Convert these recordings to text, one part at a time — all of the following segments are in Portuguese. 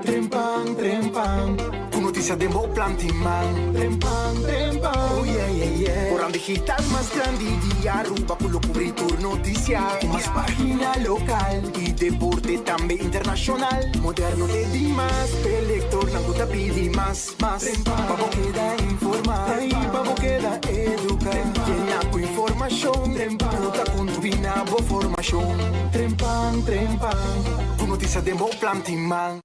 Trempang, trempang. Tu noticia de Mo Plantiman. Trempang, trempang. Oh yeah, yeah, yeah. Orang digital más grande de Aruba por lo cubrir tu noticia. Más página local y deporte también internacional. Moderno te di más, elector na guta pidi más. Pabo queda informar, pabo queda educar. Llena con información, nota con tu binabo formación. Trempang, trempang. Tu noticia de Mo Plantiman.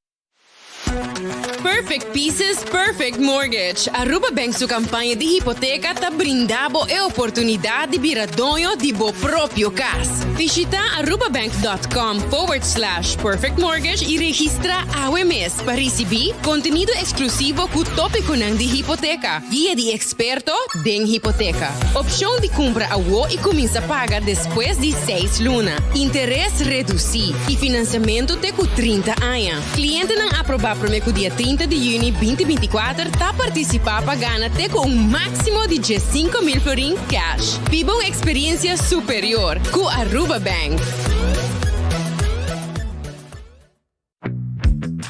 Perfect Pieces, Perfect Mortgage. Aruba Bank su campanha de hipoteca tá brindando a oportunidade de virar dono de bo próprio casa. Visita arubabank.com/perfect mortgage e registra AWMS para receber conteúdo exclusivo com o tópico de hipoteca, guia de experto em hipoteca, opção de compra a WO e começa a pagar depois de 6 lunas, interesse reduzido e financiamento até com 30 anos. Cliente não aprovar para o dia 30 de junho 2024 está participar pagando até com um máximo de 5.000 florin cash. Viva uma experiência superior com Aruba Bank.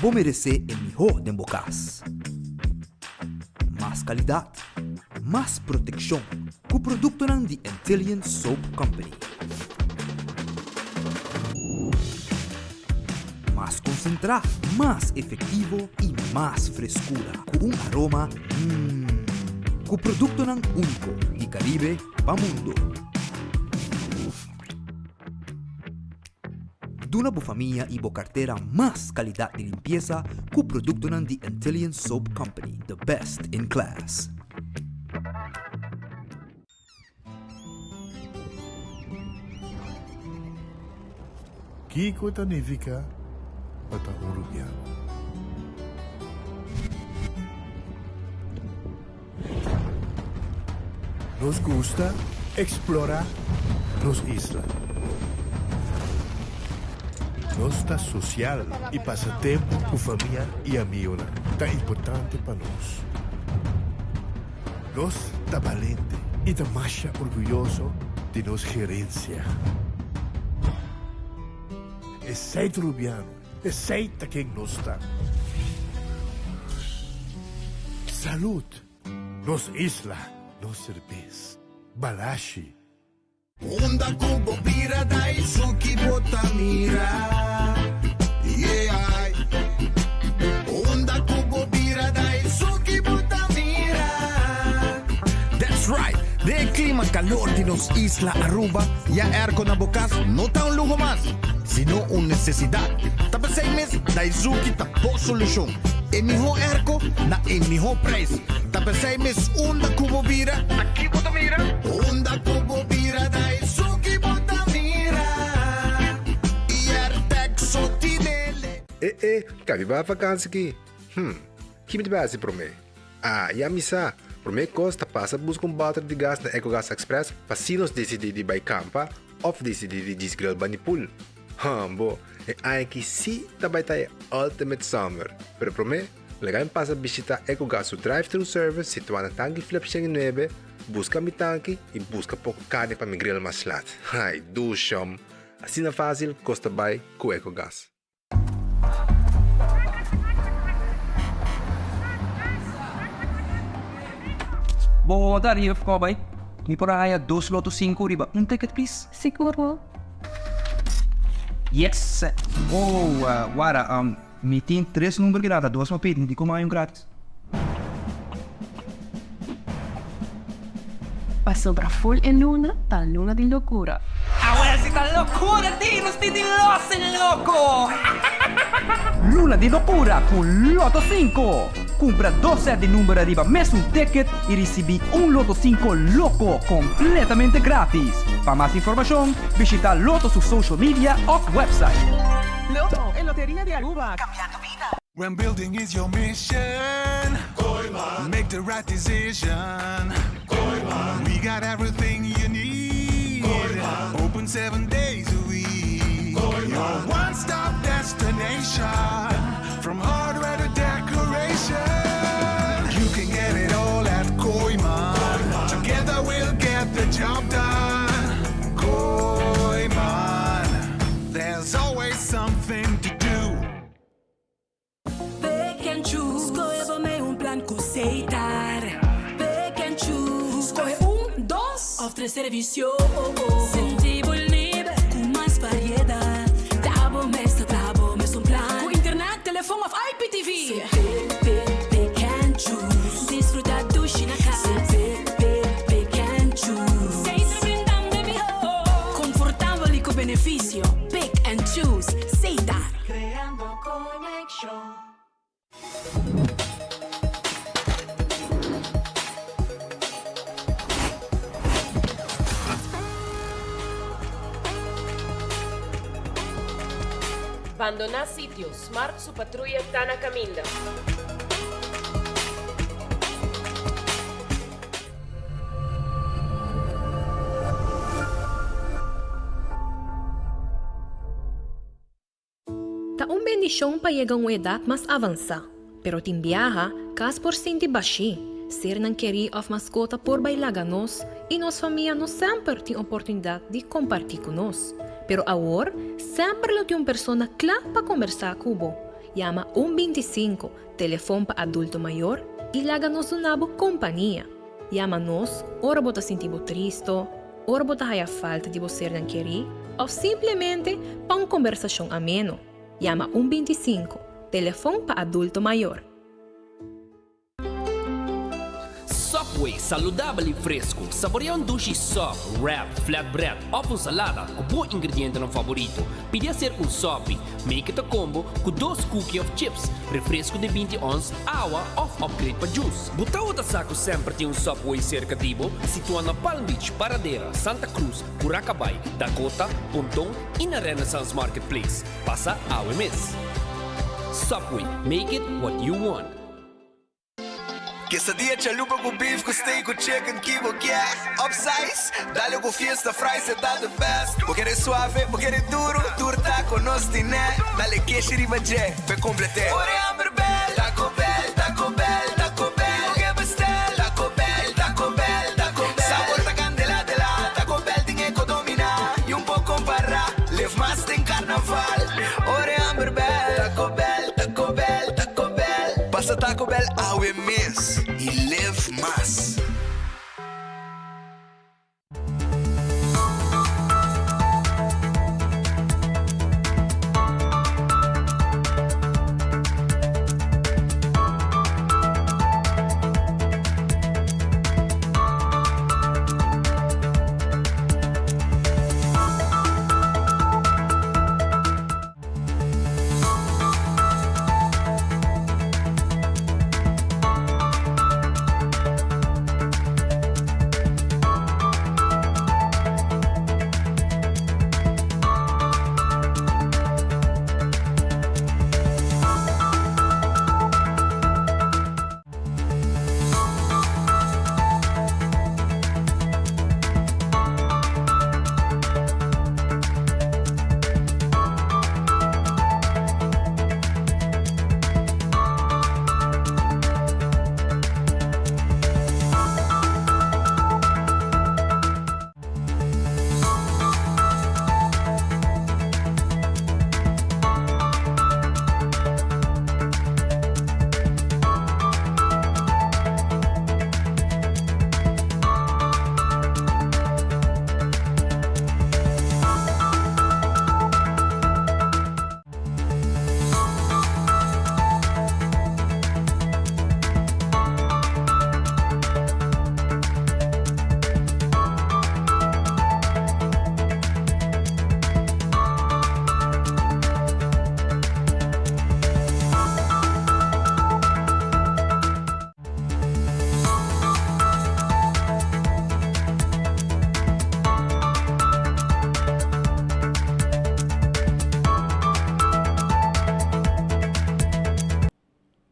Vou merecer o melhor de bocas. Mais qualidade, mais proteção com o produto de Intelligent Soap Company. Mais concentrado, mais efetivo e mais frescura, com aroma com produto único de Caribe para mundo. Duna boa família e boa carteira mais qualidade de limpeza com produto de Intelligent Soap Company, the best in class. Que coisa significa para Uruguaiano? Nos gusta explorar nos islas. Nos está social e passa tempo com família e amigos. Tá importante para nós. Nós está valente e está mais orgulhoso de nossa gerência. É seito uruguaiano. Aceita quem nós está. Saúde. Nos isla. Nos cerveza. Balashi. Onda cubo pira dai suki botamira. Yeah. Onda cubo pira dai suki botamira. That's right. De clima calor de nos isla Aruba. Ya erco na bocas no tá un lujo más, sino una necesidad. Tapa 6 meses da Izuki tapo solución. El mejor erco na el mejor precio. Tapa 6 meses onda cubo vira. Aquí botamira. Onda cubo vira da Izuki botamira. E Artexo tinele. Cabe ba vakansie aqui? Que me base para mim? E a missa, para mim costa passa buscar bater de gás na EcoGas Express para se nós decidir de campa ou decidir de desgrill banipul. Bo, é que sim também tá Ultimate Summer. Pero para mim, legal passa visitar EcoGas o drive-thru service situado na tanque flip 9, busca mi tanque e busca pouco carne para me grill mais lat. Ai, do chão. Assim é fácil, costa bem com EcoGas. Boa tarde, ficou bem? Me por aí 2 lotos 5 riba. Um ticket, please. Seguro. Yes. Wara, me tem 3 números grátis, 2 uma pedem, de como é grátis. Passou para full em luna, tá luna de loucura. Ahora sí está locura, tío, estoy de los loco. Luna de loucura com Loto 5. Compra 2 sets de número arriba, mesmo um ticket e recebi Loto 5 louco completamente grátis. Para mais informação, visita Loto su social media ou website. Loto, en Lotería de Aruba. Cambiando vida. When building is your mission, make the right decision. We got everything you need. Open 7 days a week. Your one-stop destination. From hardware to decoration. You can get it all at Koiman. Together we'll get the job done. Koiman. There's always something to do. servicio. Sensibel libre, con más variedad. Tabo mes un plan. Con internet, teléfono of IPTV. Pick and choose. Disfruta tu China casa. Pick and choose. Seis brindando mejor. Confortable y con beneficio. Pick and choose. Seita. Creando conexión. Abandonar sitio. Smart su patrulla está na caminda. Ta un bendición para llegar a una edad más avanzada, pero tin viaja, cas por sinti baixi, ser nan querer of mascota por bailar nos e nos família não sempre tem oportunidade de compartilhar conosco. Pero agora, sempre lo tem uma pessoa clara para conversar com você. Llama 125, telefone para adulto maior e laga-nos uma boa companhia. Llama-nos, ora bota sentir triste, ora bota a falta de você não querer, ou simplesmente para uma conversação ameno. Llama 125, telefone para adulto maior. Subway, saudável e fresco. Saboreia um sushi soft, wrap, flatbread ou com salada com bom ingrediente no favorito. Pide ser um sopi, make it a combo com 2 cookies of chips, refresco de 20 ons, água ou upgrade para juice. Buta outra saco sempre tem um Subway cerca de você, situado na Palm Beach, Paradera, Santa Cruz, Curacabai, Dakota, Pontón e na Renaissance Marketplace. Passa a UMS. Subway, make it what you want. Quesadilla, chalupa com beef, com steak, com chicken, que vou quer. Upsize, dá-lhe com fiesta, fries, é tá the best. Vou querer suave, vou querer duro, turta com nós tiné. Dá-lhe queijo e bajé, pe completé. Ore Amber Bell, Taco Bell, Taco Bell, Taco Bell. O que bestel, Taco Bell, Taco Bell, Taco Bell. Sabor da candela de lá, Taco Bell tem que dominar. E pouco comparar, live mais tem carnaval. Ore Amber Bell, Taco Bell, Taco Bell, Taco Bell. Passa Taco Bell ao mês e live mais.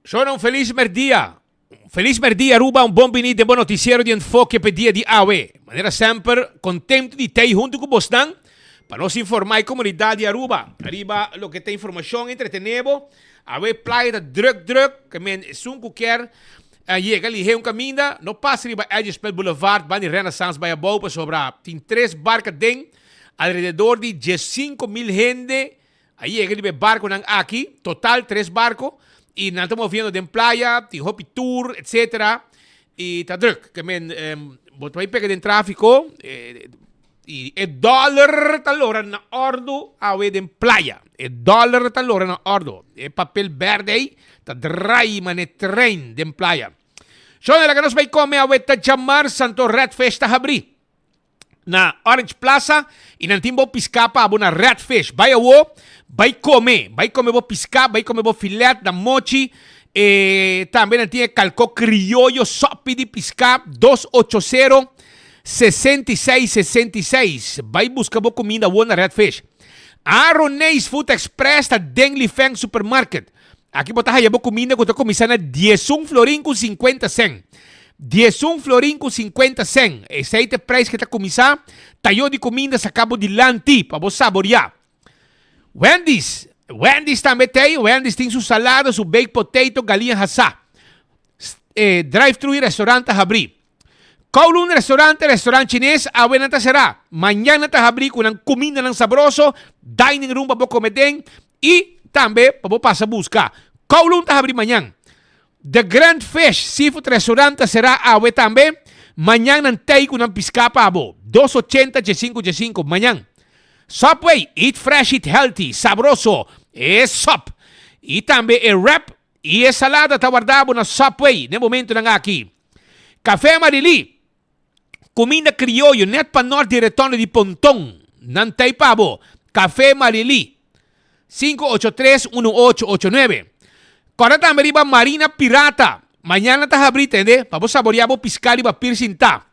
Sono un feliz merdia. Feliz merdia, Aruba, un buon venite, buon noticiero di enfoque per dia di AWE. Manera sempre contento di te junto con Bostan para nos informar comunidad de Aruba. Arriba lo que te información entretenebo. AWE playa de druk, que men sun kuker. Llega ali un camino, no pasa riba Edgespel Boulevard, van in Renaissance bij boven sobra. Tin 3 barcas den, alrededor de 15,000 gente. Ahí llega el barco nang aquí, total 3 barcos. Y nos estamos viendo en playa, hopi tour, etc. Y está druk, que men bot vai pega den tráfico, e dólar talora na ordo awe den playa. Dólar talora na ordo. Papel verde aí, ta dry mane train den playa. So na laganos vai come awe ta chamar Santo Red Festa habri. Na Orange Plaza, inantimbo piscapa abo na Red Fish. Vai awo, vai come bo pisca, vai come bo filet da mochi. Também tinha calco criollo sopi de pisca 280-6666. Vai buscar boa comida boa na Red Fish. Aronês Food Express da Deng Feng Supermarket. Aqui botar aí boa comida que eu tô começando a 11 florin com 50 cent. 11 florin com 50 cent. Esse aí é o preço que tá começando. Tayo de comida se acabou de lanti para você saborear. Wendy's também tem. Wendy's tem sua salada, seu baked potato, galinha assá. Drive-thru e restaurante a abrir. Kowloon restaurante chinês, awen na será. Manhã ta abrir com comida ng sabroso, dining room para comer e também para passar buscar. Kowloon ta abrir manhã. The Grand Fish Seafood Restaurante será awe também. Manhã ng tay com pisca pa abo. 280-5 manhã. Subway, eat fresh, eat healthy, sabroso, SUP. E também wrap e salada tá guardado na Subway, no momento na aqui. Café Marili, comida criollo, net pa norte de retorno de Pontong, nantay pabo. Café Marili, 583-1889. Kora também riba Marina Pirata, mañana tá abrita, ¿entende? Para saborear piscali ba piercing ta.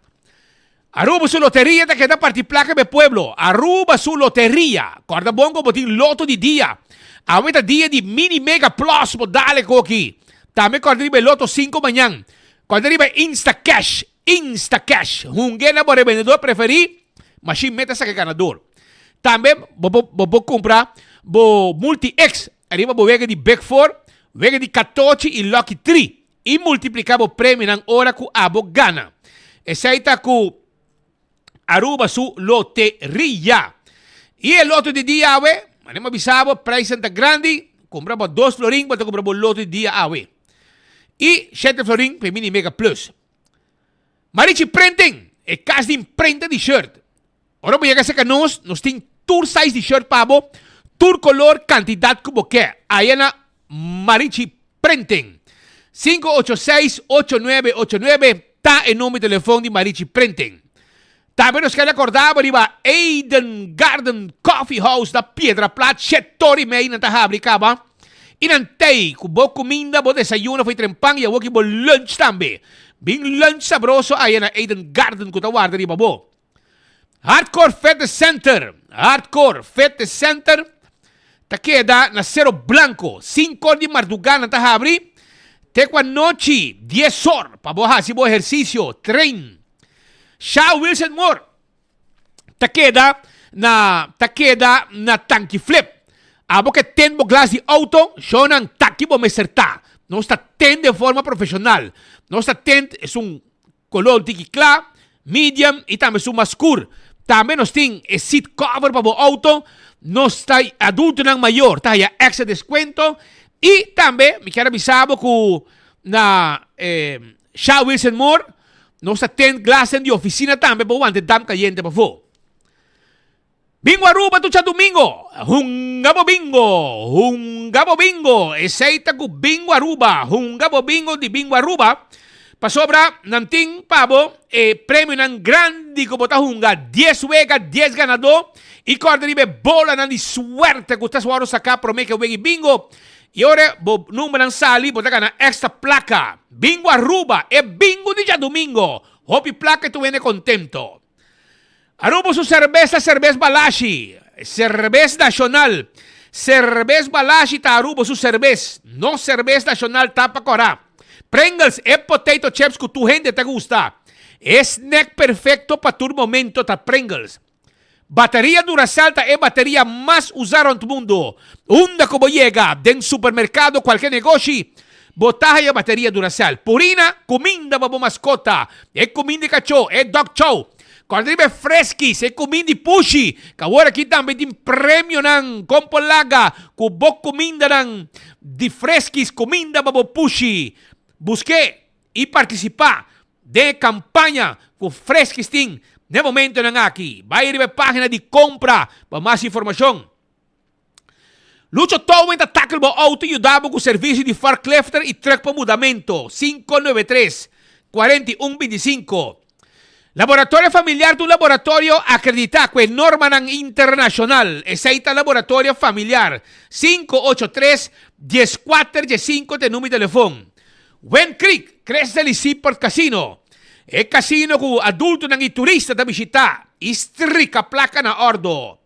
Aruba su lotería te queda partiplaca de pueblo. Aruba su lotería. Corda bongo botín loto di dia. Ahorita dia di mini mega plus po dale coqui. También corda riba loto 5 mañana. Corda riba Insta Cash. Hungena por el vendedor preferí. Machine meta sa que ganador. También bo comprar bo multi X. Arriba bo vega di Big 4. Vega di 14 y Lucky 3. Y multiplicabo premio nan hora ku abo gana. Esa ita ku Aruba su lotería. Y el loto de día, awe, manemos avisado, precio Santa Grande, compramos 2 florín, pero compramos loto de día, awe. Y 7 florín, per mini mega plus. Marichi printing, el caso de imprenta de shirt. Ahora voy a hacer que nos tiene tour size de shirt pavo, tour color, cantidad como que. Ahí en Marichi printing. 586-8989, está el número de teléfono de Marichi printing. Também nos quer acordar para Eden Garden Coffee House da Piedra Plata, 7h30 na tahabri kaba. Inantay, com boa comida, boa desayuno, foi trempang, e aqui boa lunch também. Bem lunch sabroso, aí na Eden Garden, com tawarda riba bo. Hardcore Fitness Center, ta queda na Cerro Blanco, 5 de madrugada na tahabri. Teco a noche, 10 horas, para boa hasi boa exercício, train. Shaw Wilson Moore. Ta queda na tanki flip. Abo que ten bo glass de auto, shonan taki bo meserta. No está ten de forma profesional. No está ten es un color tiki claro, medium y también es un mascur. También nos tiene seat cover para bo auto. No está adulto nang mayor. Está ya extra descuento. Y también me quiero avisar que na Shaw Wilson Moore nos ten glasen de oficina también, pero antes dam caliente por favor. Bingo Aruba tu domingo. Hungabo bingo. Eseita ku bingo Aruba. Hungabo bingo di bingo Aruba. Pasobra nanting pabo premio nan grande como ta hunga 10 wega 10 ganador y corda ribe bola nan di suerte que usted suaro saca prome que wegi bingo. E ora, bo numero non sali, potete ganare extra placa. Bingo Aruba e bingo di già domingo. Hopi placa tu viene contento. Aruba su cerveza Balashi. Cerveza nacional. Cerveza Balashi ta Aruba su cerveza. No cerveza nacional tapa corá. Pringles e potato chips que tu gente te gusta. Snack perfecto para tu momento ta Pringles. Batería Duracell es batería más usada en el mundo. Unda como llega den supermercado, cualquier negocio. Botaja y batería Duracell. Purina, comida para mascota. Es comida de cachorro, es dog show. Cuando dice fresquis, es comida de pushy. Que ahora aquí también tiene premio nan compolaga. Cubo comida nan de fresquis, comida para pushy. Busqué y participar de campaña com fresquisting. No momento nang aqui. Vai ir a página de compra para mais informação. Lucho Towing Tackle Auto e Udabo com serviço de forklifter e truck para mudamento. 593-4125. Laboratório familiar do laboratório acreditado com norma internacional. Aceita laboratório familiar. 583-1415 de número de telefone. Wen Creek, Crescent Seaport Casino. É casino com adulto e turista da visita. Istrica placa na ordo.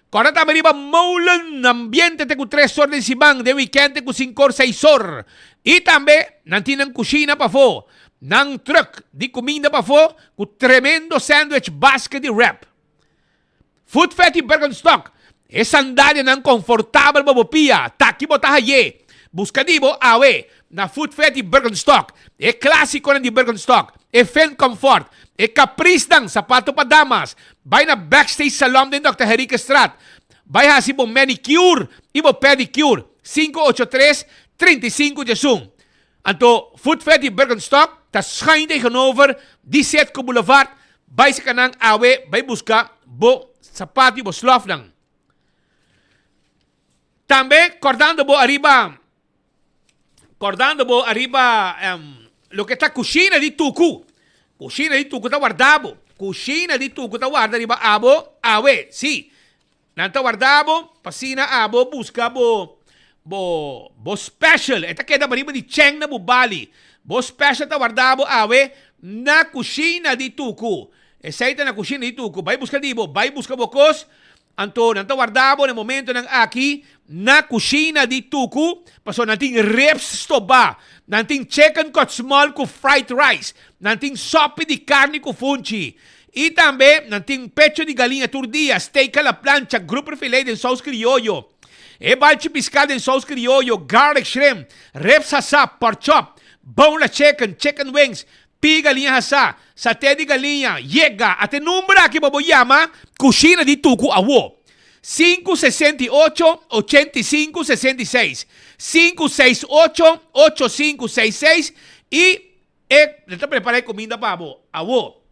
Kora também riba maulan ambiente te com 3 horas de simang de weekend com 5 or 6 horas. E também nantinang kusina pa fo. Nang truck de comida pa fo com tremendo sandwich basket de wrap. Food Fatty Birkenstock. E sandália nang confortável babopia. Taki botahaye. Buscadibo awe. Na Food Fatty Birkenstock. E clássico na de Birkenstock. E Fen Comfort. E Caprice ng sapato pa damas. Bay na backstage salon din Dr. Henrique Strat. Bay hasi mo manicure. Ibo pedicure. 583-35 Anto Food Fatty Birkenstock. Tas schijn tegenover. 17 ko Boulevard. Bay sa kanang awe. Bay buska. Bo sapato bo slof lang. Tambe cordando bo arriba lo che sta cucina di tucu. Cucina di tucu ta guardavo. Cucina di tucu ta guarda arriba abo awe. Sì. Nanta guardavo, pasina abo busca bo special. Eta queda arriba di Cheng na bubali. Bo special ta guardavo awe na cucina di tucu. E saita na cucina di tucu. Vai busca dibo, vai busca bocos. Anto, nanta guardavo nel momento ng aki na cucina di tuku, paso nating ribs stoba, nating chicken cut small com fried rice, nating sope di carne com funchi, e também nating pecho de galinha turdia, steak à la plancha, grupo filet de sauce criollo, e balchi piscado em sauce criollo, garlic shrimp, ribs hasa, pork chop, boneless chicken, chicken wings, pi galinha hasa, saté de galinha, yega, até número aqui baboyama, cucina di tuku awo. 568-8566 568-8566 e está preparando comida para abo.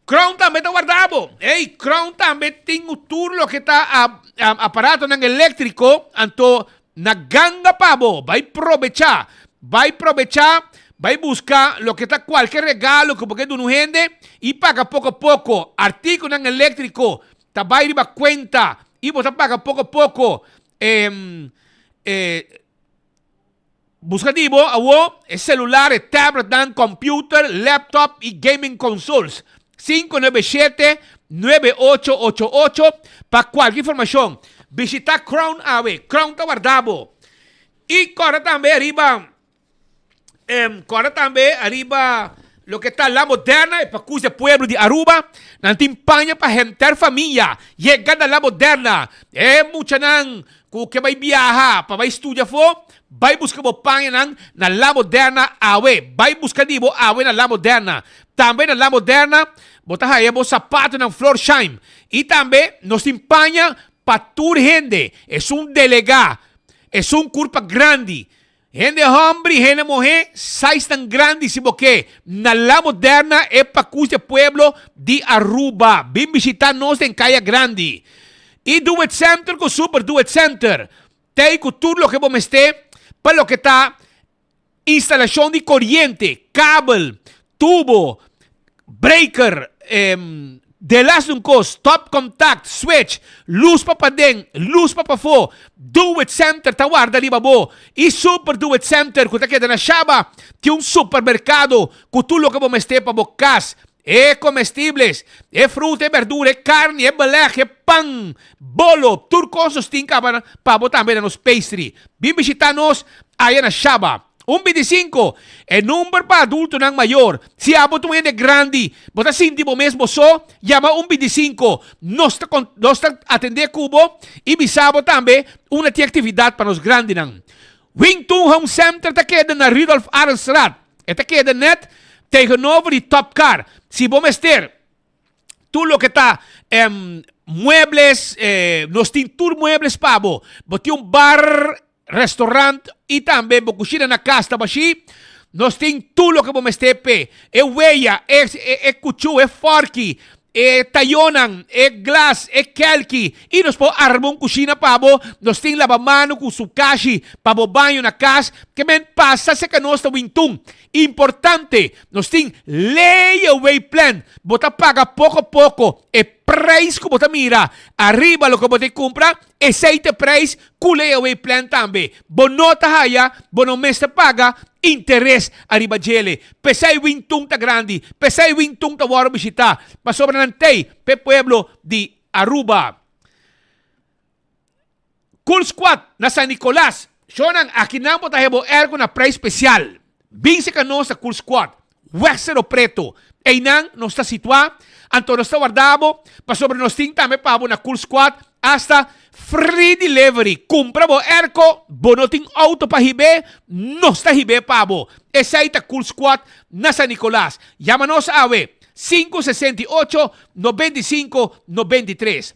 Crown também está guardado. Ei, Crown também tem o turno que está aparato ng elétrico anto naganga para abo. Vai aprovechar, vai buscar lo que está qualquer regalo que porque não rende e paga pouco a pouco. Artigo ng elétrico tabay riba cuenta y vos paga poco a poco buscativo awo celular, tablet, computer, laptop y gaming consoles 597-9888 para cualquier información visita Crown Ave, Crown ta guardado y corre también arriba lo que está la moderna, para cuyo pueblo de Aruba, nanting paña para gente familia, llegada la moderna, mucha nang, que vai viajar, para vai estudiar fo, vai buscar bo paña nang, na la moderna awe, vai buscar dibo awe na la moderna, também na la moderna, botar aí bo sapato nang Florsheim, e também nos empaña para tour gente, es un delegado, es un culpa grande, gente hombre, gente mujer, sais tan grandísimo que na la moderna é para cuyo pueblo de Aruba. Vim visitar-nos em Caia Grande. E do it center com super do it center. Tem com tudo lo que vamos ter para lo que está instalação de corriente, cable, tubo, breaker, de las uncos, top contact, switch, luz papadeng, luz papafo, do it center, tawarda riba bo, e super do it center, kung takeda na shaba, que um supermercado, com tudo lo que vamos ter para bocas, comestibles, fruta, verdura, carne, beleg, pão, bolo, turcosos tinka para botar também nos pastry. Vim visitar-nos aí na shaba. 125 é número para adulto ng mayor. Se abot mo yan é grande, bota sinti mo mesmo so, llama 125. Nos atender cubo e bisabo também uma atividade para os grandes nang. Wingtung Home Center ta queda na Rudolf Arensrath. Esta queda net tegenover de Top Car. Se vamos ter tudo lo que está muebles, nos tintur muebles pabo. Boti bar restaurant e também bo cucina na casa baixi Nós tem tudo que vamos estepe. É huella, é cuchu, é forky, é tayonan, é glass, é kelki. E nós podemos armar uma cozinha pabo. Nós tem lavamano com sukashi, pabo banho na casa. Que men passa se que nós estamos intum. Importante, nós tem layaway plan. Bota paga pouco a pouco. E preço que bota mira. Arriba lo que bota compra. E seite preço com layaway plan também. Bonota haya, bono mês paga. Interesse arriba gele. Pesai wintung ta grande. Pesai wintung ta waro bisita. Mas sobranantay, pe pueblo de Aruba. Cool Squad na San Nicolas. Shonan, aqui não pode hebo ergo na preço especial. Binse ka no sa Cool Squad. Wexero preto. E nang nos está situado. Anto nos está guardado. Pa sobre nos ting tame pabo na Cool Squad. Hasta free delivery. Compra bo erko. Bonoting auto pa hibe. No está hibe pabo. Esa aí ta Cool Squad na San Nicolas. Llámanos awe. 568-95-93.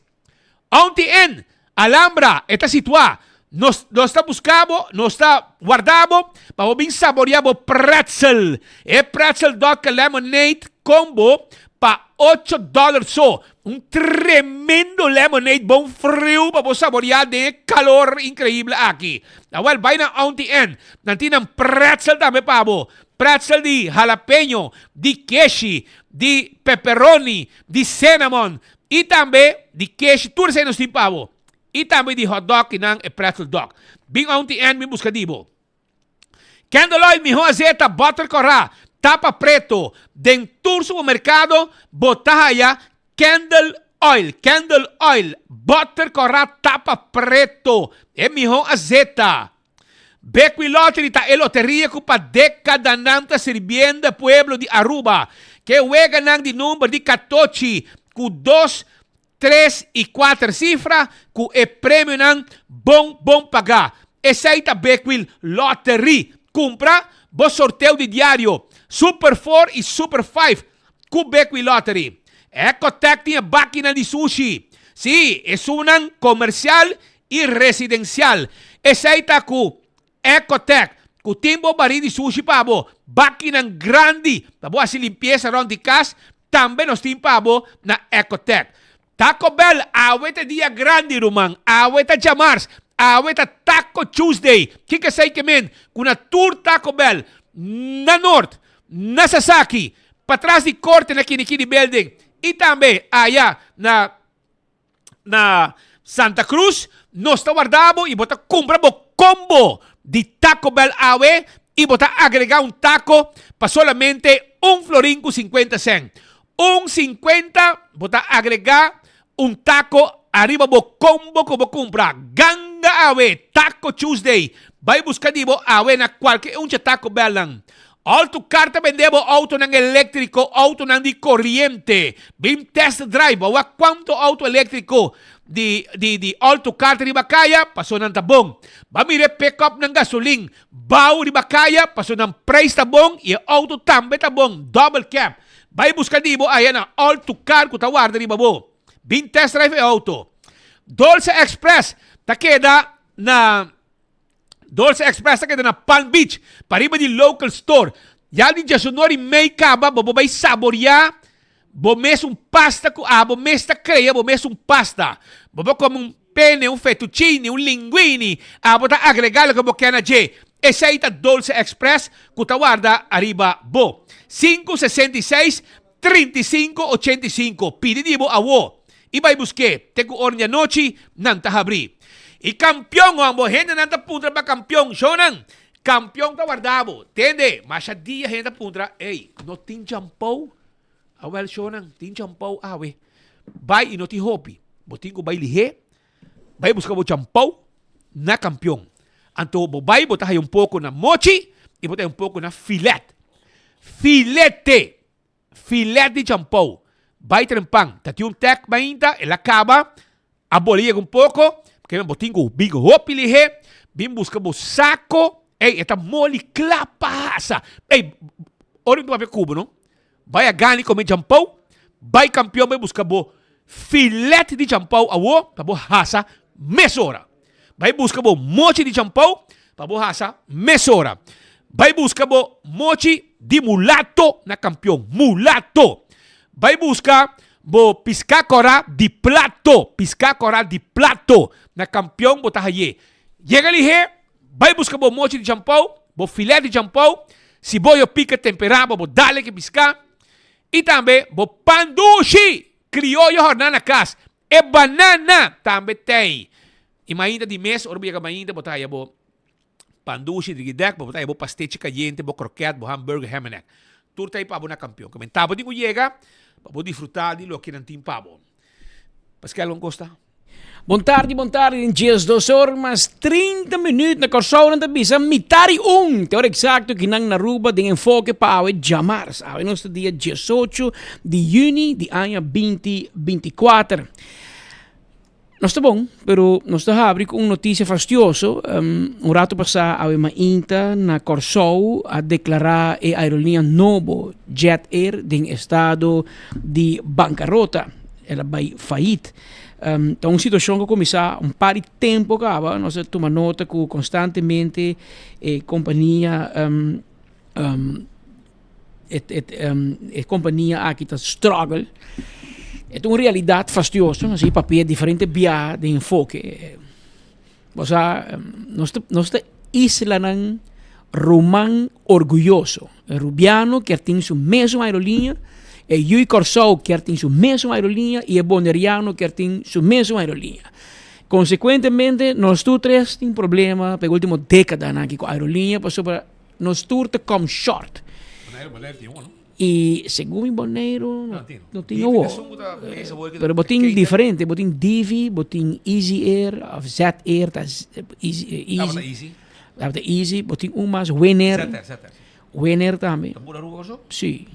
Auntie N. Alhambra. Está situado. Nos está buscado, nos está guardado, para bien saboreado pretzel. Pretzel dog lemonade combo para $8 so. Un tremendo lemonade bom frío para saborear de calor increíble aquí. Well, vaina Auntie N. Nantinan pretzel también pavo. Pretzel de jalapeño, de queso, de pepperoni, de cinnamon. Y también de queso, tú eres en pavo. E também de hot dog e não é pretzel dog. Bing Auntie N me buscadibo. Candle oil, mijo azeta, butter corá, tapa preto. Dentro supermercado, botaya, candle oil, butter corá, tapa preto. É mijo azeta. Bequi Lottery ta e loteria cupa década nanta sirviendo pueblo de Aruba. Que huega nang de número de 14, com 2, 3 e 4 cifras, com o prêmio não bom pagar. Essa aí tá Bequil Lottery. Compra, bom sorteio de diário. Super 4 e Super 5 com Bequil Lottery. Ecotec tinha máquina de sushi. Sim, é um comercial e residencial. Essa aí tá com Ecotec. Com timbo baril de sushi, pabo. Máquina grande. Pabo, assim limpeza around the casa. Também nós temos, pabo, na Ecotec. Taco Bell, aweta dia grande, Roman. Aweta Jamars. Aweta Taco Tuesday. Kika say kemen. Kuna tour Taco Bell. Na North. Na Sasaki. Patras de corte na Kinikini Building. E também, allá, na Santa Cruz. Nós está guardado e bota compramos combo de Taco Bell awe. E bota agregar um taco para solamente $1.50. 1.50, bota agregar un taco arriba bo combo como compra. Ganga awe, Taco Tuesday. Vai buscar dibo awe na qualquer Taco Bell lang. Auto carta vendebo auto ng eléctrico, auto ng di corriente. Bim test drive, bawa quanto auto eléctrico di auto carta di Bakaya, paso ng tabong. Bamire pick up ng gasoling, baw di Bakaya, paso ng price tabong, e auto tambe tabong, double cap. Vai buscar dibo ayan na auto car ko tawar di babo. Bin test drive auto. Dolce Express takeda na Palm Beach. Pariba di local store. Yan di jasonori may kaba. Babay saboria. Bomes un pasta ko. Bomes ta kreya. Bomes un pasta. Babo como un pene, un fettuccine, un linguini. Bota agregalo como que na J. Esa ita Dolce Express. Kutawarda arriba bo. 566-3585. Pidi dibo awo. Iba'y buske, teko ornya nochi, nang tahabri. Ikampiyon, ang bohenda nang tapuntra ba kampiyon, shonan, kampiyon tawardabo. Tende, masyadiya henda puntra, no tinchampaw, awel shonan, tinchampaw awe. Bay inoti hopi, boting ko bay lihe, bay buska bo champaw, na kampiyon. Anto bobay, botah yung poko na mochi, ibotah yung poko na filet. Filete de champaw. Vai trempang, tatiun tek mainta, ela acaba, abolia um pouco, porque me botingo bigo hopi lihe, bim busca bo saco, eta moli clapasa. Ori do papel cubo, não? Vai a gani comer champau, vai campeão, vai buscar bo filete de champau, awo, para bo hasa, mesora. Vai buscar bo mochi de champau, para bo hasa, mesora. vai buscar bo mochi de mulato na campeão. Mulato. Vai buscar bo piscacora de plato. Piscacora de plato na campeão botar aí. Chega ali, vai buscar bo mochi de champão, bo filé de champão, cebola pica temperada, bo dale que piscar. E também bo pandushi, criollo jornada na casa. E banana também tem. E ainda de mês, orbi que ainda botar aí bo pandushi de gidek, botar aí bo pastete caliente, bo croquete, bo hambúrguer, ham and egg. Turta aí para bo na campeão. Comentava digo chega, para bo disfrutar de lo que não tem pavo. Pascal Longosta. Bom tarde, em dias 2 horas, mas 30 minutos na Corsão na Bisa, mitari teor exacto que nang naruba de enfoque para o jamar. Sabe, nosso dia 18 de junho de ano 2024. Não está bom, pero não está abrindo com notícia fastidioso. Rato passado, a Mainta na Corsão a declarar a aerolínea Novo Jet Air de estado de bancarrota. Ela vai falir. Então, uma situação que começou par de tempo, nós tomamos nota que constantemente a companhia aqui está struggle. É uma realidade fastidiosa, assim, papel diferente via de enfoque. Nós estamos isla ng Roman orgulhoso. O Rubiano que tem sua mesma aerolínea, e Yui Corsau que tem sua mesma aerolínea e o Boneriano que tem sua mesma aerolínea. Consequentemente, nós três temos problema pela última década aqui com a aerolínea, para nós te come short. E segundo o Boneiro, não tem o pero botin diferente, botin Divi, botin Easy Air, Zet Air, Easy, botin umas Winner. Winner também. Sim,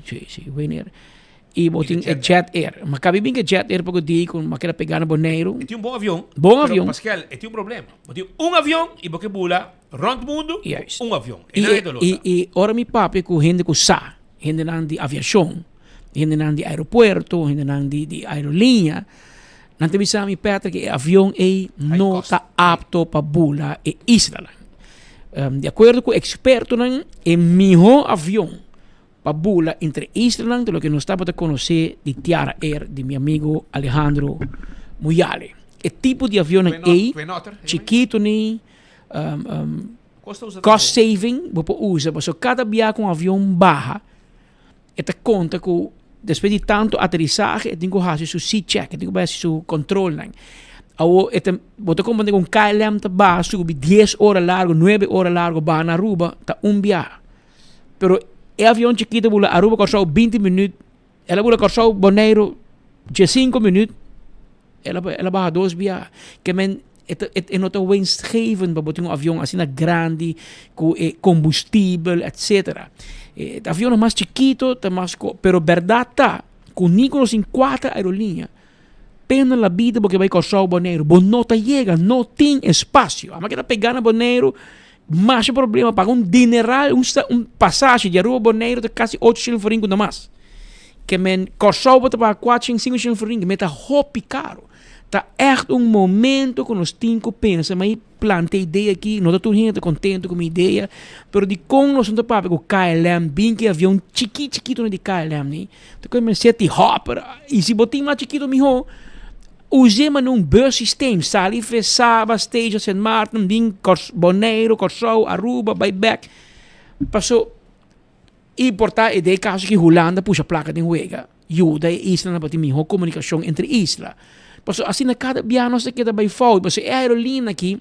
Winner. E botin Jet Air. Mas cabe bem que Jet Air porque digo, mas quer pegar no Boneiro. Tem bom avião. Bom avião. Pascal, tem problema. Tem avião e porque bula round mundo, avião. E ora mi papi com gente com sa, gente nan de aviação, gente nan de aeroporto, gente nan de aerolínea. Não te bisa mi Petra que avião não está apto para bula e isla. De acordo com o experto, é melhor avião para bula entre Isla de lo que nós estamos a conhecer de Tiara Air, de meu amigo Alejandro Muyale. O tipo de avião é chiquito, cost saving, você usa, mas cada viagem com avião barra, esta conta que depois de tanto aterrissagem, tem que fazer seu C-check, tem que fazer seu controle. Você compra com KLM tá ba subi 10 horas largo, 9 horas largo ba na Aruba, tá viagem. Pero o avião chiquito bula Aruba Corsau 20 minutos, ela bula Corsau Boneiro 5 minutos, ela ba 2 viagens. Que men é nota winstgevend para botar avião assim na grande, com combustível, etc. O avião é mais chiquito, tá mais pero verdade tá, com Nicolas em 4 aerolíneas. Pena la vida porque vai Corsau Boneiro. Bom, não chega, não tem espaço. A máquina pegar na Boneiro, mais problema, pagar dineral, passagem de Aruba Boneiro de quase 8 shillings por ringo na mais. Que men Corsau bota para 4, 5 shillings por ringo, mas tá hopi caro. Tá echt momento que nós temos que pensar, mas plantei ideia aqui, não estou muito contente com a minha ideia, pero de como nós estamos para o KLM, bem que avião chiquito de KLM, né? Então, como se hopper, e se botar mais chiquito, melhor. Usemos num bus system, Salife, Saba, Stage, St. Martin, Bing, Boneiro, Corsau, Aruba, Buyback. Passou, importar e de caso que Holanda puxa a placa de huega. Ajuda a isla para ter melhor comunicação entre isla. Passou, assim na cada viagem nós queda by fall. Passou, a aerolínea aqui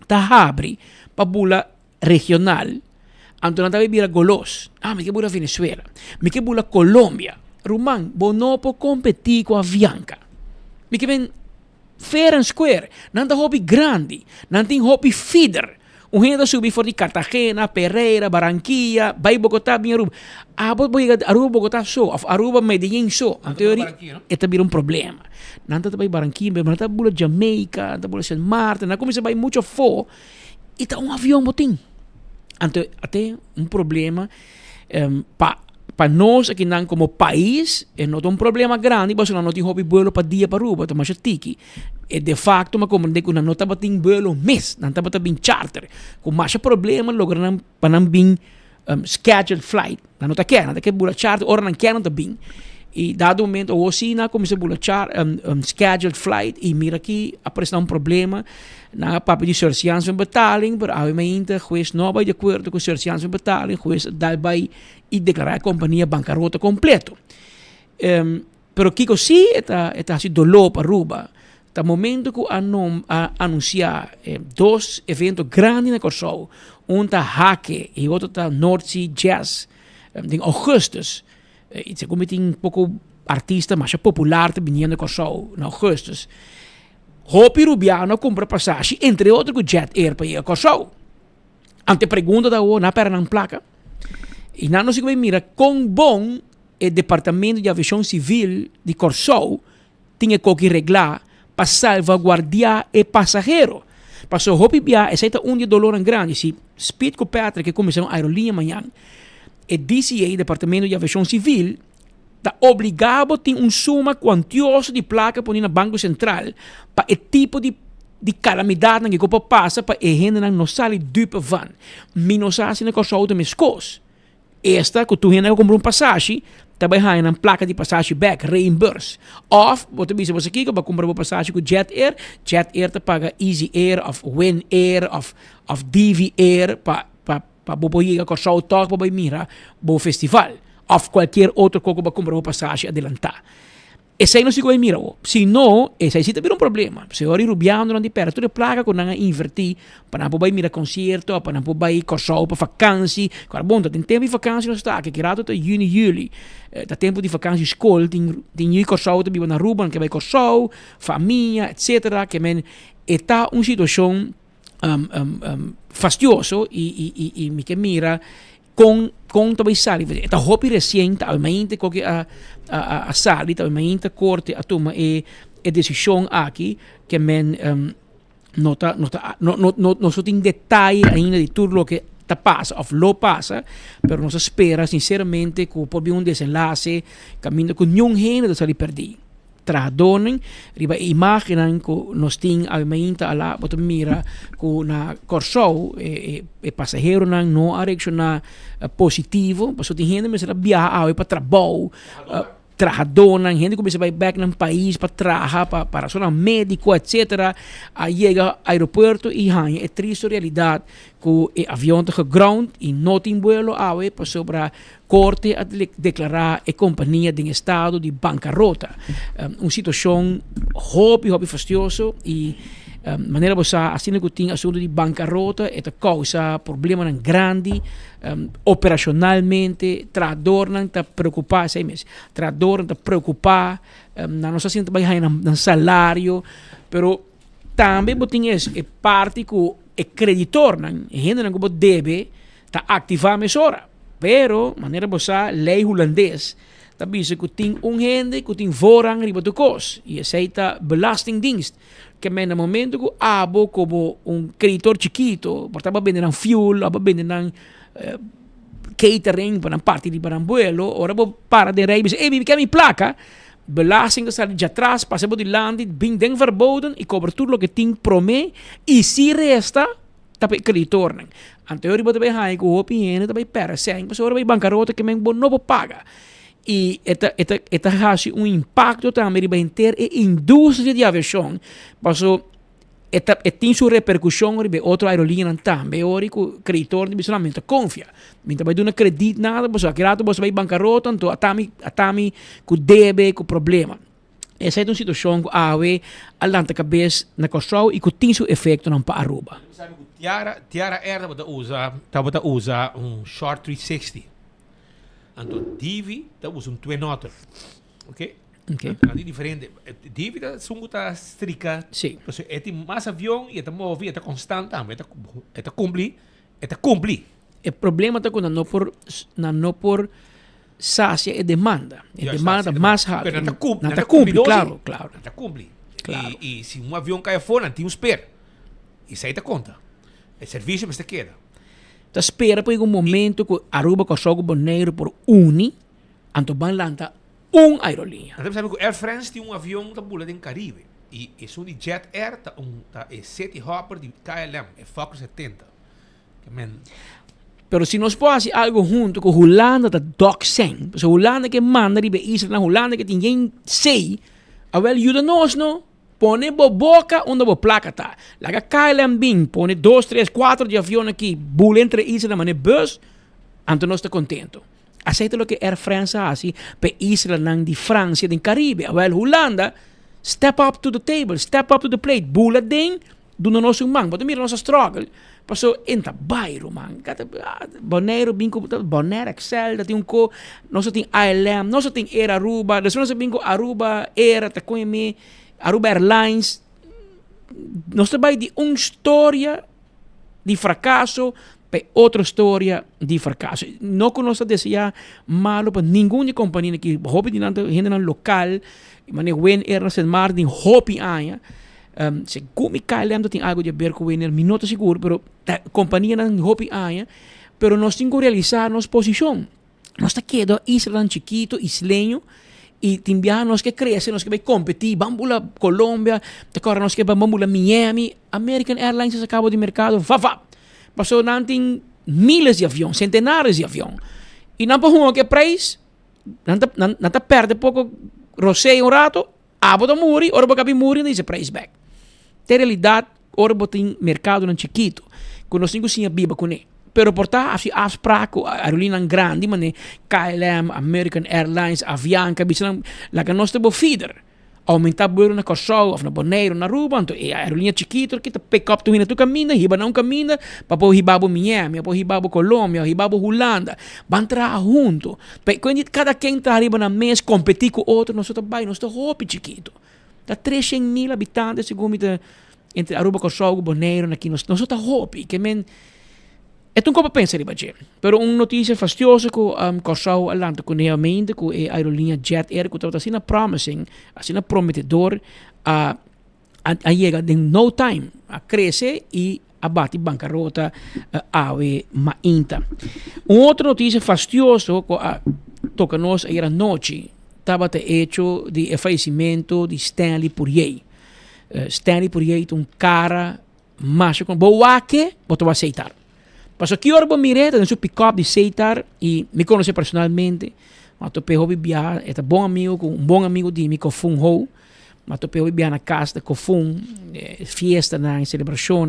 está abre para bula regional. Então, não vira golos. Me que bula Venezuela. Me que bula Colômbia. Rumang, bonopo competir com a Avianca. Me que vem fair and square. Não tem hobby grande. Não tem hobby feeder. Gente subir for de Cartagena, Pereira, Barranquilla, vai Bogotá, bem Aruba. Aruba, Bogotá só. Aruba, Medellín só. Em teoria, esta vira problema. Não está para Barranquilla, não está para Jamaica, não está para St. Martin, não começa a ir muito fora. E está avião botim. Então, até problema para nós aqui como país, não é problema grande, mas não tem hobby vuelo para dia para Aruba, mas tiki. E de facto, mas como digo, não está batendo vuelo mês, não está batendo charter. Com mais problema, logo para não vir scheduled flight. Não tá querendo, que bula charter, ora não querendo também. E dado momento, o Sina começa a bula scheduled flight e mira aqui aparece um problema na papel de certificados van betaling, maar obviamente juez não vai de acordo com certificados van betaling, juez daarbij e declarar a companhia bancarrota completo. Pero Kiko sim está assim dolor para Aruba. Tá momento que anunciar dois eventos grandes na Corsou. Um tá Hake e outro tá North Sea Jazz em augustus. E se como tem pouco artista mais popular também na Corsou em augustus. Hopi Rubiano compra passagem, entre outros com Jet Air para ir a Corsou. Ante pergunta da o na perna placa. E não se vai mira com bom o Departamento de Aviação Civil de Corsou tinha que reglar para salvaguardar o passageiro. Passou Hopi Bia, aceita dia dolor grande. Se Speed com Patrick que começou a aerolínea amanhã, o DCA, Departamento de Aviação Civil, está obrigado a ter suma quantiosa de placa para o Banco Central para o tipo de calamidade que o passa para a gente não sai dupe van. Menos assim na Corsou de Mescos. Esta, que tu compra passagem, também há uma placa de passagem back, reimburse. Of, você diz aqui que vai comprar uma passagem com Jet Air te paga Easy Air, of Win Air, of DV Air, para ir a Corsou Talk, para ir ao festival. Of qualquer outro que vai comprar uma passagem adelantar. Esse aí não se vai mirar. Se não, esse aí também é um problema. Se eu ir rubiando de perto, toda placa que não invertir, para não poder mirar concerto, para não poder ir Corsou para vacância. Claro, bom, tem tempo de vacância não está, que querado até junho, julho. Tem tempo de vacância escola, tem Corsou também na Aruba, que vai Corsou, família, etc. Que men está uma situação fastidioso e me que mira com também sali, está hopi recente, obviamente que a sali, obviamente corte a toma e decisão aqui que men não só tem detalhe ainda de tudo o que está passa ou lo passa, pero nós espera sinceramente que por um desenlace caminho com nenhum gente de salir perdido. Tradonen, riba imaginan ko nos ting obviamente ala boto mira ko na Corsou e passageiro nang no direction na positivo, paso ting gente mesera biyahe para trabalho, tradonan, gente começa a ir back ng país para trabalhar para zona médico, etc. Aí chega aeroporto e há é triste realidade que o avião está ground e não tem vuelo awe passou para corte a declarar a companhia de estado de bancarrota. Uma situação hobby fastidioso e maneira você assim que tem assunto de bancarrota é causa problema grande operacionalmente trador não está preocupado sei mesmo trador não está preocupado na nossa gente vai no salário pero também botin é parte que o creditor não gente não deve tá ativar mesora pero maneira você lei holandês também se que tem gente que tem voorrang riba do cos e aceita belastingdienst que no momento que abo como creditor chiquito portava vender fuel aba vender catering para parte de para vuelo ora para de rei e me quer mi placa belasting que sai de atrás passamos de land bem den verboden e cobertura que tem promê e se resta tapi creditor não anterior bote bem high com opinião também para sem mas ora vai bancarrota que men não paga e esta has impacto também para ter a indústria de aviação passou tem sua repercussão sobre outra aerolínea também ora que o creditor de solamente confia então vai dar um crédito nada você querado você vai bancarrota então atami que deve que problema essa é uma situação que a alanta cabeça na Corsou e que tem seu efeito não para Aruba. Tiara Air usa short 360. Então, Divi usa twin otter. Ok? É diferente. Divi está estrica. Sim. Então, é mais avião e é move, é constante, é cumprir. O problema é quando não por sacia e demanda. E demanda mais rápido. Não cumpre, claro. Não cumpre. E se um avião cai fora, não tem spare. Isso aí te conta. O serviço mas te queda. Então espera por um momento que Aruba Corsou o Boneiro por uni, então vai lançar aerolínea. Então sabe que Air France tem avião da bula em Caribe. E esse de Jet Air é City Hopper de KLM, é Fokker 70. Pero si nos puede hacer algo junto con Holanda, dat dok zijn. Dus Holanda que manda ribe Israel, Holanda que tiene sei, a wel ayuda nos, no? Pone bo boca onde bo placa tá. Laga KLM bing, pone 2, 3, 4 de avião aqui, bula entre Israel, mas bus, anto nós está contento. Aceita lo que Air France hace, pe Israel nang di França, di Caribe. A wel Holanda, step up to the table, step up to the plate, bula ding, doen nos un man. But mira nossa struggle. Paso entra bairro, man. Bonaire, bingo, Bonaire, Excel, dat yung ko. Nosso tem ILM, nosso tem Air Aruba. Dus nosso bingo Aruba, Air, tá com me, Aruba Airlines. Nosso vai de história de fracasso para outra história de fracasso. Não conosco desejar malo para nenhuma companhia que hobby de nada gente local, mas when er nas mar de hobby aia. Se come KLM tem algo de ver com ele, me nota seguro, pero a companhia não hobby aia, pero nós temos que realizar nossa posição. Nós está quedo Israel chiquito, isleño, e timbiar nós que cresce, nós que vai competir, vamos lá Colômbia, agora nós que vamos lá Miami, American Airlines acabou de mercado, passou não tem milhares de aviões, centenares de aviões, e não por que preço, não tá perde pouco, roceia rato, abo da muri, ora bocabi muri, diz preço back. Tem realidade, ora botem mercado não chiquito, que nós temos sim a biba com ele. Pero portar assim afspraken, aerolínea grande, mas KLM, American Airlines, Avianca, bislang laga nós temos feeder. Aumentar bureau na Corsol, of na Bonaire, na Aruba, então a aerolínea chiquito, que pick up tu hina tu caminha, hiba não caminha, papo hibabo Miami, papo hibabo Colômbia, hibabo Holanda, van trabalhar junto. Quando cada quem está arriba na mesa competir com outro, nós estamos bem, nós estamos hopi chiquito. Tá 300,000 habitantes, segundo entre Aruba, Corsol, Bonaire, aqui nós estamos hopi, que men é um copo pensa riba je. Pero notícia fastidiosa com Corsol Atlanta com realmente com a aerolínea Jet Air que estava assim promising, assim prometedor a chega em no time a crescer e abate bancarrota ave mainta. Outra notícia fastidiosa com toca nós era noite estava hecho de falecimento de Stanley Poirier. Stanley Poirier é cara macho com boa que botou a aceitar. Paso que orbo mireta en su pick-up de Seitar y me conoce personalmente. Mato pejo vivia, é bom amigo, um bom amigo de mim, Kofun Ho. Mato pejo vivia na casa de Kofun, fiesta na celebração.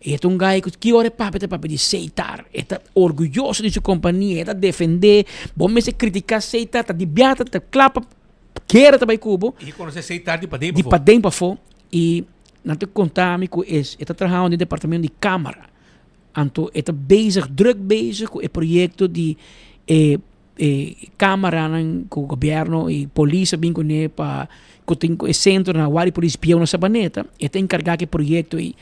E é gajo que ora papi de Seitar. É orgulhoso de sua companhia, é defender. Bom me se criticar Seitar, tá de biata, tá clapa, quer também cubo. E conoce Seitar de padem para dentro para fora. E não te contar me que é trabalhando no departamento de câmara. Anto está druk bezig com o projeto de câmara com o governo e polícia bem com ele para o centro na Wari Polícia Pião na Sabaneta. Está encarregado do projeto e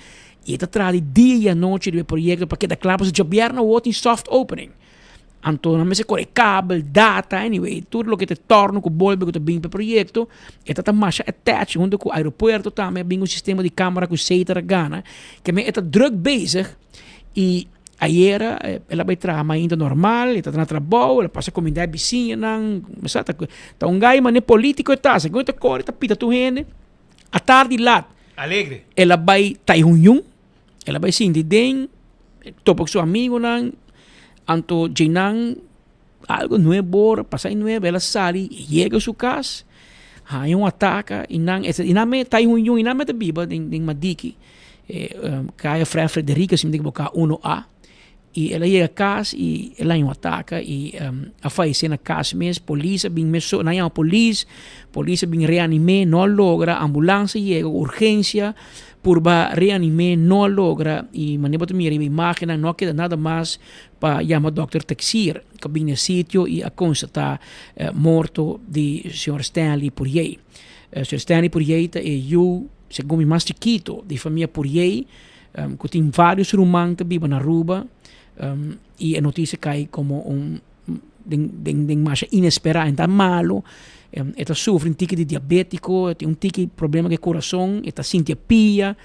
está trazendo dia e noite do projeto para que da classe o governo o tem soft opening. Anto não se corre cable, data, anyway, tudo o que te torna com o bolbe que te bem para o projeto, está mais attached junto com o aeroporto também bem um sistema de câmara com Seitar Gana, que me está druk bezig. E aí ela vai trabalhar ainda normal, ela está no trabalho, ela passa a comunidade vizinha, tá gajo, mas não é político, segundo a cor, tá pita tu gente, à tarde lá, alegre, ela vai estar em ela vai sim de den, topa com seu amigo, anto jinan, algo novo, passa em novo, ela sai, chega a sua casa, aí ataca, e não me tá em e não me tá biba, em Madiki. Kaya Frei Frederica se me diga boca 1A e ela chega a casa e ela ataca e a fazer na casa mesmo polícia bem meso na polícia bem reanimar não logra ambulância chega urgência por reanimar não logra e maneira de mirar a imagem não queda nada mais para chamar o Dr. Texir que vem no sítio e a constatar morto de Sr. Stanley Poirier. Sr. Stanley Poirier é segundo mais chiquito de família Poirier, que tem vários irmãos que vivem na Aruba, e a notícia cai como de mais inesperada, está malo, está sofre um tique de diabético, tem um tique de problema de coração, está sem terapia,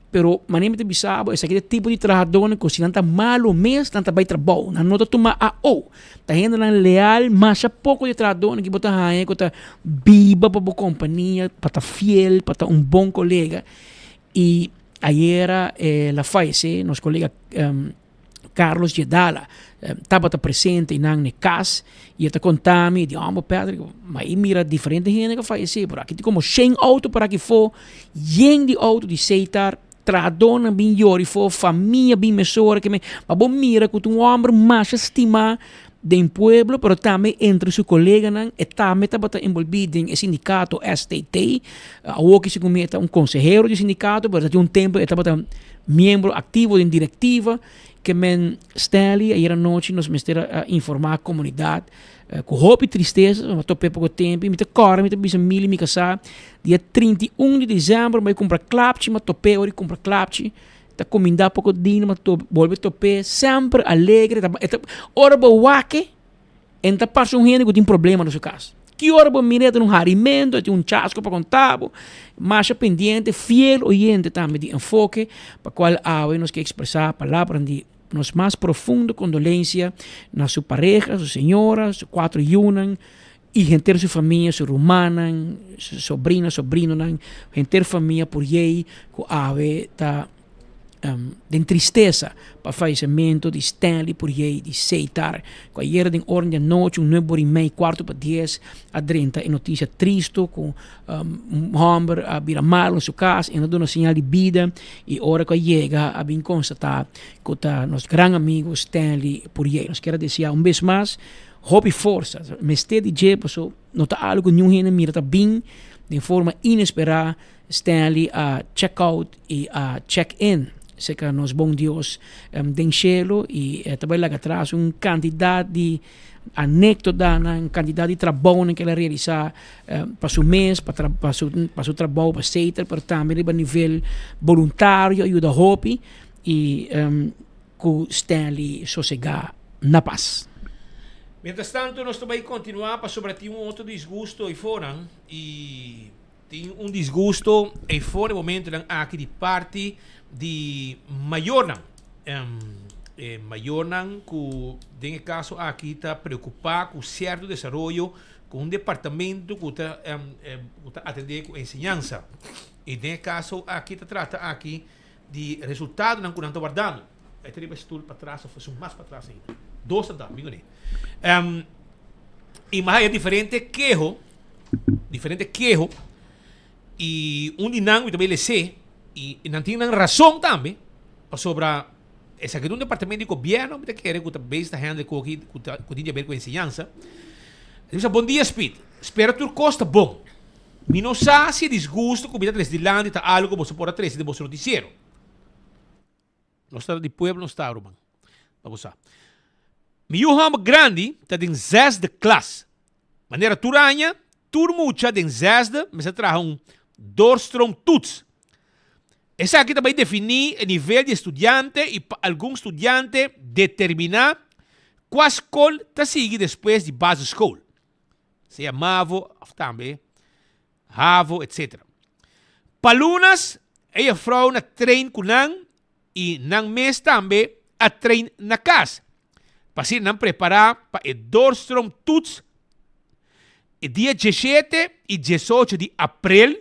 pero maneira de bisabo, esse aquele tipo de trabalhador que se não está malo mesmo, não está bem trabalho, não nota tomar está indo na leal, mas há pouco de trabalhador que bota aí, que está viva para a companhia, para estar fiel, para estar bom colega. E aí ela falece, nosso colega Carlos Jedala, estava presente em Nang Necas, e ele contava-me, e disse, Pedro, mas aí mira diferente gente que faleceu, por aqui tem como 100 autos para que for, 100 de auto de Seitar, tradona bem yori, for família bem mesora, que me, mas bom mira, que um homem mais estimado, del pueblo, pero também entre seus colegas, e também estava envolvido em sindicato STT, o que se cometa consejero de sindicato, pero há tempo estava membro ativo em diretiva, que men Stanley, ayer à noite, nos mestera informar a comunidade, com roupa e tristeza, mas topei pouco tempo, me corre, me bisa mil me casar, dia 31 de dezembro, vai comprar clapchi, mas topei, ori comprar clapchi, tá comendo pouco dinheiro, mas volve topé sempre alegre, ora boaque, enta passa gente que tem problema no seu caso. Que ora bo mireta um harimento, tem chasco para contar, mas pendiente, fiel oyente também de enfoque, para qual hoje nós quer expressar a palavra de nos mais profundo condolência na sua pareja, sua senhora, seus 4 yunan, e gente sua família, sua romana, sua sobrina, sobrino, gente família por aí, que hoje está de tristeza para o falecimento de Stanley por aí, de Seitar. Ayer de ordem da noite, 9h30, 9:45 a 30, e notícia triste com homem a vir mal em sua casa, e não dá uma sinal de vida, e hora que chega, a bem constatar que está nosso grande amigo Stanley por aí. Nós quero dizer vez mais, hope e força. Mestre de dia, passou, nota algo que nenhum gente mira, está bem, de forma inesperada, Stanley a check-out e a check-in. Sei que nos bom Deus den cielo e também lá atrás quantidade de anécdota, quantidade de trabalho que ela realiza para o mês, para o trabalho, para Seitar, para também a nível voluntário, ajuda a Hopi e com Stanley sossegar na paz. Mientras tanto, nós também continuamos para sobre ti outro desgosto aí fora e tem desgosto aí fora no momento aqui de parte de Mayornan. Mayornan, que em caso aqui está preocupado com certo desenvolvimento com departamento que está atender com ensinança. E em caso aqui está trata aqui de resultado não está guardando. Aí teria estudo para trás, ou fosse mais para trás ainda. 2 andar, amigo. E mais é diferente quejo, e de não também lhe sei. E não tem razão também sobre esse aqui departamento de governo que quer que também está rendendo com a ver com a ensinança. Diz bom dia, Speed. Espero que tudo costa bom. Me não sabe se desgosto com a vida de land está algo que você pode trazer de você noticiero. Não está de pueblo, não está, Roman. Vamos lá. Meu irmão grande está em 6ª classe. Maneira turanha, turmucha em 6ª, mas traga doorstrom toets. Essa aqui também define o nível de estudante e algum estudante determinar qual escola está seguir depois de base school. Seja MAVO, também, HAVO, etc. Palunas, ela frau na trein com nang e nang mês também a trein na casa. Para se não preparar para o doorstrom toets dia 17 e 18 de abril,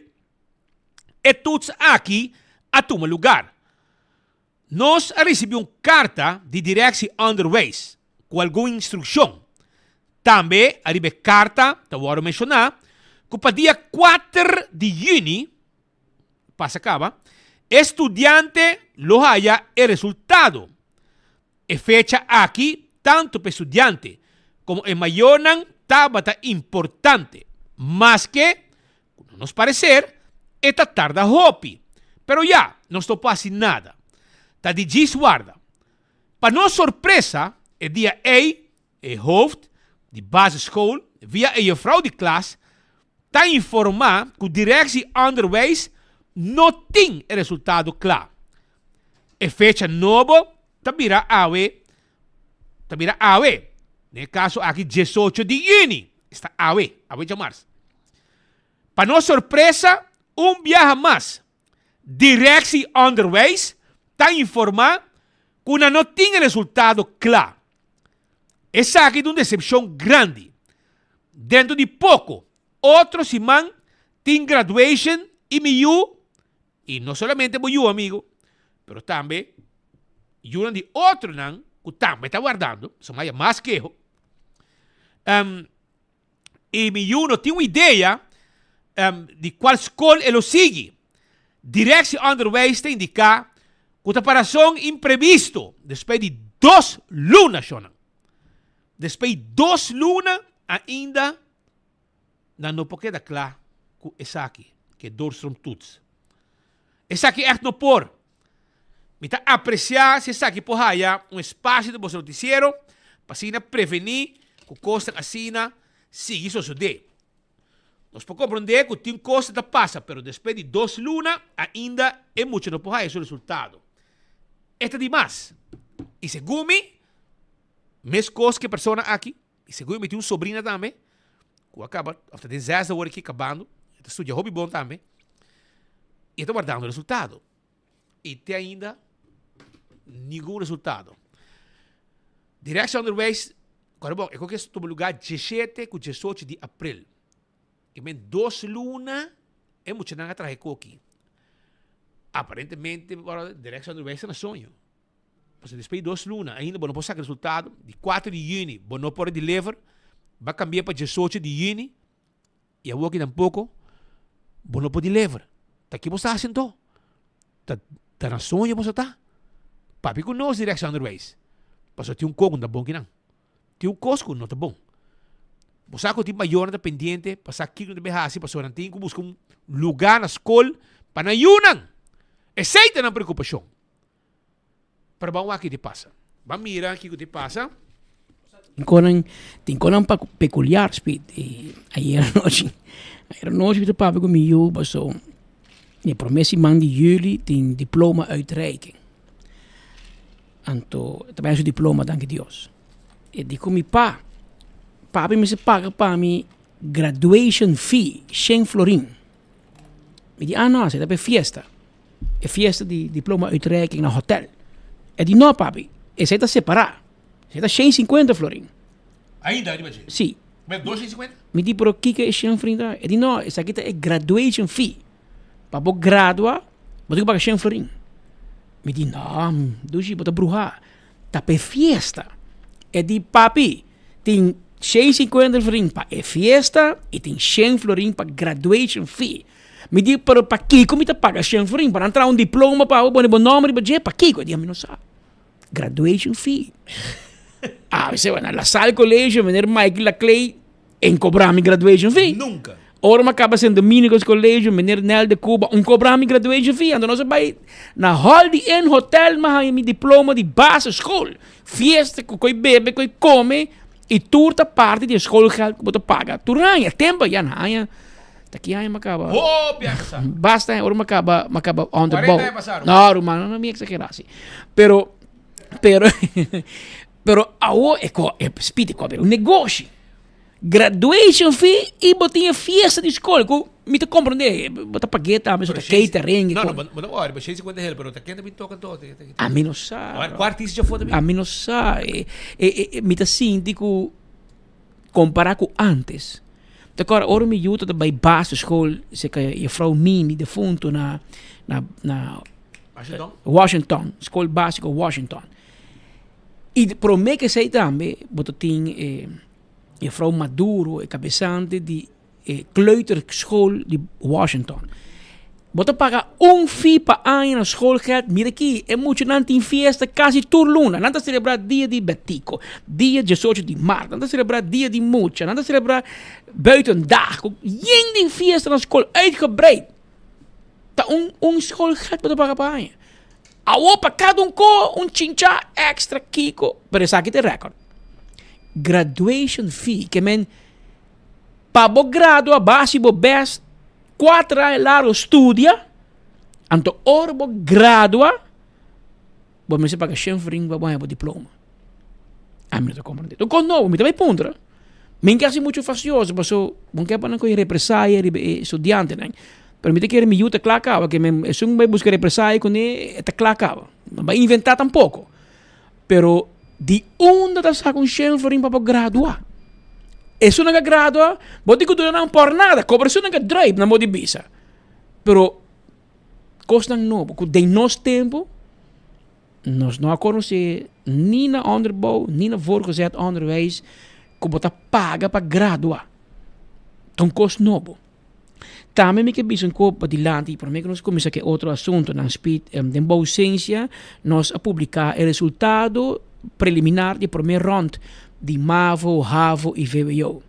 e toets aqui a tomar lugar. Nós recebemos carta de direção underways com alguma instrução. Também arriba carta, vou mencionar, que para dia 4 de junho, passa acaba, estudante lo haya el resultado. E fecha aqui, tanto para estudante como en mayonan, estaba importante, mas que, a nos parecer, esta tarda hopi. Pero ya, não estou passando nada. Está de guarda. Para nossa surpresa, o dia o hoofd de basisschool, via a juffrouw de klas, está informar que a direção underwijs não tem o resultado claro. E fecha novo, está AWE. No caso, aqui 18 de junho, está AWE de março. Para nossa surpresa, viaja mais. Direção underways está informar que não tem resultado claro. Essa aqui é uma decepção grande. Dentro de pouco, outro semana tem graduation e MIU, e não somente MIU, amigo, mas também de outro não, que me está guardando, son más quejo. E Miuno tem uma ideia de qual escola ele sigue. Direção Onderwijs te indica que a preparação imprevisto, depois de 2 lunas, depois de 2 lunas, ainda não pode dar claro que essa aqui, que é Dorstrom Tuts. Essa aqui é não por. Me está apreciar se essa aqui por aí espaço de você noticiero para prevenir que costa assim siga isso suceder. Nós podemos compreender que tem coisa que passa, mas depois de 2 lunas, ainda é muito não por aí esse resultado. Este é demais. E segundo me, mais coisas que pessoa aqui, e segundo me tem sobrinha também, que acaba, after 10 horas aqui acabando, estuda hobby bom também, e está guardando o resultado. E tem ainda nenhum resultado. Direção Onderwijs, agora bom, eu estou no lugar 17 com 18 de abril. E men 2 lunas, é muito não atrás aqui. Aparentemente, a Direção Onderwijs é um sonho. Mas depois de 2 lunas, ainda não pode sacar resultado. De 4 de junho, não pode deliver, vai cambiar para 18 de junho, e a aqui tampouco, não pode deliver. Está aqui você está fazendo. Está na sonho você está. Papi conosco Direção Onderwijs. Mas tem coco não bom que não. Tem cosco não está bom. Você tem maior dependente, passar aqui no BHC, passar na tem que buscar lugar na escola para ayunan. Aceita na preocupação. Para bom aqui te passa. Vamos mirar aqui o que te passa. Tem conan peculiar, speed. Ayer noite, o papi comigo, passou. E promesse man de jullie tem diploma uitreiking. Anto, também é o diploma, danke Deus. E digo mi papi me se paga para mi graduation fee, 100 florin. Me diz, não, você está para festa. É festa de diploma uitreiking na hotel. E diz, não, papi, você está separado. Você está 150 florin. Ainda, imagina? Sim. Mas 250? Me diz, pero que é 100 florin? E diz, não, essa aqui é graduation fee. Para você graduar, você tem que pagar 100 florin. Me diz, não, duji, você está brujar. Está para festa. E diz, papi, tem 150 florin para a festa e tem 100 florin para graduation fee. Me diz, pero para Kiko me paga 100 florin para entrar um diploma para o bom nome para Kiko. Eu digo, não sabe. Graduation fee. Você vai na sala de colégio, venir Michael Clay em cobrar minha graduation fee. Nunca. Ora, me acaba sendo domingo de colégio, venir Nel de Cuba, cobrar minha graduation fee. Então, nós vai na Holiday Inn Hotel, mas meu diploma de base school. Fiesta, que bebe, que come, e turta parte da escola que você paga. Turanha, tempo, já não é. Daqui a me acaba. Basta, ora me acaba on the boat. Não, Romano, não me exagerar assim. Pero, é speed, é um negócio. Graduation fee e botinha fiesta de escola. Me te compreender, bota pagueta, mas catering. Não, olha, mas 150 reais, mas tá quente me toca todo. A mim não sabe. Quarto já foi também. A mim não sabe. Me te sinto comparar com antes. Agora, ora me ajuda da base escola, se que a frau Mimi defunto na Washington, escola básica Washington. E para mim que sei também, boto tem a frau Maduro, a cabeçante de kleuterschool de Washington. Boto paga fee para ano na escola que mira aqui, é muito não tem festa quase turluna, não está celebrar dia de Betico, dia 18 de março, não está celebrar dia de Mucha, não está celebrar buitendag, geen die festa na escola uitgebreid. Tá escola que boto paga para ano. Para cada chincha extra kiko, pero essa aqui tem recorde. Graduation fee, que men para bo gradua base bo best 4 anos largo estudia, anto ora bo gradua, bo me se paga 100 florin para bo diploma. A mim não te compreende. Tu conosco, me também punta. Me quase muito facioso, mas eu não quero para não represália estudante, né? Pero me te quer me ajuda claro que me se um vai buscar represália com ele, está claro. Não vai inventar tampouco. Pero de onde está sacando 100 florin para graduar? Isso não é gradua, vou dizer que não por nada, cobra isso não é drive na moda bisa. Pero, costa não, porque de nosso tempo, nós não conhecemos nem na onderbouw, nem na voortgezet onderwijs, que você paga para graduar. Então, custo novo. Também me que bicho para adiante, e para mim que nós começamos aqui outro assunto, na speed, de boa ciência, nós a publicar o resultado preliminar de primeira ronda de MAVO, HAVO e VWO.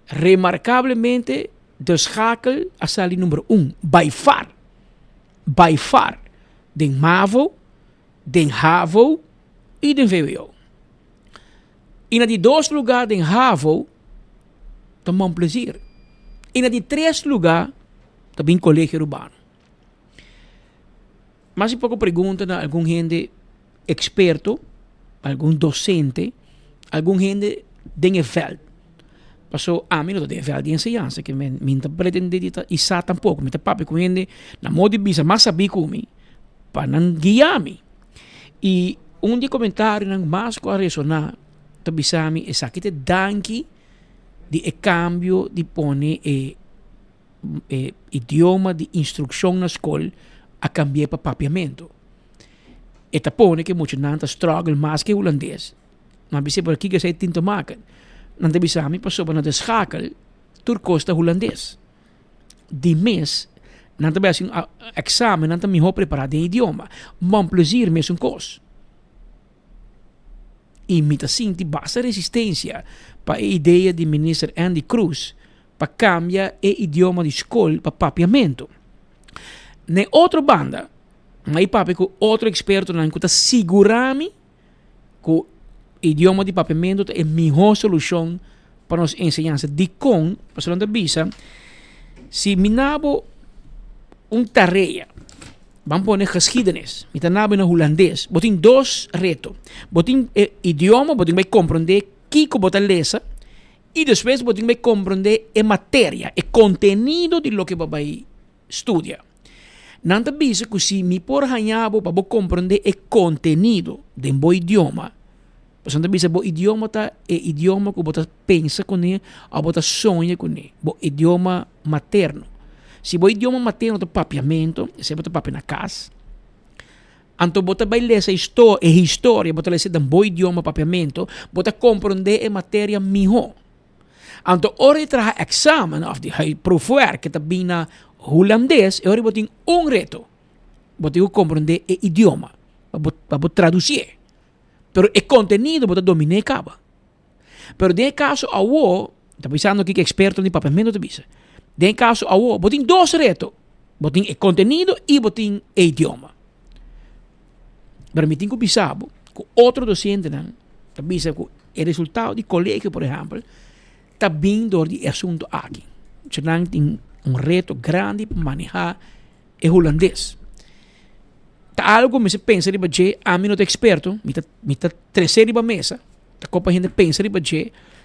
Remarcavelmente, de schakel a sali número 1, by far, de MAVO, de HAVO e de VWO. E na de 2 lugares de HAVO, também um plezier. E na de 3 lugares, também colégio urbano. Mas se pouco pergunta a algum gente experto, algum docente, algum gente de veld. Passou a mim não tem veld de ensinança, que me pretende e sa tampouco, me papi com gente na modo de bisa, mas sabi como para não guiar-me. E de comentário não mais com a ressonar, tabisami é sakite danki de cambio de pone idioma de instrução na escola a cambiar para papiamento. E tapone que muito nanta struggle mais que holandês. Mas bisa por aqui que sai tinto maken. Nanta bisa mi passou para de schakel turcosta holandês. De mês nanta bisa examen nanta mi ho preparado em idioma. Bom plezier mes um cos. E mita sinti basta resistência para a ideia de ministro Andy Cruz para cambiar o idioma de escola para papiamento. Na outra banda, mas papi com outro experto não está segurando que o idioma de papiamento é a melhor solução para nossa ensinança de com, para não bisa, se minabo tarefa, vamos pôr geschiedenis, met een naam in holandês. Botin 2 retos. Botin idioma, botin vai compreender que botin lezen. E depois botin vai compreender a matéria, o contenido de lo que vai estudar. Nanta bisa que se me por hanhabo para compreender o contenido de um idioma, pues nanta bisa bo idioma tá é idioma que botas pensa com ele, ou botas sonha com ele, bo idioma materno. Se o idioma materno é papiamento, se você papi na casa, então você vai ler essa história, você ler um bom idioma papiamento, você compreender a matéria melhor. Então, hora de trazer examen, of de provar que está bem na holandês, hora você tem reto. Você compreender o idioma, para traduzir. Pero o conteúdo você domina e acaba. Pero nesse caso, está pensando que é experto em papiamento, está em caso, você tem 2 retos. Você tem o conteúdo e você tem o idioma. Mas me tenho que pensar que outro docente está pensando que o resultado do colégio, por exemplo, está vindo do assunto aqui. Você tem reto grande para manejar o holandês. Está algo que você pensa, a mim não é experto, me está trazendo para a mesa, a copa gente pensa,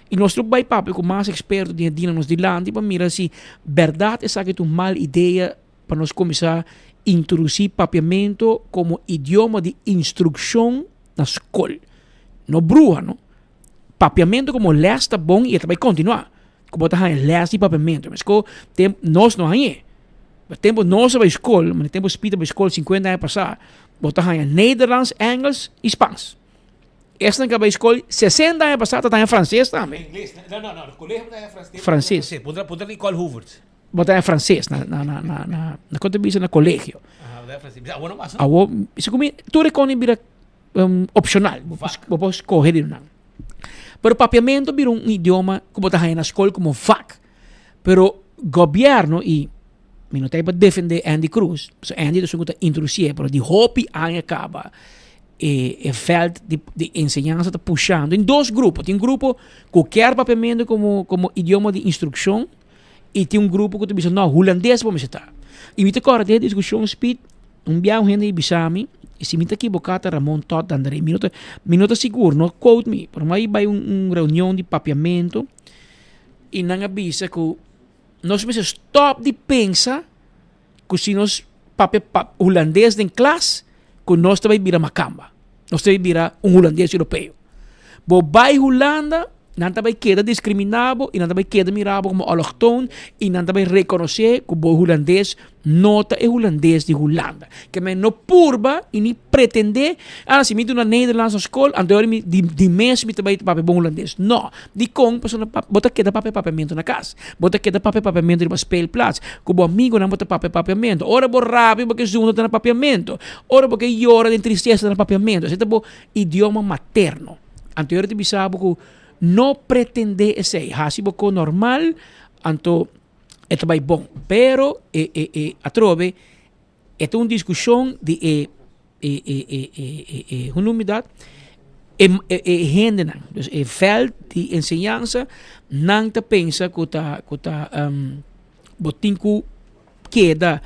e nosso pai papi com mais experto de nos de land para mirar se verdade é que uma mal ideia para nós começar a introduzir papiamento como idioma de instrução na escola. Não bruxa, não? Papiamento como lesta bom e vai continuar. Como está em lesta e papiamento, mas nós não aí. Mas tempo nós vai escola, mas tempo espírito vai escola 50 anos passar, botar em Nederlands, Engels e Espanhol. Esta não acaba a escola 60 anos passada está em francês também. Inglês, não, o colégio está em francês. Francês. Poder em qual Hoover? Botar em francês na contribuição no colégio. Ah, francês. Bueno, mas isso como tu reconhece vira opcional, vou escolher não. Pero papiamento vira idioma que botar na escola como fac. Pero governo e não tem para defender Andy Cruz. So Andy é uma introduzir, pero de hobby acaba. E veld de ensinança está puxando em 2 grupos. Tem grupo que quer papiamento como idioma de instrução e tem grupo que diz, não, holandês vamos estar. E me agora de discussão speed, bião gente bisami, e se me está equivocado, Ramon Todd, André, minuto seguro, não quote me, por mais vai reunião de papiamento e não avisa que nós precisamos stop de pensar que se nós holandês em classe, que nós também vira macamba. Nós também vira holandês europeu. Bo vai Holanda não também queda discriminado e não também queda mirado como allochtone e não também reconhecer que o holandês nota é holandês de Holanda. Que men não purba e nem pretender, se me na Nederlandse escola, anterior de mês me também papel bom holandês. Não, de com pessoa bota queda papamento na casa, bota queda papamento de uma speelplaats, que o amigo não bota papamento. Ora bo rápido porque zundo na papamento, ora porque llora de tristeza na papamento. Esse é o idioma materno. Anterior de bisabo que não pretender esse, hasibo ko normal, anto é também bom, pero a trove é uma discussão de hoe noem je dat? Hende não, dus veld de enseñanza não te pensa que botinho queda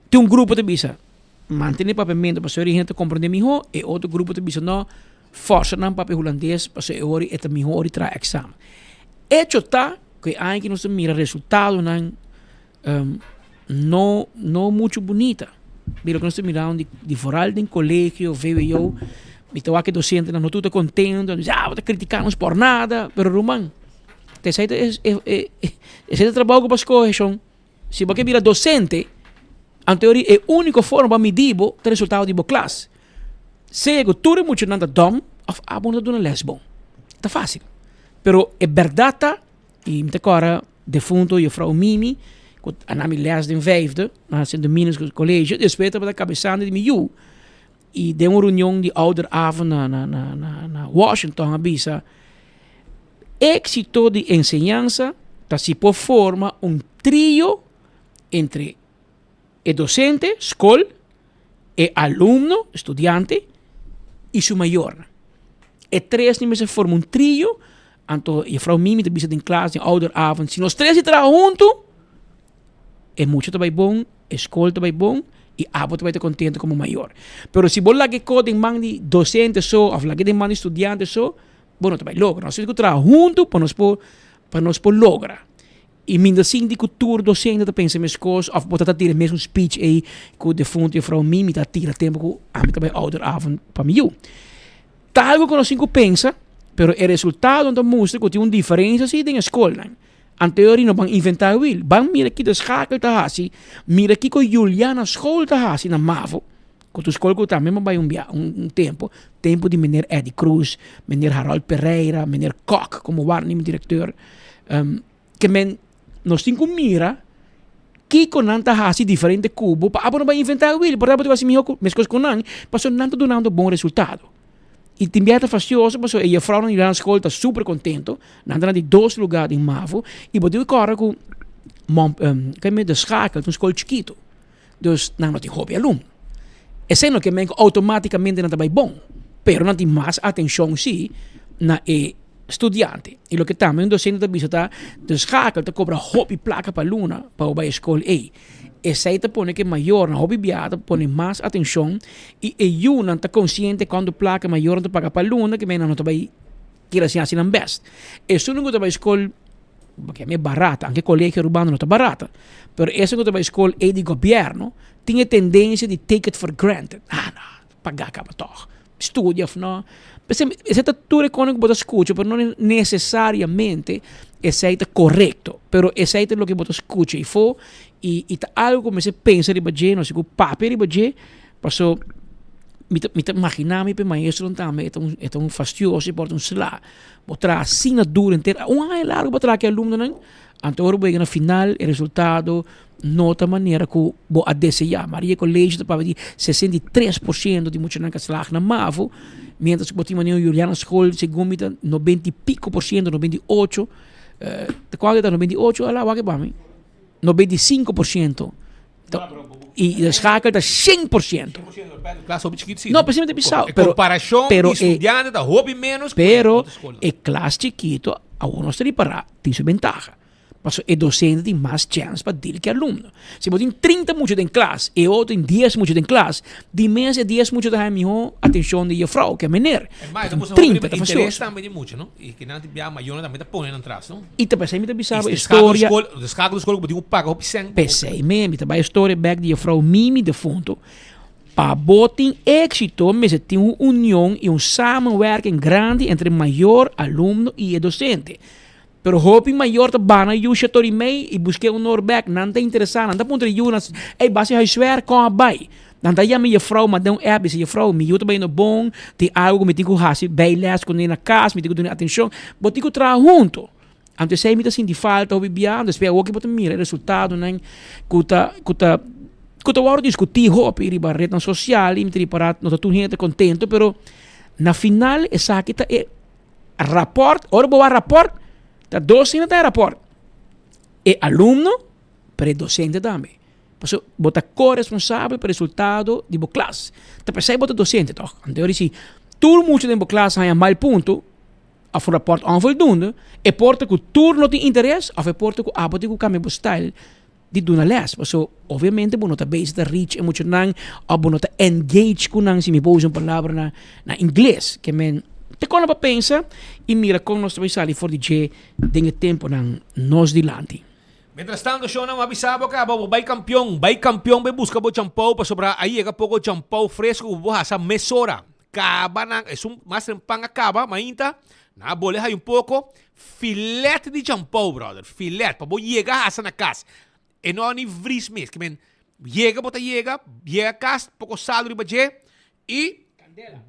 tem grupo de bisa manter papamento para ser gente compreender melhor e outro grupo de bisa não força não papel holandês para ser ori é melhor ori tra exame. Hecho tá que aí que nós mira resultado não muito bonita. Mira que nós miramos de foral de colegio, veio eu, me estava aqui docente, não estou contente, vou criticar-nos por nada, pero Roman, esse trabalho que você correção, se você vira docente, em teoria é a única forma para medir o resultado de classe. Se eu tudo muito nada dom, of abonda de uma lesbon. Está fácil. Pero é verdade, e me agora, defunto, e vrouw Mimi, a nami les den vijfde, na de Minas College, depois para a cabeçada de Miu, e de uma reunião de ouderavond na Washington, avisa, éxito de enseñanza, se por forma trio entre o docente, escola, o aluno, estudiante, e seu maior. E três níveis se forma trio, então, a vrouw Mimi te bisa em classe, em ouderavond, se nós três trabalham juntos, é muito também bom, a escola também bom, e a abo também está contente como maior. Pero se você que code em mão de docente só, ou que de mão de estudante só, bom, também logra. Nós temos que trabalhar juntos para nós lograr. E ainda assim, de cultura docente, está pensando nas coisas, ou botar tirar mesmo speech aí, que o defunto e a vrouw Mimi está tira tempo que a mim também ouderavond para mim. Tá algo que nós temos que pensar, pero o resultado não mostra que tem uma diferença assim na escola. Anterior não vão inventar o will. Vão mira aqui da schakel tá assim, mira aqui com Juliana school tá assim na Mavo. Com tu escola que também vai um tempo de meneer Eddie Cruz, meneer Harold Pereira, meneer Koch como waarnemend diretor. Que men nós temos que mira que com nanta assim diferente cubo, para não vai inventar o will. Por exemplo, tu vai se melhor com coisas com nan, passou nanta donando bom resultado. E também está facioso, porque a vrouw na escola está super contente. Nada de 2 lugares em Mavo. E pode agora com de schakel, uma escola chiquito. Dus, não tem hobby aluno. É sendo que automaticamente não está bem bom. Pero não tem mais atenção, sim, na estudante. E o que também o docente está de schakel, está cobra hobby placa para aluno, para a escola. Essa te põe que maior na hobby biada põe mais atenção e eu não está consciente quando placa maior não paga para aluno que bem não vai querer assim não best. Isso não está para escola porque é barata, anche colégio urbano não está barata, pero essa não está para escola é de governo tem a tendência de take it for granted. Não, pagar acaba toch. Estudia não. Essa é tudo econômico que você escuta, mas não necessariamente esse é correto, pero esse é o que você escuta e for e algo como você pensa de baje, não sei o papel de baje, passou me imaginar me maestro também é um fastioso por um slá, botar assinatura inteira, é largo botar que aluno não, então vai na final o resultado nota maneira que vou a desejar. Maria Colégio para de 63% de muitos que slag na Mavo, mientras que botinha na Juliana School segundo 90 e pico por cento, 98, de qual é 98, lá vai que vai 95%. E a schakel está 100%. Não, precisamente bizarro. Comparação de estudante da hobby menos. Pero a classe chiquito, a uno está para tem sua ventaja. Mas o docente tem mais chance para dir que aluno. Se você tem 30 muitos em classe e outro tem 10 muitos em classe, de menos de 10 muitos da melhor atenção de vrouw, que é menor. Mas 30 interesse também de muito, não? E que não tem maior também está pondo atrás, não? E também me bizarro história. Descarga do escola que pode pagar o pisang. Pensei mesmo, também a história back de vrouw Mimi de fundo. Para botar éxito, se tem uma união e samenwerking grande entre maior aluno e docente. Pero hopi maior te bana yu shatori mei e busquei Norbeck, não te interessante, não te ponte yu nas, base huiswerk com a bai. Dan ta ja met je vrouw, maar dan app is je vrouw, mi juta bij no bom, te algo met tiku hasi, bij les con na casa, met tiku doen atenção, bot tiku tra junto. Ante sei mit assim de falta o bibia, ande spia o que bota mira resultado, né? Kuta waro discutir hop iri barreta social, mi triparat, no tu gente contento, pero na final esa kita e rapport, ora boa rapport, ta docente ta rapport. E aluno, pre docente também. Paso, bota corresponsável pelo resultado de boa classe. Te pensei bota docente, toch? Então, se tudo muito de boa classe há mal ponto, a for rapport onvoldoende, e porta que tudo não tem interesse, of e porta que a bote que cambia o style de doen les. Paso, obviamente, bono ta base de reach emocional, ou bono ta engage com nang, se me pôs uma palavra na inglês, que men te kono pa pensa, e mira como nós vai sair for de dengue tempo nang nos dilante. Mientras tanto, yo no me avisaba que vai campeón, vai busca bo champão para sobrar aí llega pouco champão fresco, bo asa mesora. Acaba na, es un más en pan acaba, mainta, na boleja hay un poco filete de champão, brother, filete, para bo llegar asa na casa. E não ni vris mes, que men llega a casa, pouco saldo riba e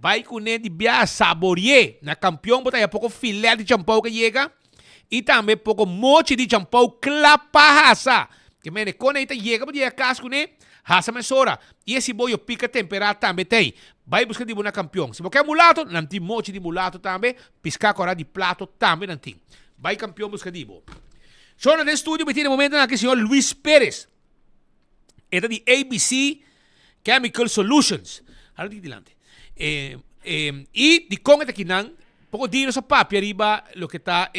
vai com ele de bia saborear na campeão, bota aí pouco filete de champão que chega. E também pouco mochi de champão clapa hasa. Que mene quando ele chega para a casa com ele, hasa mesora. E esse boio pica temperado também tem. Vai buscar de boa campeão. Se você quer mulato, não tem mochi de mulato também. Piscar cora de plato também não tem. Vai campeão buscar de boa. Só no estúdio me tem no momento que o senhor Luis Pérez. É de ABC Chemical Solutions. Olha de delante. E de como é que não pouco dinheiro sa papi arriba lo que está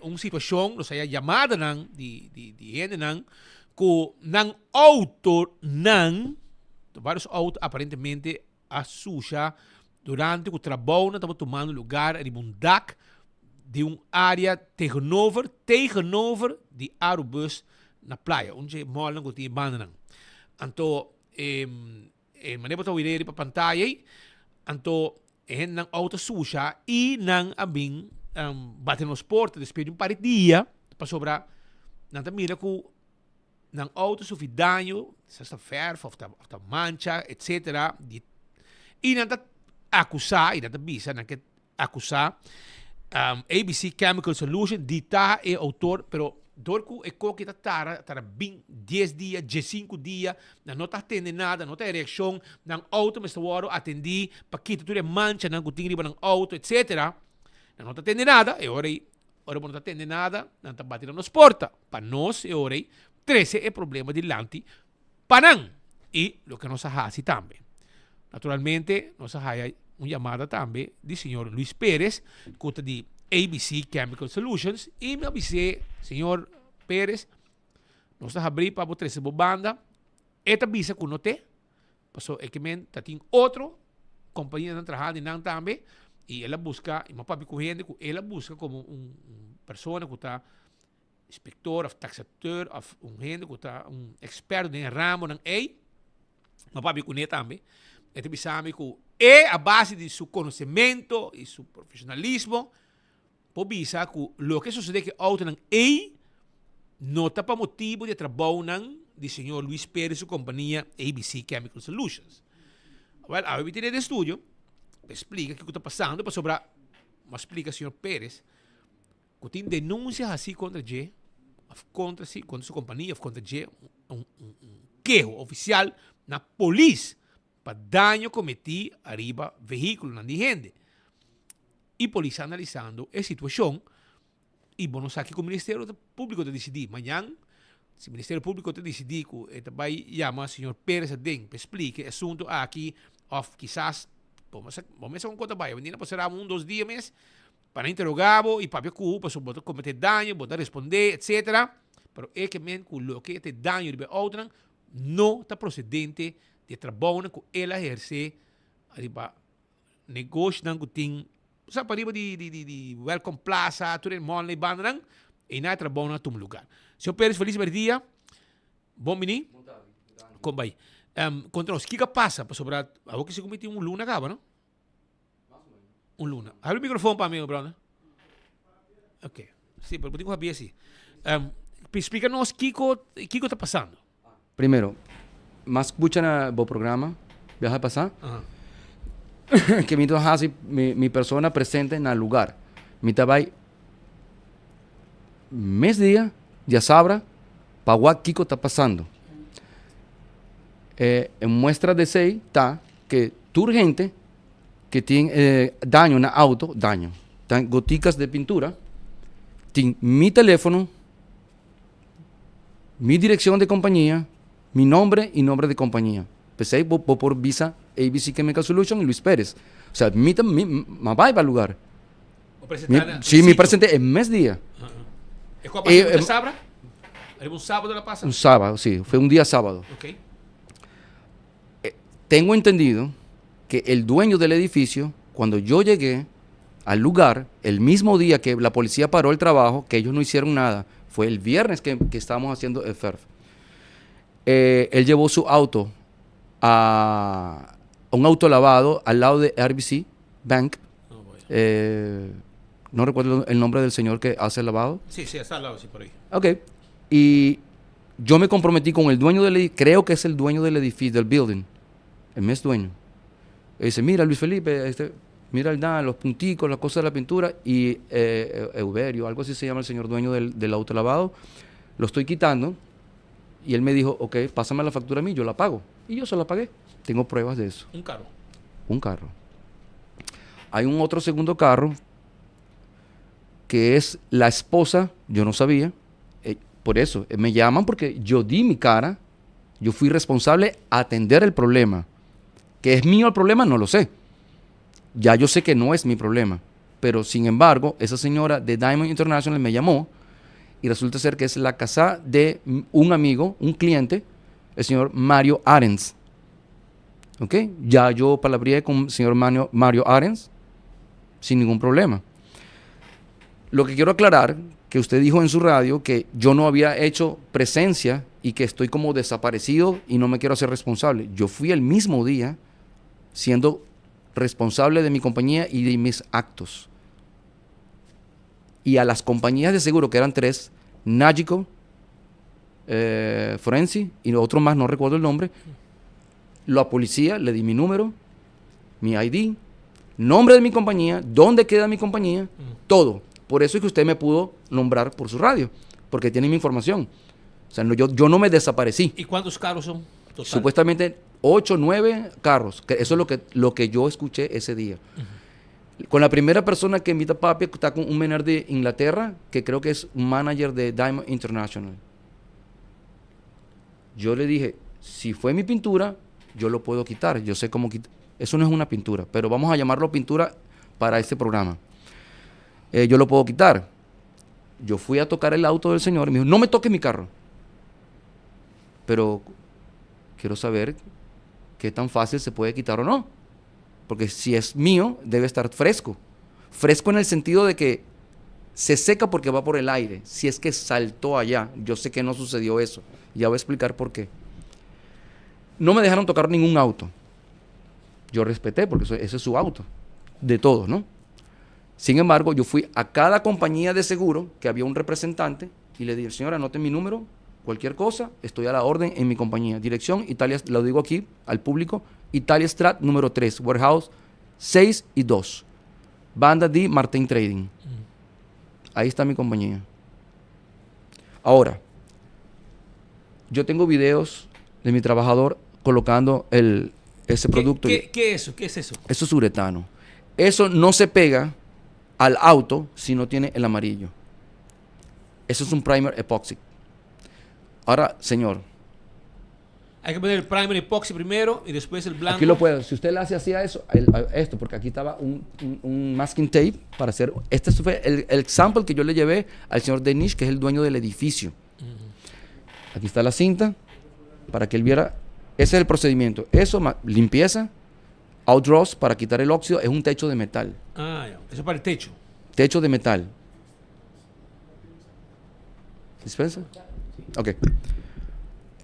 uma situação, lo saya llamada nang de gente nang ko nang auto nang vários autos aparentemente a suja durante o trabalho estava tomando lugar em um dak de área tegenover de aerobus na praia onde molam com tinha banda nang anto maneira para ver para pantalla anto ng auto suja e ng abing bate no sport depois de par de dia para sobrar não tá mira que ng auto sofre dano se está ferro ou está mancha etc e não tá acusar e não tá bisa não que acusar ABC Chemical Solution dita é autor pero dorku e ko kita tara bem 10 dias, 15 dias, não está atendendo nada, não tem reação, não auto mas waro atendi, pakita tudo mancha, não guting riba ng auto, etc. Não está atendendo nada, e ora não está atendendo nada, não está batendo nos porta. Para nós, e ora 13 é problema de lanti, panang. E lo que nós hasi também. Naturalmente, nós haya uma chamada também do senhor Luis Pérez, que de ABC Chemical Solutions e me avisei, senhor Pérez, nós estamos abrindo para você essa banda. Esta visa que não tem, passou é que tem outra companhia que está trabalhando também e ela busca, e meu papi correndo, ela busca como pessoa que está inspector, ou taxateur, ou gente que está experto em ramo, meu papi correndo também. Esta visa que é a base de seu conhecimento e seu profissionalismo. Bisa que lo que sucede que auto nang não está para motivo de trabalho nang de senhor Luis Pérez e sua companhia ABC Chemical Solutions. Well, a gente tem estúdio, explica o que está passando, para sobrar, mas explica senhor Pérez, que tem denúncias assim contra G, contra sua companhia, contra G, queijo oficial na polícia para dano cometido arriba veículo nang de gente. E a polícia analisando a situação e bom sabe que o Ministério Público te decidir amanhã se o Ministério Público te decidir que vai chamar o senhor Pérez para explicar o assunto aqui ou quizás vamos a conta vai venir passar 1-2 dias para interrogá-lo e para ver para cometer dano para responder etc. Pero é que men o que te dano de outra não está procedente de trabalho que ela exerce arriba negócio não tem sa pariba di Welcome Plaza, tudo em Monley Bandrang, e na trabalho na tum lugar. Senhor Pérez, feliz dia. Bom mini? Como vai? Contra os, ¿qué pasa? Pues sobre algo que se cometió un luna acaba, ¿no? Un luna. Abre el micrófono para mí, brother. Ok. Sí, pero tengo que así. Explícanos qué está pasando. Primero, más escuchan el programa, viaja a pasar, que mi persona presente en el lugar. Mi tabay, mes día, ya sabrá, para qué está pasando. En muestra de 6 está que tu urgente que tiene daño en el auto, daño, goticas de pintura, tiene mi teléfono, mi dirección de compañía, mi nombre y nombre de compañía. Pensé por Visa ABC Chemical Solution y Luis Pérez. O sea, me va para el lugar. Sí, mi presente en mes día. ¿Es cuando pasó un sábado? ¿Era un sábado la pasa? Un sábado, sí, fue un día sábado. Okay. Tengo entendido que el dueño del edificio, cuando yo llegué al lugar, el mismo día que la policía paró el trabajo, que ellos no hicieron nada, fue el viernes que estábamos haciendo el FERF. Él llevó su auto a un auto lavado al lado de RBC Bank. No recuerdo el nombre del señor que hace el lavado. Sí, está al lado, sí, por ahí. Ok. Y yo me comprometí con el dueño del edificio, creo que es el dueño del edificio, del building, el mes dueño. Y dice, mira Luis Felipe, mira los punticos, las cosas de la pintura, y Euberio, algo así se llama el señor dueño del auto lavado, lo estoy quitando, y él me dijo, ok, pásame la factura a mí, yo la pago. Y yo se la pagué. Tengo pruebas de eso. Un carro. Un carro. Hay un otro segundo carro que es la esposa, yo no sabía, por eso me llaman porque yo di mi cara, yo fui responsable a atender el problema. ¿Que es mío el problema? No lo sé. Ya yo sé que no es mi problema, pero sin embargo, esa señora de Diamond International me llamó y resulta ser que es la casa de un amigo, un cliente, el señor Mario Arens. ¿Ok? Ya yo palabrié con el señor Mario Arens sin ningún problema. Lo que quiero aclarar, que usted dijo en su radio que yo no había hecho presencia y que estoy como desaparecido y no me quiero hacer responsable. Yo fui el mismo día siendo responsable de mi compañía y de mis actos. Y a las compañías de seguro, que eran 3, Nagico, Forensi y otro más, no recuerdo el nombre, la policía, le di mi número, mi ID, nombre de mi compañía, dónde queda mi compañía, todo. Por eso es que usted me pudo nombrar por su radio, porque tiene mi información. O sea, yo no me desaparecí. ¿Y cuántos carros son? Total? Supuestamente 8, 9 carros. Que eso es lo que yo escuché ese día. Con la primera persona que invita a papi, está con un menor de Inglaterra, que creo que es un manager de Diamond International. Yo le dije, si fue mi pintura, yo lo puedo quitar. Yo sé cómo quitar. Eso no es una pintura, pero vamos a llamarlo pintura para este programa. Yo lo puedo quitar. Yo fui a tocar el auto del señor y me dijo, no me toque mi carro. Pero quiero saber qué tan fácil se puede quitar o no. Porque si es mío, debe estar fresco. Fresco en el sentido de que se seca porque va por el aire. Si es que saltó allá. Yo sé que no sucedió eso. Ya voy a explicar por qué. No me dejaron tocar ningún auto. Yo respeté porque ese es su auto. De todos, ¿no? Sin embargo, yo fui a cada compañía de seguro que había un representante y le dije, señora, anote mi número, cualquier cosa, estoy a la orden en mi compañía. Dirección, Italia, lo digo aquí al público, Italia Strat número 3, Warehouse 6 y 2, Banda D Martin Trading. Ahí está mi compañía. Ahora, yo tengo videos de mi trabajador colocando ese producto. ¿Qué es eso? ¿Qué es eso? Eso es uretano. Eso no se pega al auto si no tiene el amarillo. Eso es un primer epoxy. Ahora, señor. Hay que poner el primer epoxy primero y después el blanco. Aquí lo puedo. Si usted le hace así a eso, esto, porque aquí estaba un masking tape para hacer. Este fue el sample que yo le llevé al señor Denish, que es el dueño del edificio. Aquí está la cinta para que él viera. Ese es el procedimiento. Eso, limpieza. Outdraws para quitar el óxido, es un techo de metal. Ah, ya. Eso para el techo. Techo de metal. ¿Dispensa? Ok.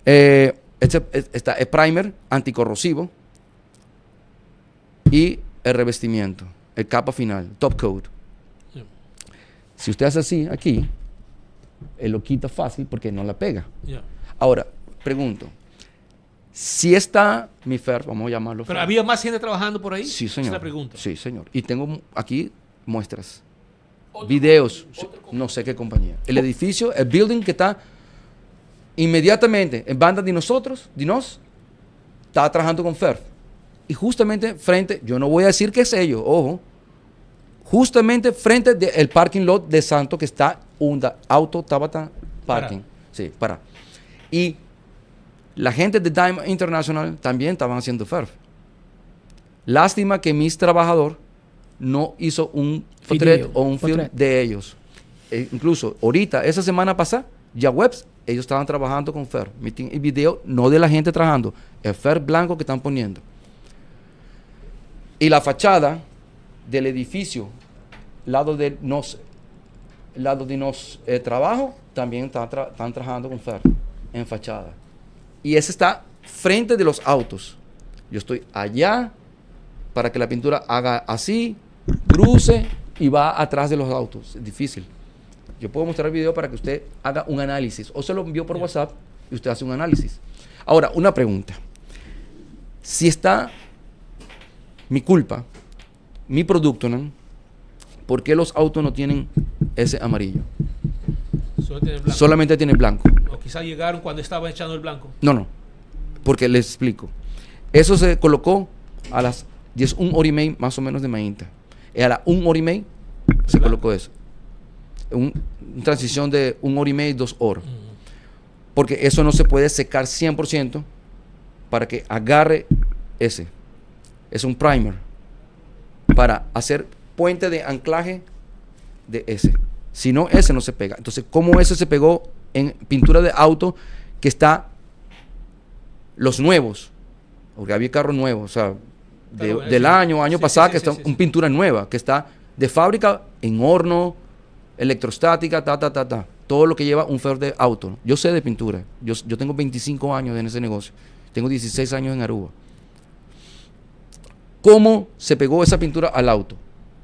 Ese Está el primer anticorrosivo y el revestimiento, el capa final, top coat. Yeah. Si usted hace así aquí, él lo quita fácil porque no la pega. Yeah. Ahora, pregunto, si está mi Fer, vamos a llamarlo Pero Fer. había más gente trabajando por ahí. Sí, Esa señor. es la pregunta. Sí, señor. Y tengo aquí muestras, videos, no sé qué compañía. El edificio, el building que está inmediatamente en banda de nosotros, está trabajando con Fer. Y justamente frente, yo no voy a decir que es ellos, ojo, justamente frente del parking lot de Santo que está auto Tabata Parking. Sí, para. Y la gente de Diamond International también estaban haciendo Fer. Lástima que mis trabajadores no hizo un portrait o un film de ellos. Incluso ahorita, esa semana pasada, ya webs, ellos estaban trabajando con Fer. Y video, no de la gente trabajando, el Fer blanco que están poniendo. Y la fachada del edificio, lado de nos trabajo, también están trabajando con Fer en fachada. Y ese está frente de los autos. Yo estoy allá para que la pintura haga así, cruce y va atrás de los autos. Es difícil. Yo puedo mostrar el video para que usted haga un análisis. O se lo envío por WhatsApp y usted hace un análisis. Ahora, una pregunta. Si está mi culpa, mi producto, ¿no? ¿Por qué los autos no tienen ese amarillo? Solamente tiene blanco. O quizá llegaron cuando estaba echando el blanco. No. Porque les explico. Eso se colocó a las 1 hora y media más o menos de mañana. Y a las 1 hora y media se colocó eso. Una transición de 1 hora y media y 2 horas. Porque eso no se puede secar 100% para que agarre ese. Es un primer para hacer puente de anclaje de ese. Si no, ese no se pega. Entonces, ¿cómo ese se pegó en pintura de auto que está los nuevos? Porque había carros nuevos, o sea, del año pasado, que está en pintura nueva, que está de fábrica en horno, electrostática, todo lo que lleva un Fer de auto. Yo sé de pintura. Yo tengo 25 años en ese negocio. Tengo 16 años en Aruba. ¿Cómo se pegó esa pintura al auto?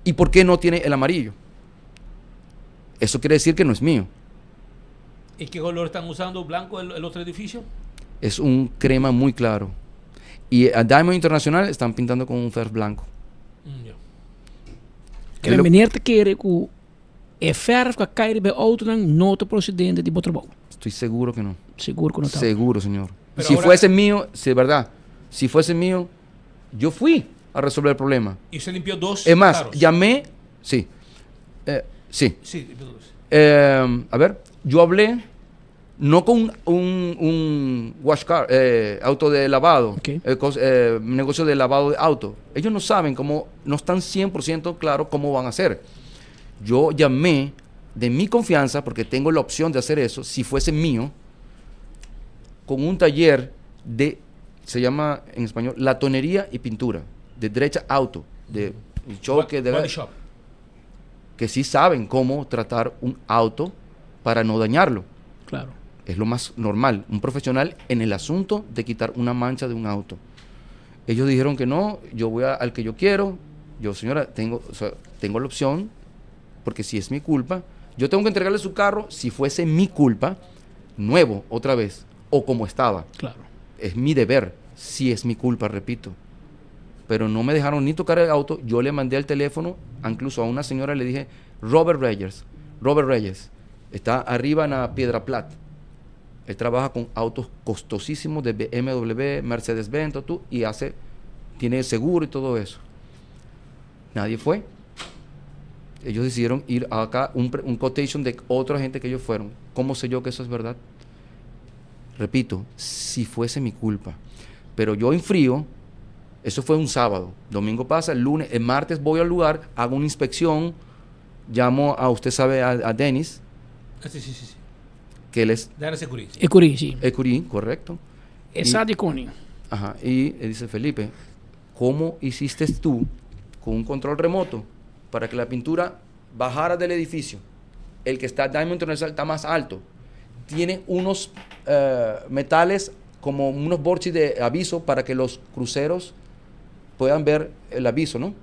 ¿Y por qué no tiene el amarillo? Eso quiere decir que no es mío. ¿Y qué color están usando? ¿Blanco el otro edificio? Es un crema muy claro. Y a Diamond International están pintando con un Fer blanco. Que venir te quiere que el Fer que cae de auto no te procedente de Botrobó. Estoy seguro que no. Seguro que no está. Seguro, señor. Pero si ahora, fuese mío, sí, verdad. Si fuese mío, yo fui a resolver el problema. ¿Y usted limpió 2 Es más, carros? llamé, sí. Sí. Sí, limpió 2. A ver, yo hablé no con un wash car, auto de lavado, negocio de lavado de auto. Ellos no saben cómo, no están 100% claros cómo van a hacer. Yo llamé de mi confianza, porque tengo la opción de hacer eso, si fuese mío, con un taller de, se llama en español, latonería y pintura, de derecha auto, de choque, de... Body shop. Que sí saben cómo tratar un auto para no dañarlo. Claro. Es lo más normal. Un profesional en el asunto de quitar una mancha de un auto. Ellos dijeron que no, yo voy al que yo quiero. Yo, señora, tengo la opción, porque si es mi culpa, yo tengo que entregarle su carro, si fuese mi culpa, nuevo, otra vez, o como estaba. Claro. Es mi deber, si es mi culpa, repito. Pero no me dejaron ni tocar el auto. Yo le mandé el teléfono, incluso a una señora le dije, Robert Reyes, está arriba en la Piedra Plata. Él trabaja con autos costosísimos de BMW, Mercedes-Benz, y tiene seguro y todo eso. Nadie fue. Ellos decidieron ir acá, un quotation de otra gente que ellos fueron. ¿Cómo sé yo que eso es verdad? Repito, si fuese mi culpa. Pero yo en frío, eso fue un sábado. Domingo pasa, el lunes, el martes voy al lugar, hago una inspección, llamo a, usted sabe, a Dennis. Sí. Que él es... De Ecurí. Ecurí, sí. Ecurí, correcto. Esa de Coni. Ajá, y él dice, Felipe, ¿cómo hiciste tú con un control remoto para que la pintura bajara del edificio? El que está Diamond International está más alto. Tiene unos metales como unos borches de aviso para que los cruceros puedan ver el aviso, ¿no?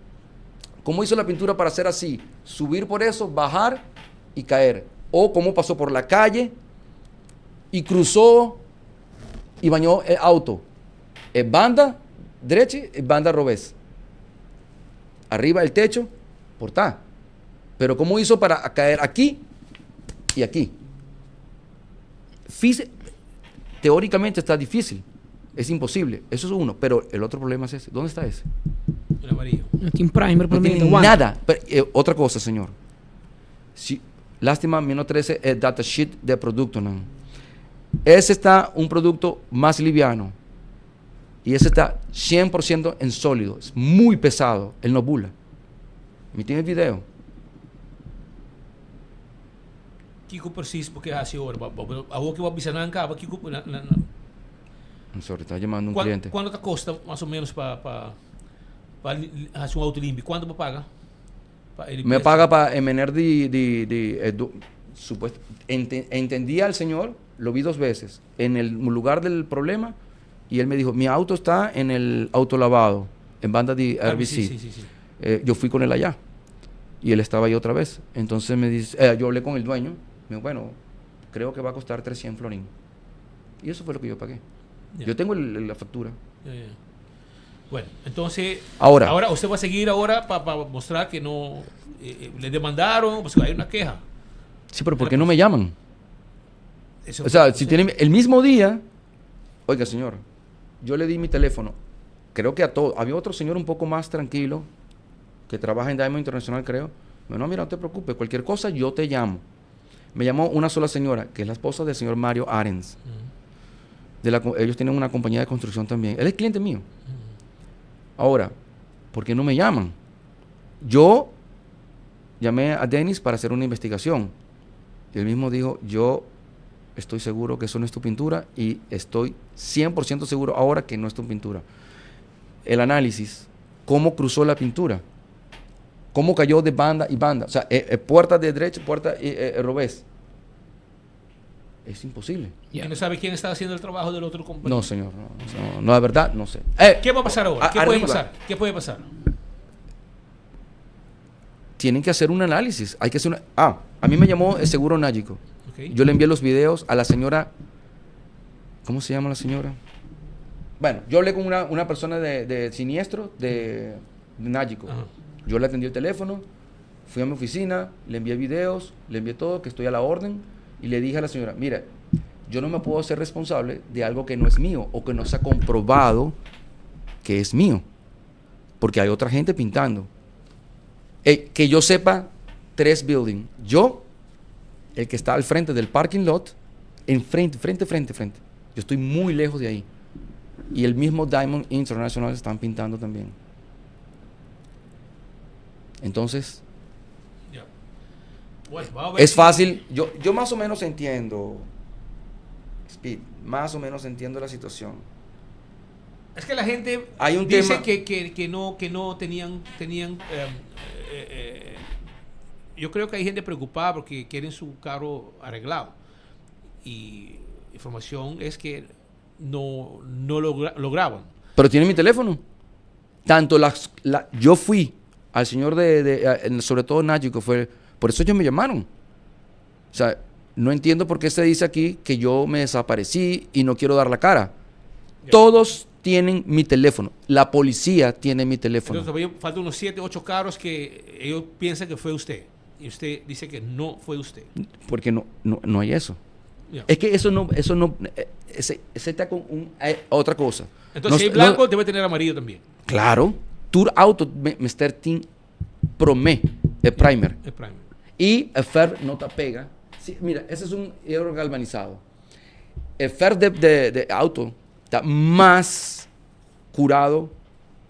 ¿Cómo hizo la pintura para hacer así? Subir por eso, bajar y caer. O cómo pasó por la calle y cruzó y bañó el auto. Banda derecha y banda revés. Arriba el techo, portá. Pero ¿cómo hizo para caer aquí y aquí? Teóricamente está difícil. Es imposible. Eso es uno. Pero el otro problema es ese. ¿Dónde está ese? El amarillo. No tiene primer, No tiene nada. Pero, otra cosa, señor. Lástima, menos 13 es datasheet de producto, ¿no? Ese está un producto más liviano. Y ese está 100% en sólido. Es muy pesado. Él no bula. ¿Me tiene el video? Kiko persiste porque hace ahora. A vos que va a avisar en casa, Kiko. Sorry, está llamando un ¿Cuánto, cliente. ¿Cuánto te cuesta más o menos para hacer un auto limpio? ¿Cuánto me paga? Me paga para emener entendí al señor, lo vi 2 veces, en el lugar del problema, y él me dijo, mi auto está en el autolavado, en banda de RBC. Sí. Yo fui con él allá, y él estaba ahí otra vez. Entonces me dice, yo hablé con el dueño, me dijo, bueno, creo que va a costar 300 florines. Y eso fue lo que yo pagué. Yo tengo la factura. Bueno, entonces, ahora usted va a seguir ahora para mostrar que no le demandaron, pues hay una queja. Sí, pero ¿por qué no me llaman? Eso, o sea, si tienen el mismo día, oiga, señor, yo le di mi teléfono, creo que a todos, había otro señor un poco más tranquilo, que trabaja en Diamond Internacional, creo. Me no, mira, no te preocupes, cualquier cosa yo te llamo. Me llamó una sola señora, que es la esposa del señor Mario Arens. Ellos tienen una compañía de construcción también. Él es cliente mío. Ahora, ¿por qué no me llaman? Yo llamé a Dennis para hacer una investigación. Y él mismo dijo, yo estoy seguro que eso no es tu pintura y estoy 100% seguro ahora que no es tu pintura. El análisis, cómo cruzó la pintura, cómo cayó de banda y banda, o sea, puerta de derecha, puerta revés. Es imposible. ¿Y no sabe quién está haciendo el trabajo del otro compañero? No, señor, no, la verdad, no sé. ¿Qué va a pasar ahora? ¿Qué puede pasar? ¿Qué puede pasar? Tienen que hacer un análisis. Hay que hacer a mí me llamó el seguro Nágico. Okay. Yo le envié los videos a la señora. ¿Cómo se llama la señora? Bueno, yo hablé con una persona de siniestro de Nágico. Yo le atendí el teléfono, fui a mi oficina, le envié videos, le envié todo, que estoy a la orden, y le dije a la señora, mira, yo no me puedo hacer responsable de algo que no es mío o que no se ha comprobado que es mío, porque hay otra gente pintando. Que yo sepa, 3 buildings. Yo, el que está al frente del parking lot, frente. Yo estoy muy lejos de ahí. Y el mismo Diamond International están pintando también. Entonces, bueno, es fácil. Yo más o menos entiendo, Speed, más o menos entiendo la situación. Es que la gente hay un dice tema que no tenían yo creo que hay gente preocupada porque quieren su carro arreglado. Y información es que no lograban. Pero tiene mi teléfono. Tanto yo fui al señor sobre todo Nágico, por eso ellos me llamaron. O sea, no entiendo por qué se dice aquí que yo me desaparecí y no quiero dar la cara. Todos tienen mi teléfono. La policía tiene mi teléfono. Entonces todavía faltan unos 7, 8 carros que ellos piensan que fue usted. Y usted dice que no fue usted. Porque no hay eso. Es que eso no ese está con otra cosa. Entonces, si hay blanco, debe tener amarillo también. Claro. Tour Auto Mr. Team Promé, el primer. Y el fer no te pega. Sí, mira, ese es un hierro galvanizado. El fer de auto está más curado.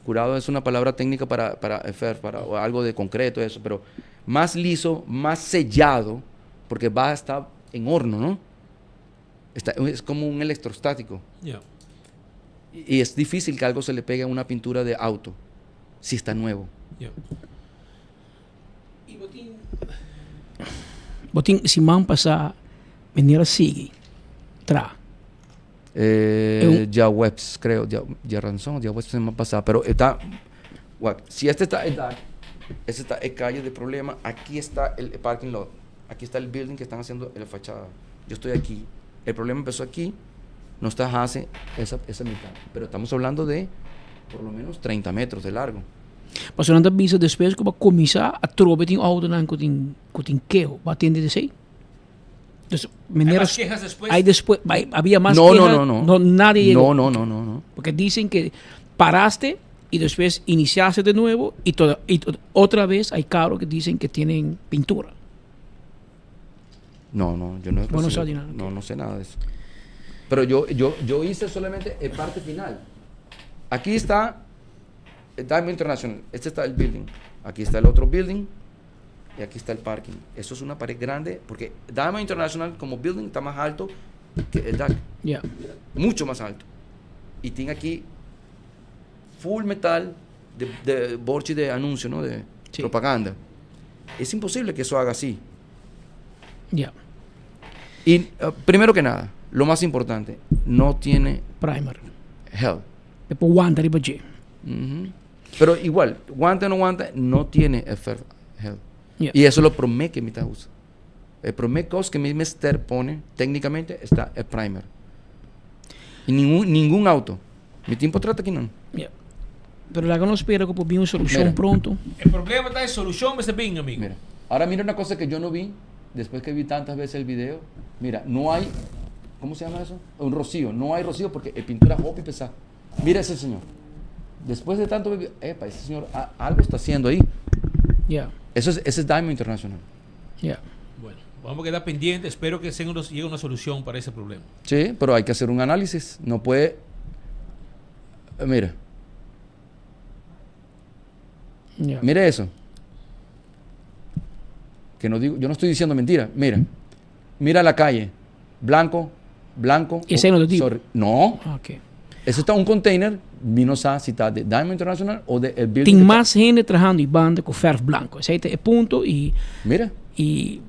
Curado es una palabra técnica para el fer, para algo de concreto, eso, pero más liso, más sellado, porque va a estar en horno, ¿no? Es como un electrostático. Y es difícil que algo se le pegue a una pintura de auto si está nuevo. Y Botín, si man pasa venir a seguir, Ya Webs, creo, ya Ransom, ya Webs semana pasada, pero está, si este está el calle de problema, aquí está el parking lot, aquí está el building que están haciendo la fachada, yo estoy aquí, el problema empezó aquí, no está hace esa mitad, pero estamos hablando de por lo menos 30 metros de largo. Mas não bisa depois que começar a trobe tem auto não com queo, batendo de sei. Dus meneer, más quejas después? Aí depois havia mais No, quejas. no, no, no. Nadie llegó. No. Porque dicen que paraste y después iniciaste de nuevo y otra vez hay carros que dicen que tienen pintura. No, yo no he Bueno, recibido- no sé nada de eso. Pero yo hice solamente el parte final. Aquí está el Diamond International. Este está el building. Aquí está el otro building. Y aquí está el parking. Eso es una pared grande porque Diamond International como building está más alto que el DAC. Yeah. Mucho más alto. Y tiene aquí full metal de borchi de anuncio, ¿no? De propaganda. Es imposible que eso haga así. Ya. Y primero que nada, lo más importante, no tiene primer. Hell. Después guanta de allí. Pero igual, guante o no guante, no tiene hell. Yeah. Y eso lo promé que mi ta usa. El promé cos que mi mister pone, técnicamente, está el primer. Y ningún auto. Mi tiempo trata aquí no. Yeah. Pero la que no espera que por una solución Mira. pronto. El problema está en solución, Mr. Bing, amigo. Mira, ahora mira una cosa que yo no vi, después que vi tantas veces el video. Mira, no hay, ¿cómo se llama eso? Un rocío. No hay rocío porque es pintura hopi pesada. Mira ese señor. Después de tanto video, ese señor algo está haciendo ahí. Ya. Ese es Diamond International. Ya. Bueno, vamos a quedar pendientes. Espero que llegue una solución para ese problema. Sí, pero hay que hacer un análisis. No puede. Mira. Yeah. Mire eso. Que no digo, yo no estoy diciendo mentira. Mira. Mira la calle. Blanco. ¿Y ese no lo digo? No. Okay. Eso está un container. Vino a citar de Diamond International o de el building. Tem mais gente trabajando en banda con ferro blanco. Ese es el punto. Y, mira. Y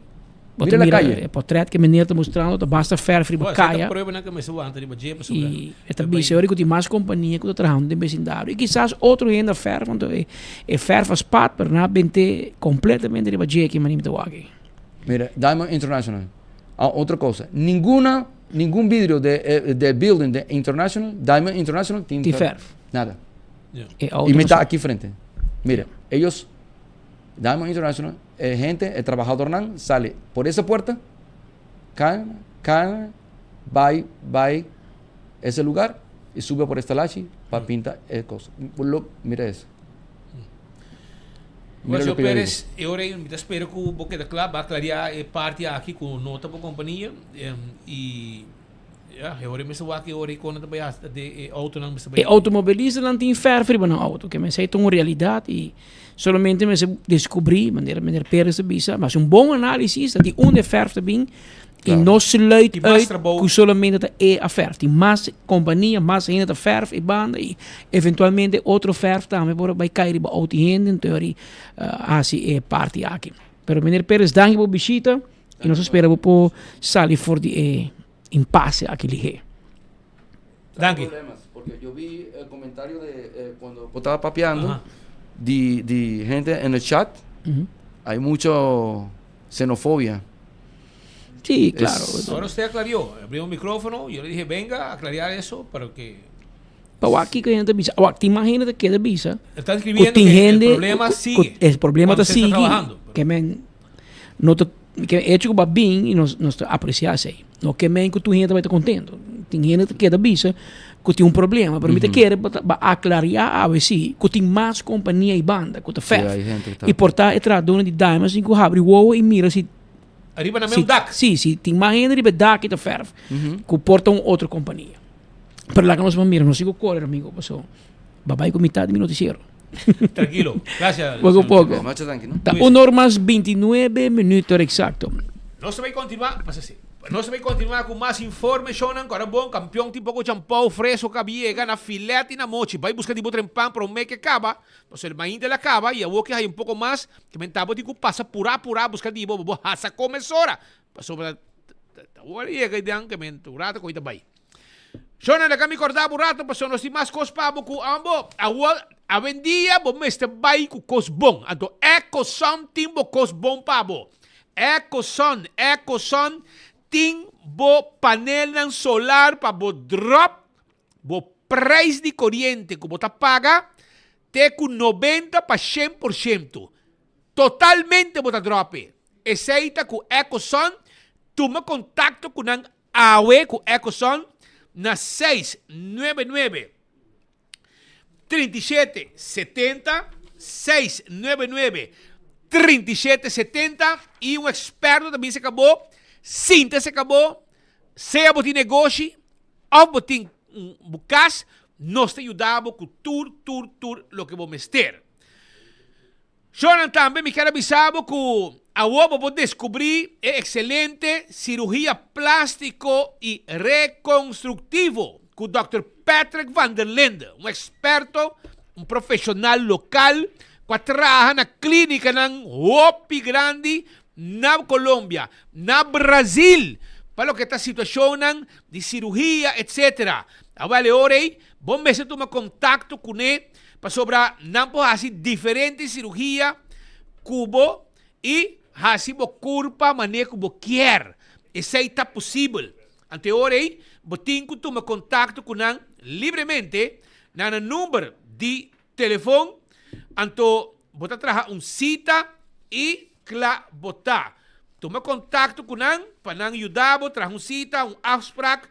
Mira la calle. El portrait que meneer está mostrando, basta ferro Bueno, para calle. esta prueba que me subo antes de bater, pues, E esta bicha que tem mais companhia que está trabalhando no vecindário. E quizás outro ainda ferro, want ferro faz parte, mas não é completamente de baixo que manimos aqui. Mira, Diamond International. Otra cosa. Ningún vidrio de building de International, Diamond International tiene ferro. Nada. Yeah. Y me está aquí frente. Mira, ellos, Diamond International, gente, el trabajador sale por esa puerta, cae, va ese lugar y sube por esta lachi para pintar el coso. Mira eso. Mas lo o que yo Pérez, eu espero que o Boca da Club vai clarear parte aqui com nota para a companhia e eu me sou aqui quando também de auto não me E automobilista não tem ferro no auto, que me sei uma realidade e solamente me descobri, meneer Pérez de Bisa, mas bom análise dat die onde ferro te bem e não sluit uit que solamente a ferro. Tem mais companhia, mais gente de ferro e banda e eventualmente outro ferro também vai cair para auto gente, em teoria assim é parte aqui. Pero meneer Pérez, dank por visita e nós esperamos por sair for de impasse aqui ligeiro. Danke. Porque yo vi el comentario de cuando estaba papeando de gente en el chat. Hay mucho xenofobia. Sí, claro. Ahora usted aclaró, abrió un micrófono, yo le dije, venga a aclarar eso para que... Pero aquí que gente visa, te imaginas que de visa. Está escribiendo que el problema sigue. El problema cuando está se está sigue. trabajando. Que men no te que hecho que va bem e nós apreciamos aí. Não que men que tu gente vai estar contento. Tem gente que da visa que tem problema, pero me te quer aclarar a ver se que tem mais companhia e banda que te faz. E portar e traduzir de Diamonds em que abre o e mira se arriba na meu DAC. Sim, tem mais gente de DAC que te faz. Que porta outra companhia. Pero lá que nós vamos mirar, não sigo correr, amigo, passou. Vai com metade do noticiero. Tranquilo, gracias. Poco a poco. Está 1 hora más 29 minutos exacto. No se va a continuar, pasa así. No se vai continuar com mais informação agora bom campeão tipo com champão fresco cabiega na filete e na mochi vai buscar tipo trempão para o mês que acaba mas ele ainda ele acaba e eu que hay um pouco mais que mentava tipo passa pura buscar tipo bo hasa começora passou para o ali que dan que menturata coisa vai Shona, nagami korda burato pa sono si mas kos pa ku ambo. Awal avendia bo Mr. Bay ku kos bong. Anto eco something bo kos bong pa bo. Eco son ting bo panel ng solar pa bo drop bo price di corriente ku bo paga te ku 90 pa 100%. Totalmente bo ta drope. Eseita ku eco son tuma contacto ku ng awe ku eco son na 699 37 70 699 37 70 e um experto também se acabou, sinta se acabou, seja botin negócio ou botin bucas, nós te ajudamos com tudo lo que vamos ter. Jonan também me quero avisar que a UOB vou descobrir é excelente cirurgia plástico e reconstrutivo com o Dr. Patrick Van der Linde, um experto, um profissional local que trabalha na clínica ng Hopi Grande na Colômbia, na Brasil, para o que está a situação de cirurgia, etc. Avale orei, bom mês toma contato com ele para sobre não fazer diferentes cirurgia cubo e fazer bo curva maneira como quer. Isso aí está possível. Ante orei, botin que toma contato com ele livremente na número de telefone. Anto bota traha cita e kla bota. Toma contato com ele para ajudar, traha cita, afspraak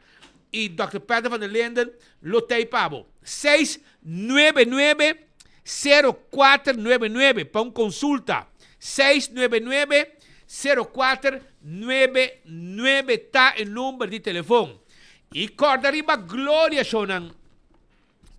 e Dr. Patrick Van der Linde lotei pabo. 699-0499 para consulta. 699-0499 está o número de telefone. E corda riba Glória Shonan.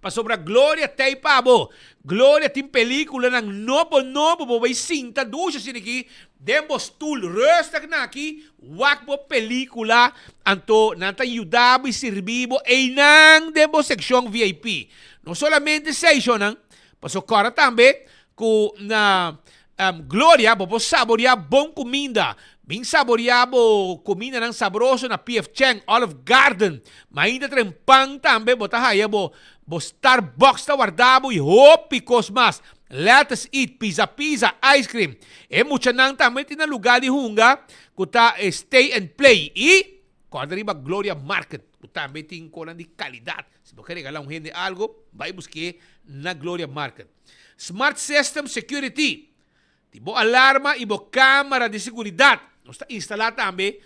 Pa sobra Glória tem pabo. Glória tem película ng novo vai cinta ducha sin aqui. Demos tul resta na aqui. Wak po película anto nanta ayudabo e servibo e nang demo section VIP. Não solamente section pa so corda também ku na Glória bo saborear bom comida. Bem saboreado comida ng sabroso na PF Chang Olive Garden. Mainda trempang também bota haya bo Starbucks ta guardabo e Hopi Cosmas. Let's eat pizza, ice cream. E mucha nang também tina lugar de hunga kuta stay and play. E quando arriba Gloria Market, kuta também tem cola de qualidade. Se você quer regalar gente algo, vai buscar na Gloria Market. Smart System Security. Tipo alarma e bo câmera de seguridade. Nós está instalado também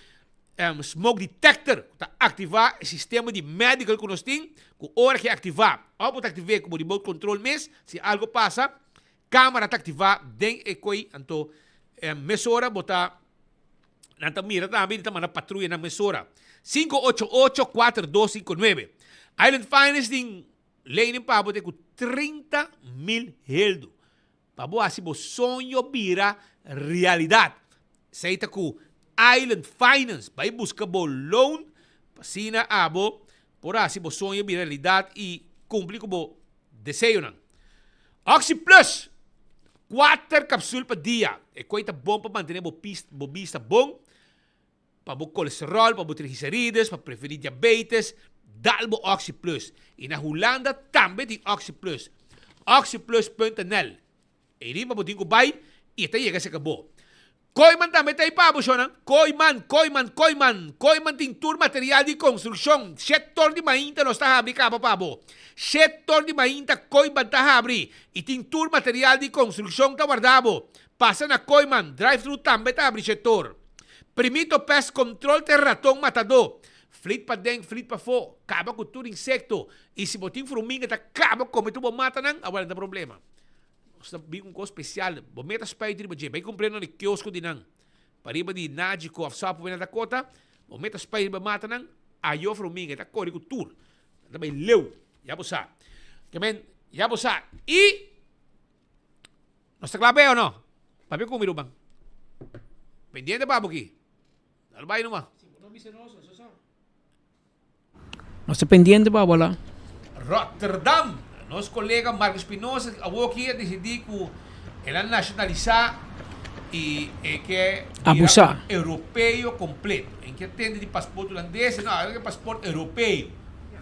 smoke detector. Está ativar o sistema de medical que nós temos, com hora que ativar. Ou pode ativar como remote control mês, se algo passa, câmera está ativada, dentro e coi, então, mesora, botar, nanta mira também, está na patrulha na mesora. 588-4259. Island Finance tem lei para botar com 30,000 heldo. Para boa, se o sonho vira realidade. Seita ku Island Finance vai buscar bo loan pasina abo por assim bo sonho de realidade e cumprir com bo desejo nan. Oxy Plus 4 capsules por dia. É coisa bom para manter bo vista bom, para bo colesterol, para bo triglicérides, para prevenir diabetes, dá bo Oxy Plus. E na Holanda também tem Oxy Plus. Oxyplus.nl. E rin pa bo din ko bay, e ita yega sa kabo. Koyman também tem pabo, Shonan. Koyman tintur material de construção. Setor de mainta não está abri cabo pabo. Setor de mainta Koyman está abri. E tintur material de construção está guardado. Passa na Koyman. Drive-thru também está abri setor. Primito pest control ter ratão matador. Flit pa deng, flit pa fo. Caba com tudo insecto. E se botin fruminga tá caba como tu bo mata nang, awala na problema. Basta bem um coisa especial. Bometa spider ba je. Vai comprando no kiosco dinang. Pariba di Nagico of Sapo na Dakota. Bometa spider ba mata nang ayo fruminga ta kori ko tour. Também leu. Yabo sa. Kemen yabo sa. E nós tá clave ou não? Papi ko mirubang. Pendiente pa buki. Albay no ma. Nós tá pendiente ba wala? Rotterdam. Nosso colega Marcos Espinosa, aqui decidiu que ela nacionalizar e que é europeu completo. Em que atende de passaporte holandês, não, é passaporte europeu.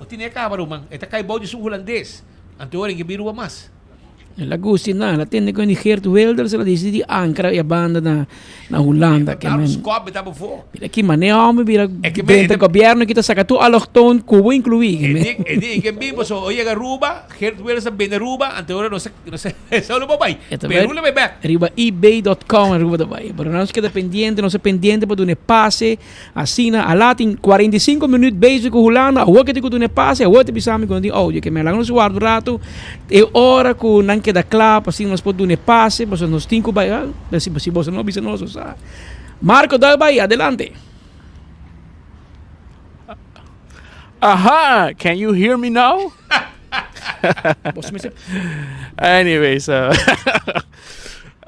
O tineka Aruba, esta kay Baudis yung Holandes. Antuorin, gibiruwa mas. La gusti na, la tende con i Geert Wilders, la disi di Ankara e a banda na Holanda. Aqui, mas nem homem, vira dentro do governo, que está sacando allochtone, cubo incluído. E que bimbo, so, oye, Aruba, Geert Wilders a bem Aruba, antuorin, não sei, só no babai. Peru le bebek. Arriba ebay.com, Aruba da Bahia. Pero não se queda pendiente, não se pendiente para um passe, assina, a latin 45 minutos beijo com Holanda, a outra que tu um passe, a outra pisame com o áudio, que me lá no guardo rato, e hora com não queda claro, assim nós podemos um passe, mas nós temos que vai, se você não bisa nós, sabe? Marco da Bahia, adelante. Aha, can you hear me now? Anyways,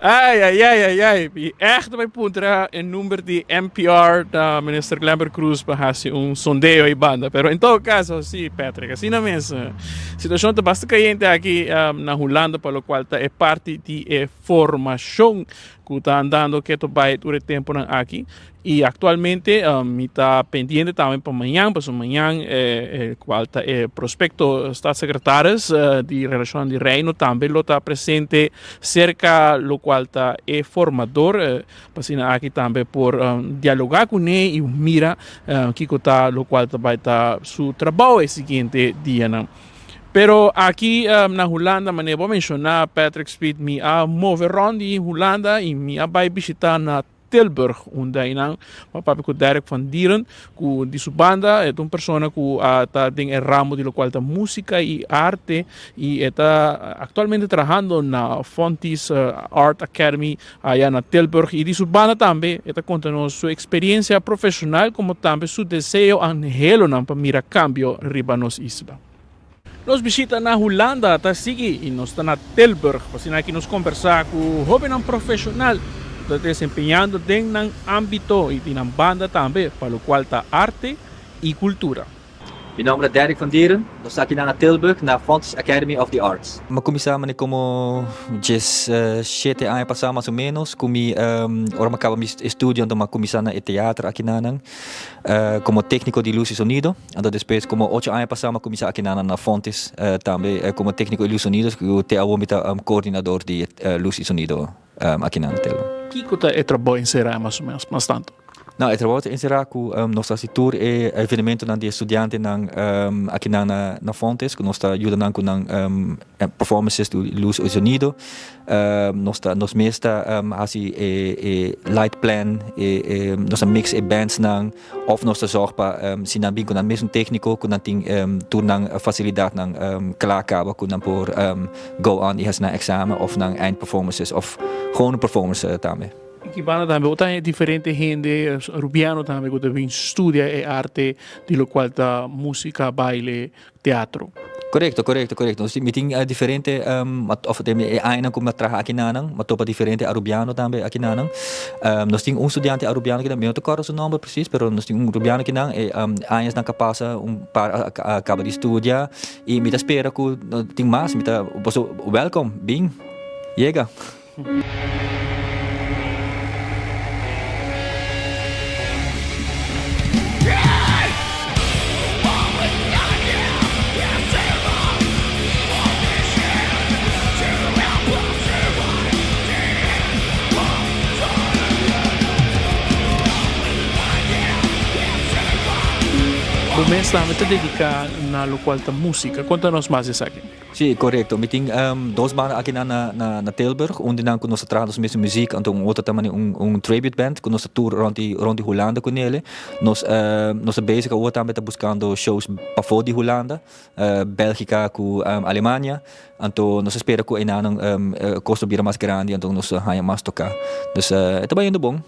ai. Echt bij Puntra en número de NPR da minister Glamber Cruz para fazer sondeo e banda. Pero em todo caso, sim, Patrick, assim na mesma situação está bastante caliente aqui na Holanda, para o qual é parte de formação que está andando que tu vai durante tempo aqui. E atualmente me está pendiente também para amanhã, pois amanhã qual está prospecto staatssecretaris de relação de reino também lo está presente cerca lo qual está formador, para aqui também por dialogar com ele e mira que está lo qual vai estar seu trabalho é seguinte dia, não? Pero aqui na Holanda, mas vou mencionar Patrick Speed, me a mover rond em Holanda e me a vai visitar na Tilburg, onde inang papi ko Derek van Dieren, ku di sua banda é uma pessoa que está em ramo de lo qual música e arte e está atualmente trabalhando na Fontes Art Academy allá na Tilburg e di sua banda também está contando sua experiência profissional como também seu desejo anhelo para mirar cambio riba nos isla. Nos visita na Holanda, tá sigue e nós está na Tilburg, para aqui nos conversar com o jovem profissional está desempenhando dentro do âmbito e na banda também, para o qual está arte e cultura. Meu nome é Derek van Dieren, eu estou aqui na Tilburg, na Fontes Academy of the Arts. Eu comecei como 7 anos passados, mais ou menos, eu acabei meu estudo, então comecei no teatro aqui como técnico de luz e sonido. Então depois, como 8 anos passados, comecei aqui na Fontes, também como técnico de luz e sonido, que eu coordenador de luz e sonido aqui na Tilburg. O que é trabalho em Serra, mais ou menos, mais tanto? Não, eu trabalho em Serra com nossa setor e eventos de estudantes aqui na Fontes, que nós ajudamos com performances de luz e sonido. Nós mesmo fazemos light plan, nós mix bands, ou nós zorgen para se não bem com o mesmo técnico, com a facilidade klaarkomen, com por go on e na examen of na eindperformances of gewoon performance também. Que banda também tem diferente gente, rubiano também que também estuda arte, de lo qual tá música, baile, teatro. Correcto. Nós temos diferente, of de aina como trabalha aqui nanang, mas topa diferente arubiano também aqui nanang. Nós temos estudante arubiano que também não tocar o nome preciso, pero nós temos rubiano que nang anos na capaz para acaba de estudar e me espera que tem mais, me tá welcome, bem, chega. Começa a dedicar na local da música. Conta-nos mais isso aqui. Sim, correto. Eu tenho duas bandas aqui na Tilburg, onde nós trabalhamos com música, então outra também tribute band, que nós tour rond de Holanda com ele. Nós bezig ook também buscando shows para fora de Holanda, Bélgica com Alemanha. Então nós esperamos que ainda custo bira mais grande, então nós vamos mais tocar. Então é bem bom.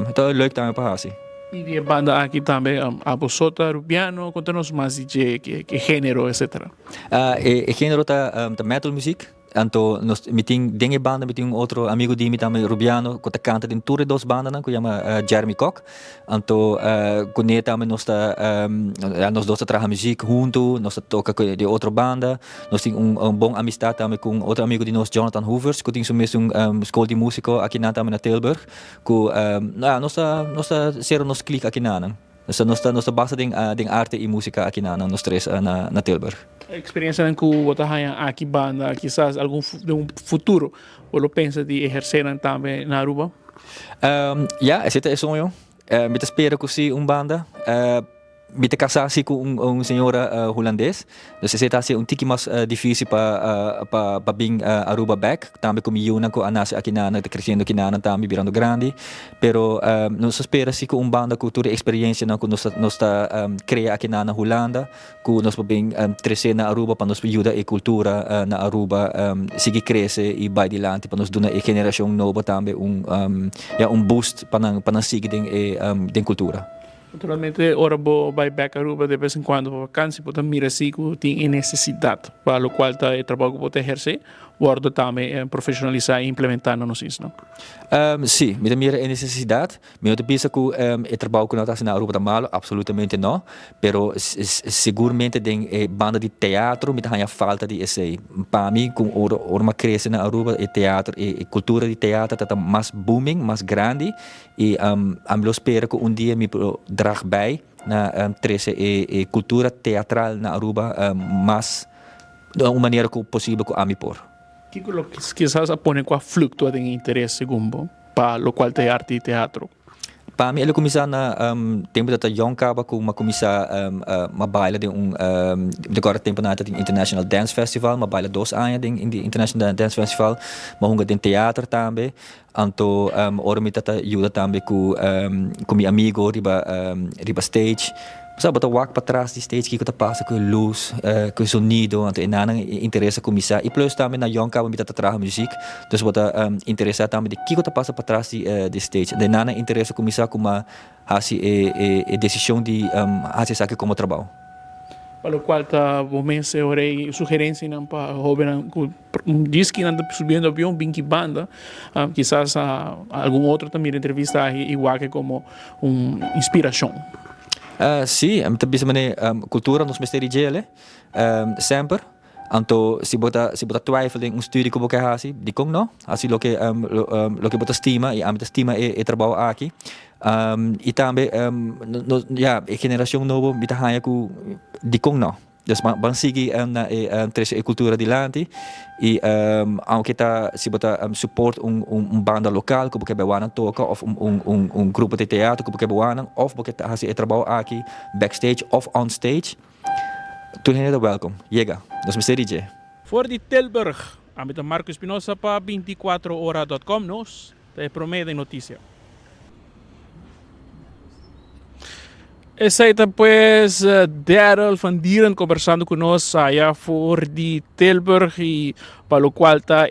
Então é leuk também para fazer. E a banda aqui também, a Bosota, Rubiano, conta-nos mais de que gênero, etc. O gênero é metal music. Então, nós temos dinge banda, temos outro amigo de mim também, Rubiano, que canta em todas duas bandas, que chama Jeremy Koch. Então, com ele também nós dois trabalhamos música junto, nós toca de outra banda. Nós temos bom amistade também com outro amigo de nós, Jonathan Hoovers, que tem escola de música aqui também na Tilburg. Que nós ser nos clique aqui na. So nosta basa ding arte e música aqui na nos três na Tilburg. A experiência em que você tem aqui banda, quizás de um futuro, você pensa de exercer também na Aruba? Ja, esse é o sonho. Me espera que se banda. Me casar-se com senhora holandês. Dus esse é um tiki mais difícil para vir Aruba back. Também como eu não anase aqui na crescendo aqui na também virando grande. Pero nos espera se com banda cultura experiência não que nós cria aqui na Holanda, que nós podemos crescer na Aruba para nos ajudar a cultura na Aruba seguir crescer e vai adiante para nos dar a geração nova também boost para seguir den cultura. Naturalmente, ora vai back a Aruba de vez em quando para vacância, porque mira se que tem necessidade, para o qual o trabalho que pode exercer, guarda também profissionalizar e implementar no nosso ensino. Sim, me mira a necessidade, mas eu penso que o trabalho que nós fazemos na Aruba é malo, absolutamente não, pero seguramente tem banda de teatro, me tem falta de esse. Para mim, com uma cresce na Aruba, o teatro, a cultura de teatro está mais booming, mais grande, e eu espero que dia me drag bij na a cultura teatral na Aruba mais de uma maneira possível que a mim por. Que quizás apone com a fluctua de interesse gumbo para o qual tem arte e teatro. Para mim, ele começou na tempo da Yonkaba com uma começar uma baila de agora tempo na International Dance Festival, uma baila 2 anos de International Dance Festival, mas um tem teatro também. Então, ora me tata ajuda também com meu amigo riba stage. Sabe, bota walk para trás de stage que está passa com luz, com sonido, então enana interessa começar. E plus também na Yonkaba me tata traga música, então bota interessa também de que está passa para trás de stage. De enana interessa começar com uma decisão de fazer isso como trabalho. Para o qual está momento orei sugerência não para jovem diz que anda subindo avião bem que banda, quizás algum outro também entrevista igual que como inspiração. Sim, também cultura nos mistério sempre. Então, se bota twijfel em studie que você faz, de como não? Assim lo que bota estima e a estima é trabalho aqui. E também a geração nova me tá com de como não. Dus van seguir na cultura adiante e aunque se bota support banda local que porque bewana toca of grupo de teatro que porque bewana of porque hace trabalho aqui backstage of on stage. Tu é welcome. Llega. Nos me DJ. For de Tilburg, a Marco Espinosa para 24hora.com nos te promete notícia. Essa aí pues Daryl van Dieren conversando conosco allá for de Tilburg e para o qual está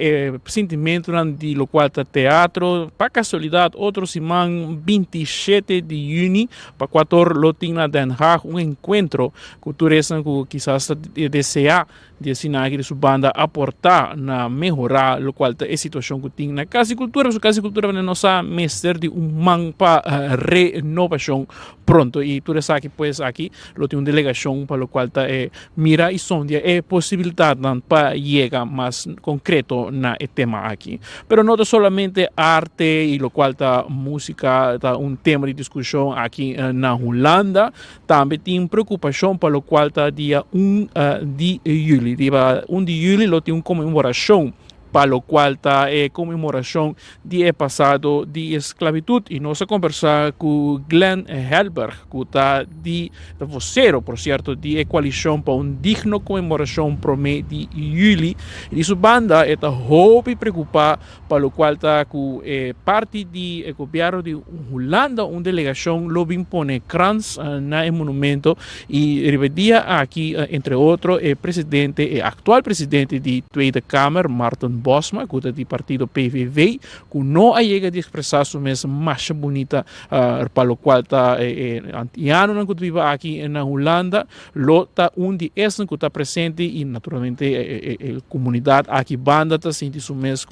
sentimento de lo qual está teatro. Para casualidade, outro semana 27 de junho para 4 lotina Den Haag encontro culturesco que quizás deseja de assinar que sua banda aportar na melhorar lo qual está a situação que tem na casa cultura vai nossa mestre de man para renovação pronto e tu sabe que pues aqui lo tem delegação para o qual está mira e sondia possibilidade para chegar mais concreto na tema aqui. Pero não solamente arte e lo qual tá música, tá tema de discussão aqui na Holanda, também tem preocupação para o qual tá dia 1 de julho. Dia 1 de julho lo tem comemoração para o qual está comemoração de passado de esclavitud e nós conversar com Glenn Helberg, que está de vocero, por certo, de coalição para digno comemoração pro mês de julho e sua banda está hobby preocupar para o qual está com parte de governo de Holanda, delegação lo impone Krans na monumento e rivedia aqui entre outros presidente actual presidente de Tweede Kamer Martin Bosma, que é do partido PVV, que não chega a expressar sua mesma marcha bonita para o qual está antiano que vive aqui na Holanda, está de esses que está presente e naturalmente a comunidade aqui banda está sentindo sua mesma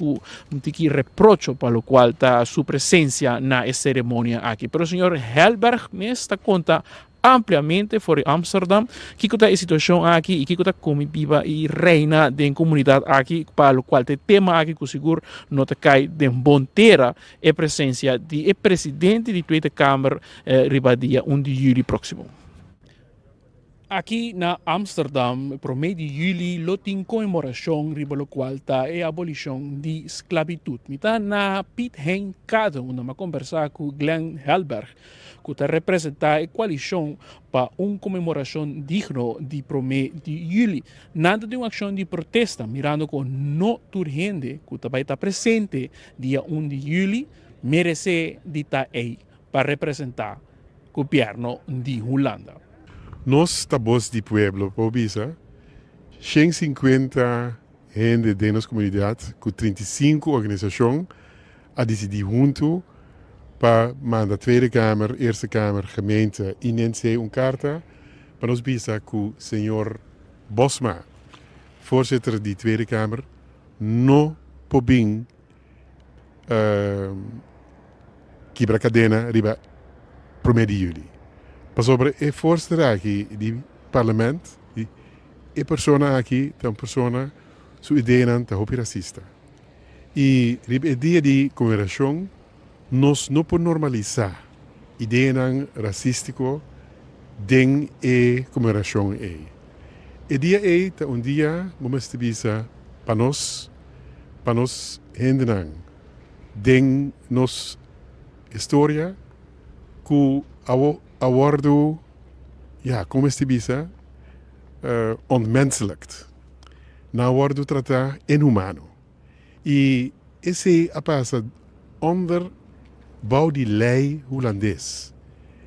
que reproche para o qual está sua presença na cerimônia aqui. Pero o senhor Helberg me está conta ampliamente por Amsterdam, que está a situação aqui e que está como viva e reina da comunidade aqui, para o qual o tema aqui que seguro não te cai de bonteira a presença do presidente da Tweede Kamer ribadia 1 de julho próximo. Aqui na Amsterdam, por meio de julho, lo tem comemoração riba lo qual está a abolição de esclavitud. Mita na Piet Hein Kado, uma conversar com Glenn Helberg, que está representar a coalição para uma comemoração digna de promê de julho. Nada de uma ação de protesta, mirando com não urgente, que vai estar presente dia 1 de julho, merece de estar aí para representar o governo de Holanda. Nós, tabos de pueblo, pobisa, 150 gente de nossa comunidade, com 35 organizações, a decidir junto para mandar Tweede Kamer, Eerste Kamer, gemeente, inense carta, para nos bisa com o senhor Bosma, voorzitter da Tweede Kamer, não pobin quebra cadena riba 1 de julho. Sobre a voorzitter aqui do parlamento, a pessoa aqui é uma pessoa sua ideia não é racista. E o dia de comemoração, nós não podemos normalizar a ideia racística dentro da comemoração. O dia é um dia, vamos dizer, para nós gente dentro da nossa história, que awardo, ja, como se diz, onmenselijkt. Na awardo trata inhumano. E esse passa onder bouw die lei holandês.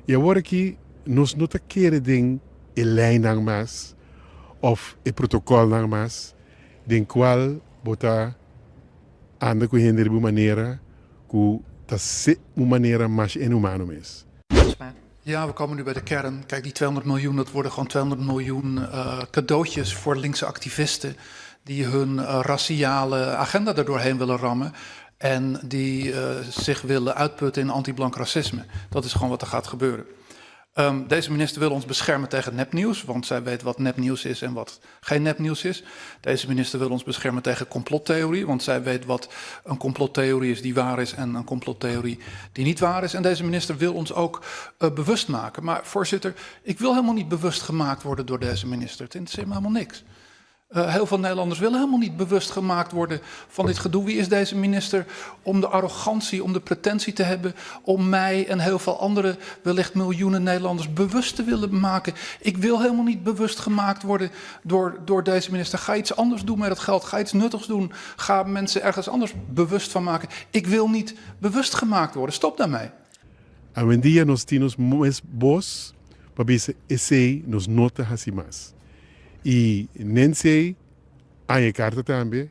E agora que nós não queremos a lei não mais, ou o protocolo não mais, den qual botar anda com gente de uma maneira que está uma maneira mais inhumana mesmo. Ja, we komen nu bij de kern. Kijk, die 200 miljoen, dat worden gewoon 200 miljoen cadeautjes voor linkse activisten die hun raciale agenda er doorheen willen rammen en die zich willen uitputten in anti-blank racisme. Dat is gewoon wat er gaat gebeuren. Deze minister wil ons beschermen tegen nepnieuws, want zij weet wat nepnieuws is en wat geen nepnieuws is. Deze minister wil ons beschermen tegen complottheorie, want zij weet wat een complottheorie is die waar is en een complottheorie die niet waar is. En deze minister wil ons ook bewust maken. Maar voorzitter, ik wil helemaal niet bewust gemaakt worden door deze minister. Het interesseert me helemaal niks. Heel veel Nederlanders willen helemaal niet bewust gemaakt worden van dit gedoe. Wie is deze minister om de arrogantie, om de pretentie te hebben om mij en heel veel andere, wellicht miljoenen Nederlanders, bewust te willen maken? Ik wil helemaal niet bewust gemaakt worden door deze minister. Ga iets anders doen met het geld. Ga iets nuttigs doen. Ga mensen ergens anders bewust van maken. Ik wil niet bewust gemaakt worden. Stop daarmee. En een dia nós temos mais bos para ver se nos nota assim mais. E nem sei a carta também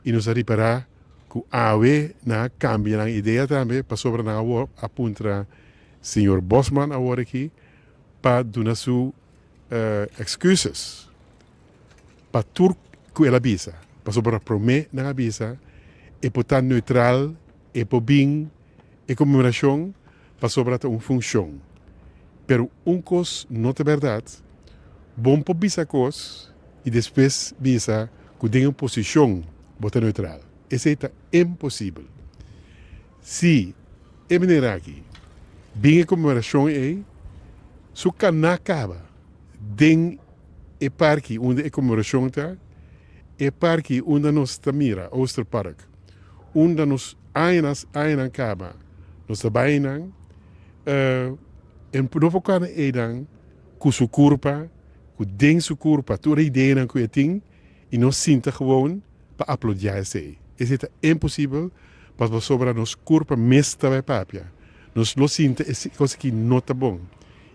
e nos reparar que a AWE na cambia na ideia também para sobre na apunta senhor Bosman agora aqui para dar suas excuses para tudo que ela bisa para sobre prometer na bisa e portar neutral e por bem e comemoração para sobre uma função. Pero coisa não é verdade. Bom para bisa cos e depois bisa que tem uma posição bota neutral. Isso é impossível. Se a maneira aqui bem a comemoração é su canal acaba den e parque onde a comemoração está e parque onde nós mira Oosterpark onde nós ainas acaba nós trabalhamos em novo cara é dan com sua culpa que tem sua culpa, toda a ideia que eu tenho, e nós sinta gewoon para aplaudir isso. Isso é impossível, para sobre nós culpa mesmo vai papia. Nós não sinta essa coisa que não está bom.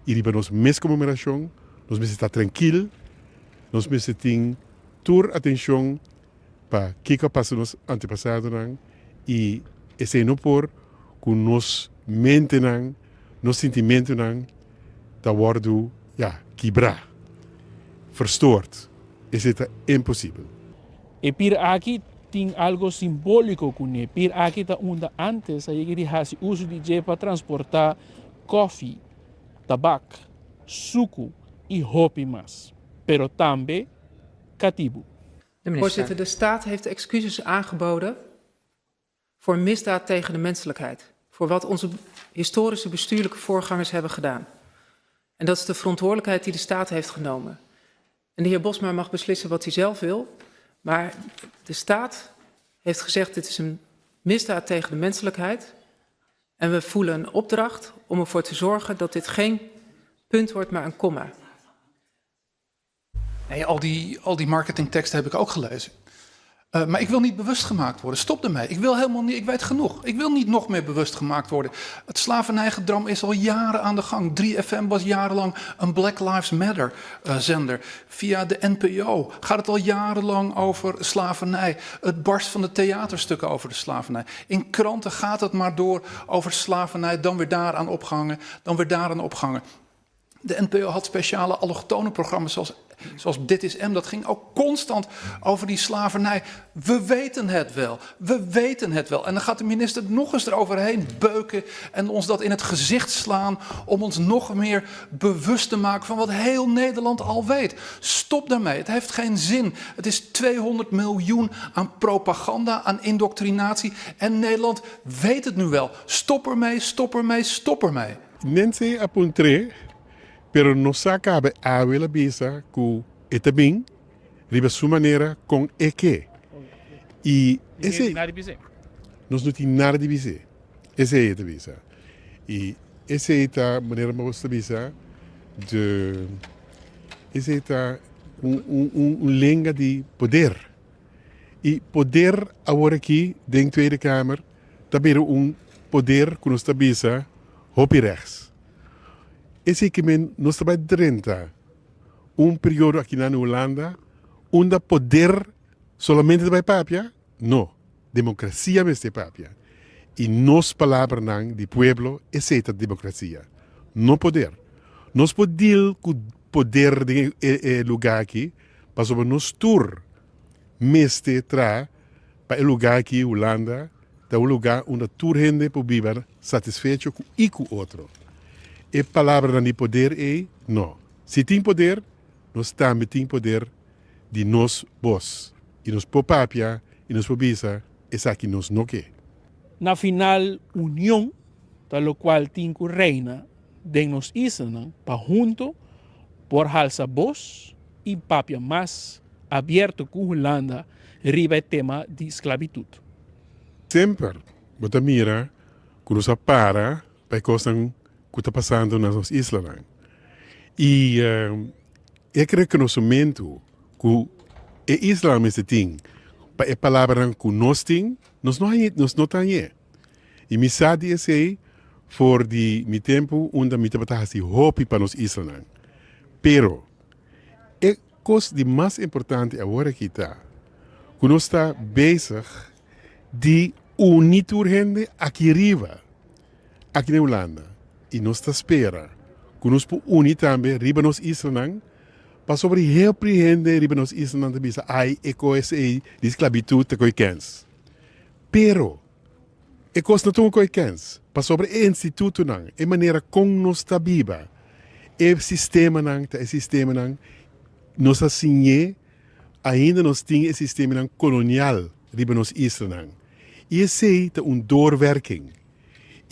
E para nós mesmo comemoração, nós mesmo estar tranquilo, nós mesmo tem toda atenção para o que passa nos antepassados e esse não por que nós mente nos sentimento da wordo quebrar. Verstoord. Is het impossível. E pir aqui tem algo simbólico com ele. Pir aqui está onde antes a gente fazia uso de jeito para transportar coffee, tabaco, suku y hopi mas, pero tambe katibu. Voorzitter, de staat heeft excuses aangeboden voor misdaad tegen de menselijkheid. Voor wat onze historische bestuurlijke voorgangers hebben gedaan. En dat is de verantwoordelijkheid die de staat heeft genomen. En de heer Bosma mag beslissen wat hij zelf wil. Maar de staat heeft gezegd, dit is een misdaad tegen de menselijkheid. En we voelen een opdracht om ervoor te zorgen dat dit geen punt wordt, maar een komma. Nee, al die marketingteksten heb ik ook gelezen. Maar ik wil niet bewust gemaakt worden. Stop ermee. Ik wil helemaal niet, ik weet genoeg. Ik wil niet nog meer bewust gemaakt worden. Het slavernijgedram is al jaren aan de gang. 3FM was jarenlang een Black Lives Matter zender. Via de NPO gaat het al jarenlang over slavernij. Het barst van de theaterstukken over de slavernij. In kranten gaat het maar door over slavernij. Dan weer daaraan opgehangen. Dan weer daaraan opgehangen. De NPO had speciale allochtone programma's zoals Dit is M. Dat ging ook constant over die slavernij. We weten het wel. We weten het wel. En dan gaat de minister nog eens eroverheen beuken en ons dat in het gezicht slaan om ons nog meer bewust te maken van wat heel Nederland al weet. Stop daarmee. Het heeft geen zin. Het is 200 miljoen aan propaganda, aan indoctrinatie. En Nederland weet het nu wel. Stop ermee, stop ermee, stop ermee. Nense apuntre. Pero no sacabe a la bisa ku etabing riba su manera con eke. Y ese nos no tiene nada de bisa. Ese es bisa. Y ese esta manera me gusta bisa de ese esta un lenga de poder. Y poder ahora aquí de Tweede Kamer também poder que nos bisa hopi rechts. Esse que men nos trabalha 30, período aqui na Holanda, onde poder solamente vai papia? Não, democracia é papia. E nos palavras de pueblo, essa é a democracia, não poder. Nós podemos com poder de lugar aqui, para sobre nos tour, meste tra para o lugar aqui, Holanda, é um lugar onde tour gente pode viver satisfeito com e com outro. E palavra de poder é não. Se tem poder, nós também temos poder de nós vós. E nos popapia, e nos pobisa, essa que nós não quer. Na final, união, da lo qual tinco reina, de nos islam, pa junto, por halsa voz e papia mais aberto com Holanda, riba o tema de esclavitud. Sempre, bota mira, quando se para, para costar que está passando nas nossas islas. E eu creio que no momento que o Islam é tem, para a palavra que nós temos, nós não temos. E me sabe esse for de mi tempo onde me trabalha assim hopi para nos Islam. Pero a coisa de mais importante agora que está, que nós está bezig de unir gente aqui riba, aqui na Holanda. E nós está espera que nós unir também riba nos Islam, para sobre repreender riba nos Islam também ai coisa de esclavitud que coikens. Pero e coisa não tão coikens, para sobre o instituto não, a maneira como nós está viva, o sistema não, o sistema não, nós assinhamos ainda nós temos o sistema não colonial riba nos Islam. E esse é doorwerking.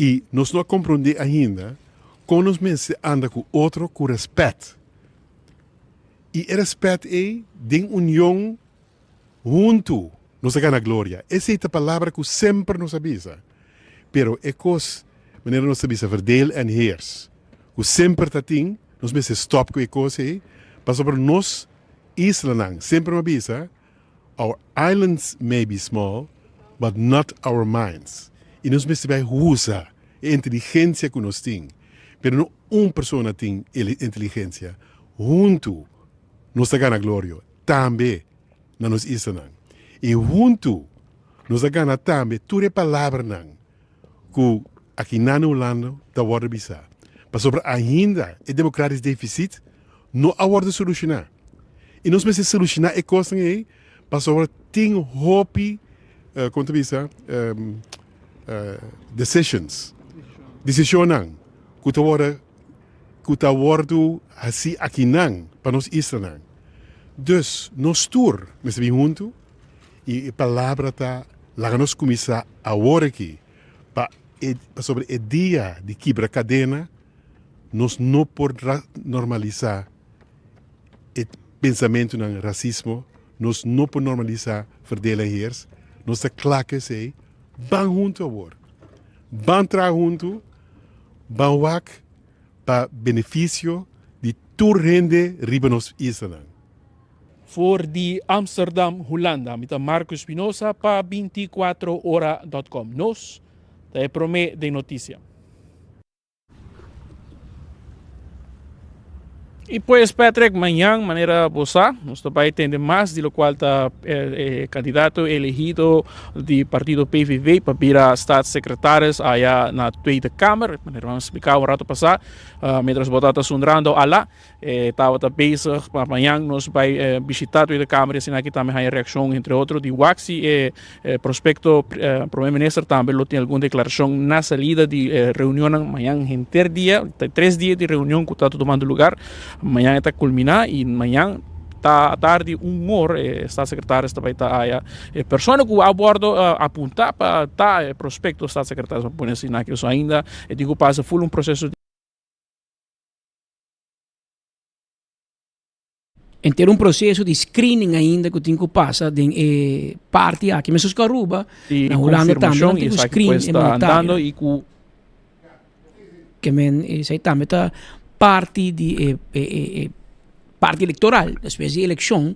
E nós não compreendemos ainda como os mensen andam com outro com respeito. E o respeito é de união junto, nós ganhamos glória. Essa é a palavra que sempre nos avisa. Pero é coisa, maneira nos avisa, verdeel en heers. Que sempre está tem, nós mensen stop com a coisa aí, para sobre nós, Island, sempre me avisa, our islands may be small, but not our minds. E nós precisamos usar a inteligência que nós temos. Mas não uma pessoa tem inteligência. Junto, nós ganhamos glória. Também, na nossa isla. E junto, nós ganhamos também toda a palavra que aqui na Holanda está a bisa. Mas sobre ainda o democrático déficit, não há de solucionar. E nós precisamos solucionar a coisa aí, para sobre tem hopi, quanto bisa, decisions. Decisionan. Que kuta wordu hasi akinang panos isranang. Dus nos tour mes bi junto e palavra ta laganos começar a worki pa sobre o dia de quebra cadena nos não podrá normalizar o pensamento ng racismo, nos não por normalizar verdeling heers, nos te klaken sei, ban junto a wor. Ban tra junto, ban wak pa benefício de toerende ribenos Israël. Voor die Amsterdam, Hollanda, met Marco Espinosa para 24hora.com. Nos, te promete de noticia. E pues, Patrick, amanhã, maneira boa, nós vai entender mais de lo qual está candidato elegido do partido PVV para virar staatssecretaris allá na Tweede Kamer. Vamos explicar o rato passar. Mientras você está sundrando lá, estava bezig. Amanhã nós vai visitar a Tweede Kamer e assim aqui também há reação, entre outros, de Waxi e prospecto primeiro-ministro também tem alguma declaração na salida de reunião amanhã em ter dia, 3 dias de reunião que está tomando lugar. Amanhã está culminar e amanhã à tarde 1 hora staatssecretaris também está aí pessoa que a bordo apontar para tá prospecto staatssecretaris para pôr assim naquilo ainda e digo passa full processo em ter processo de screening ainda que tem que passar de parte aqui mesmo com a Aruba na Holanda também tem screening está andando e que men sai também está parte de parte eleitoral, depois de eleição,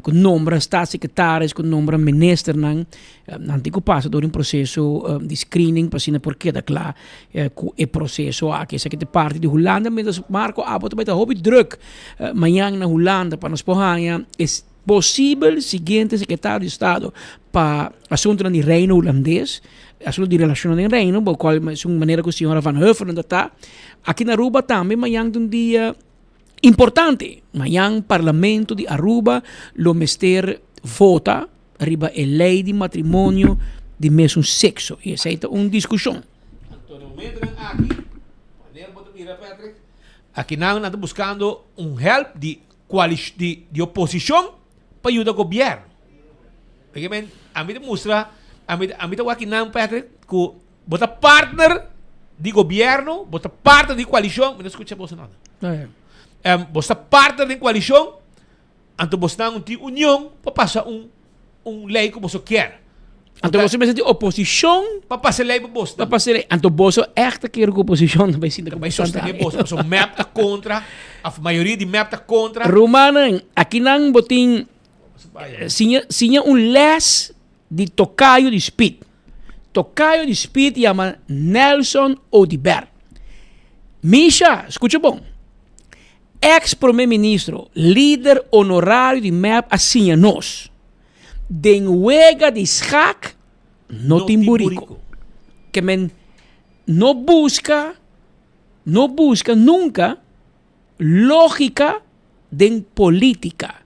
com nombra staatssecretários, com nombra minister, antigo passa door processo de screening, para saber por que da lá, com o processo aqui, essa que é parte de Holanda, mas Marco, também está hobby druk, amanhã na Holanda, para nós porranha, é possível seguinte secretário de Estado para assunto de reino holandês, assunto de relação de reino, por qual é uma maneira que a senhora Van Huffelen está. Aqui na Aruba também, amanhã é dia importante. Amanhã, Parlamento de Aruba, o mester vota arriba a lei de matrimônio de mesmo sexo. E essa é uma discussão. Aqui nós estamos buscando help de oposição para ajudar o governo. Porque a mim mostra, a mim aqui não, Patrick, que você partner de governo, você partner de coalição, não escuta você nada. Você partner de coalição, então você tem uma união para passar lei que você quer. Então você precisa de oposição para passar lei para você. Para passar lei. Então você echt quer que oposição também se também sostener você. Você map está contra, a maioria de map está contra. Romanan, aqui não botin tinha les de tocaio de speed. Tocaio de speed chama Nelson Odibert. Misha, escuta bom. Ex-primeiro-ministro, líder honorário de MAP, assim a nós. Den huega de schak, no timburico. Que men não busca nunca lógica de política.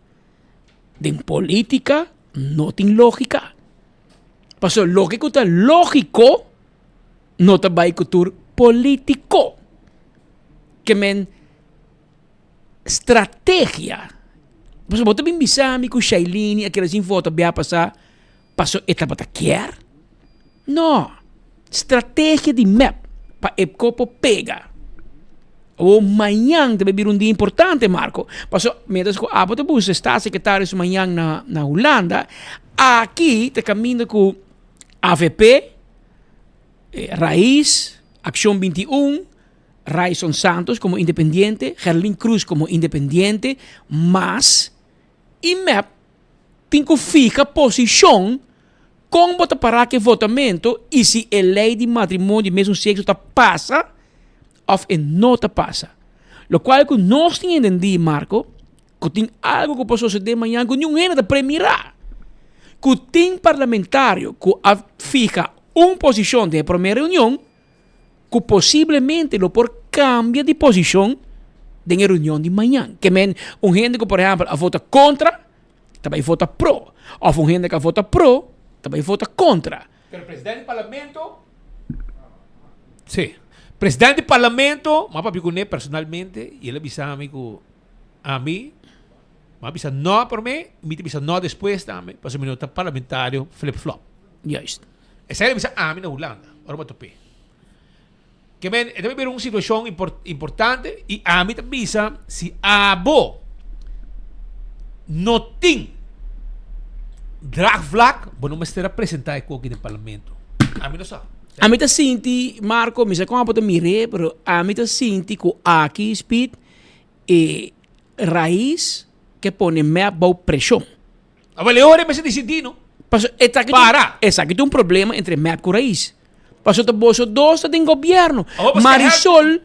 De política não tem lógica. Pasó lógico está lógico, no te vai cultur político. Que men estratégia. Pasó você bem bisami com Shailene, aquela assim foto bem passar, passou etapa ta quer? Não. Estratégia de map para o copo pega. O amanhã deve vir dia importante, Marco. Passou, medas com a bus está secretário amanhã na Holanda. Aqui te caminho com AVP, Raiz, Acción 21, Raison Santos como independiente, Gerlin Cruz como independiente, mas IMEP tem que ficar posição com bota para que votamento e se a lei de matrimônio de mesmo sexo está passa ou não está passa. Lo qual que nós temos entendido, Marco, que tem algo que pode suceder amanhã que ninguém está premirar. Que tem parlamentário que fica posição de primeira reunião que possivelmente lo por cambia de posição de reunião de manhã. Que men gente que, por exemplo, vota contra, também vota pro. Ou gente que vota pro, também vota contra. Pero o presidente do parlamento... Sim. presidente do parlamento, mas para mim personalmente, e ele avisa a mim, mas avisa não para mim, me avisa não depois também, para o minuto parlamentário flip-flop. Juist. Essa ele avisa a mim na Holanda, agora eu topei. Que men, é também uma situação importante, e a mim avisa se a bo não tem draagvlak, bom, não me será apresentar aqui no parlamento. A mim não sabe. A mim tá sinti, Marco, me sei como pode mire, pero a mim tá sinti que aqui speed e raiz que pone me boa pressão. A valeu me se decidindo. Para. Essa aqui tem problema entre map e raiz. Pasó te bolso dos tem governo. Marisol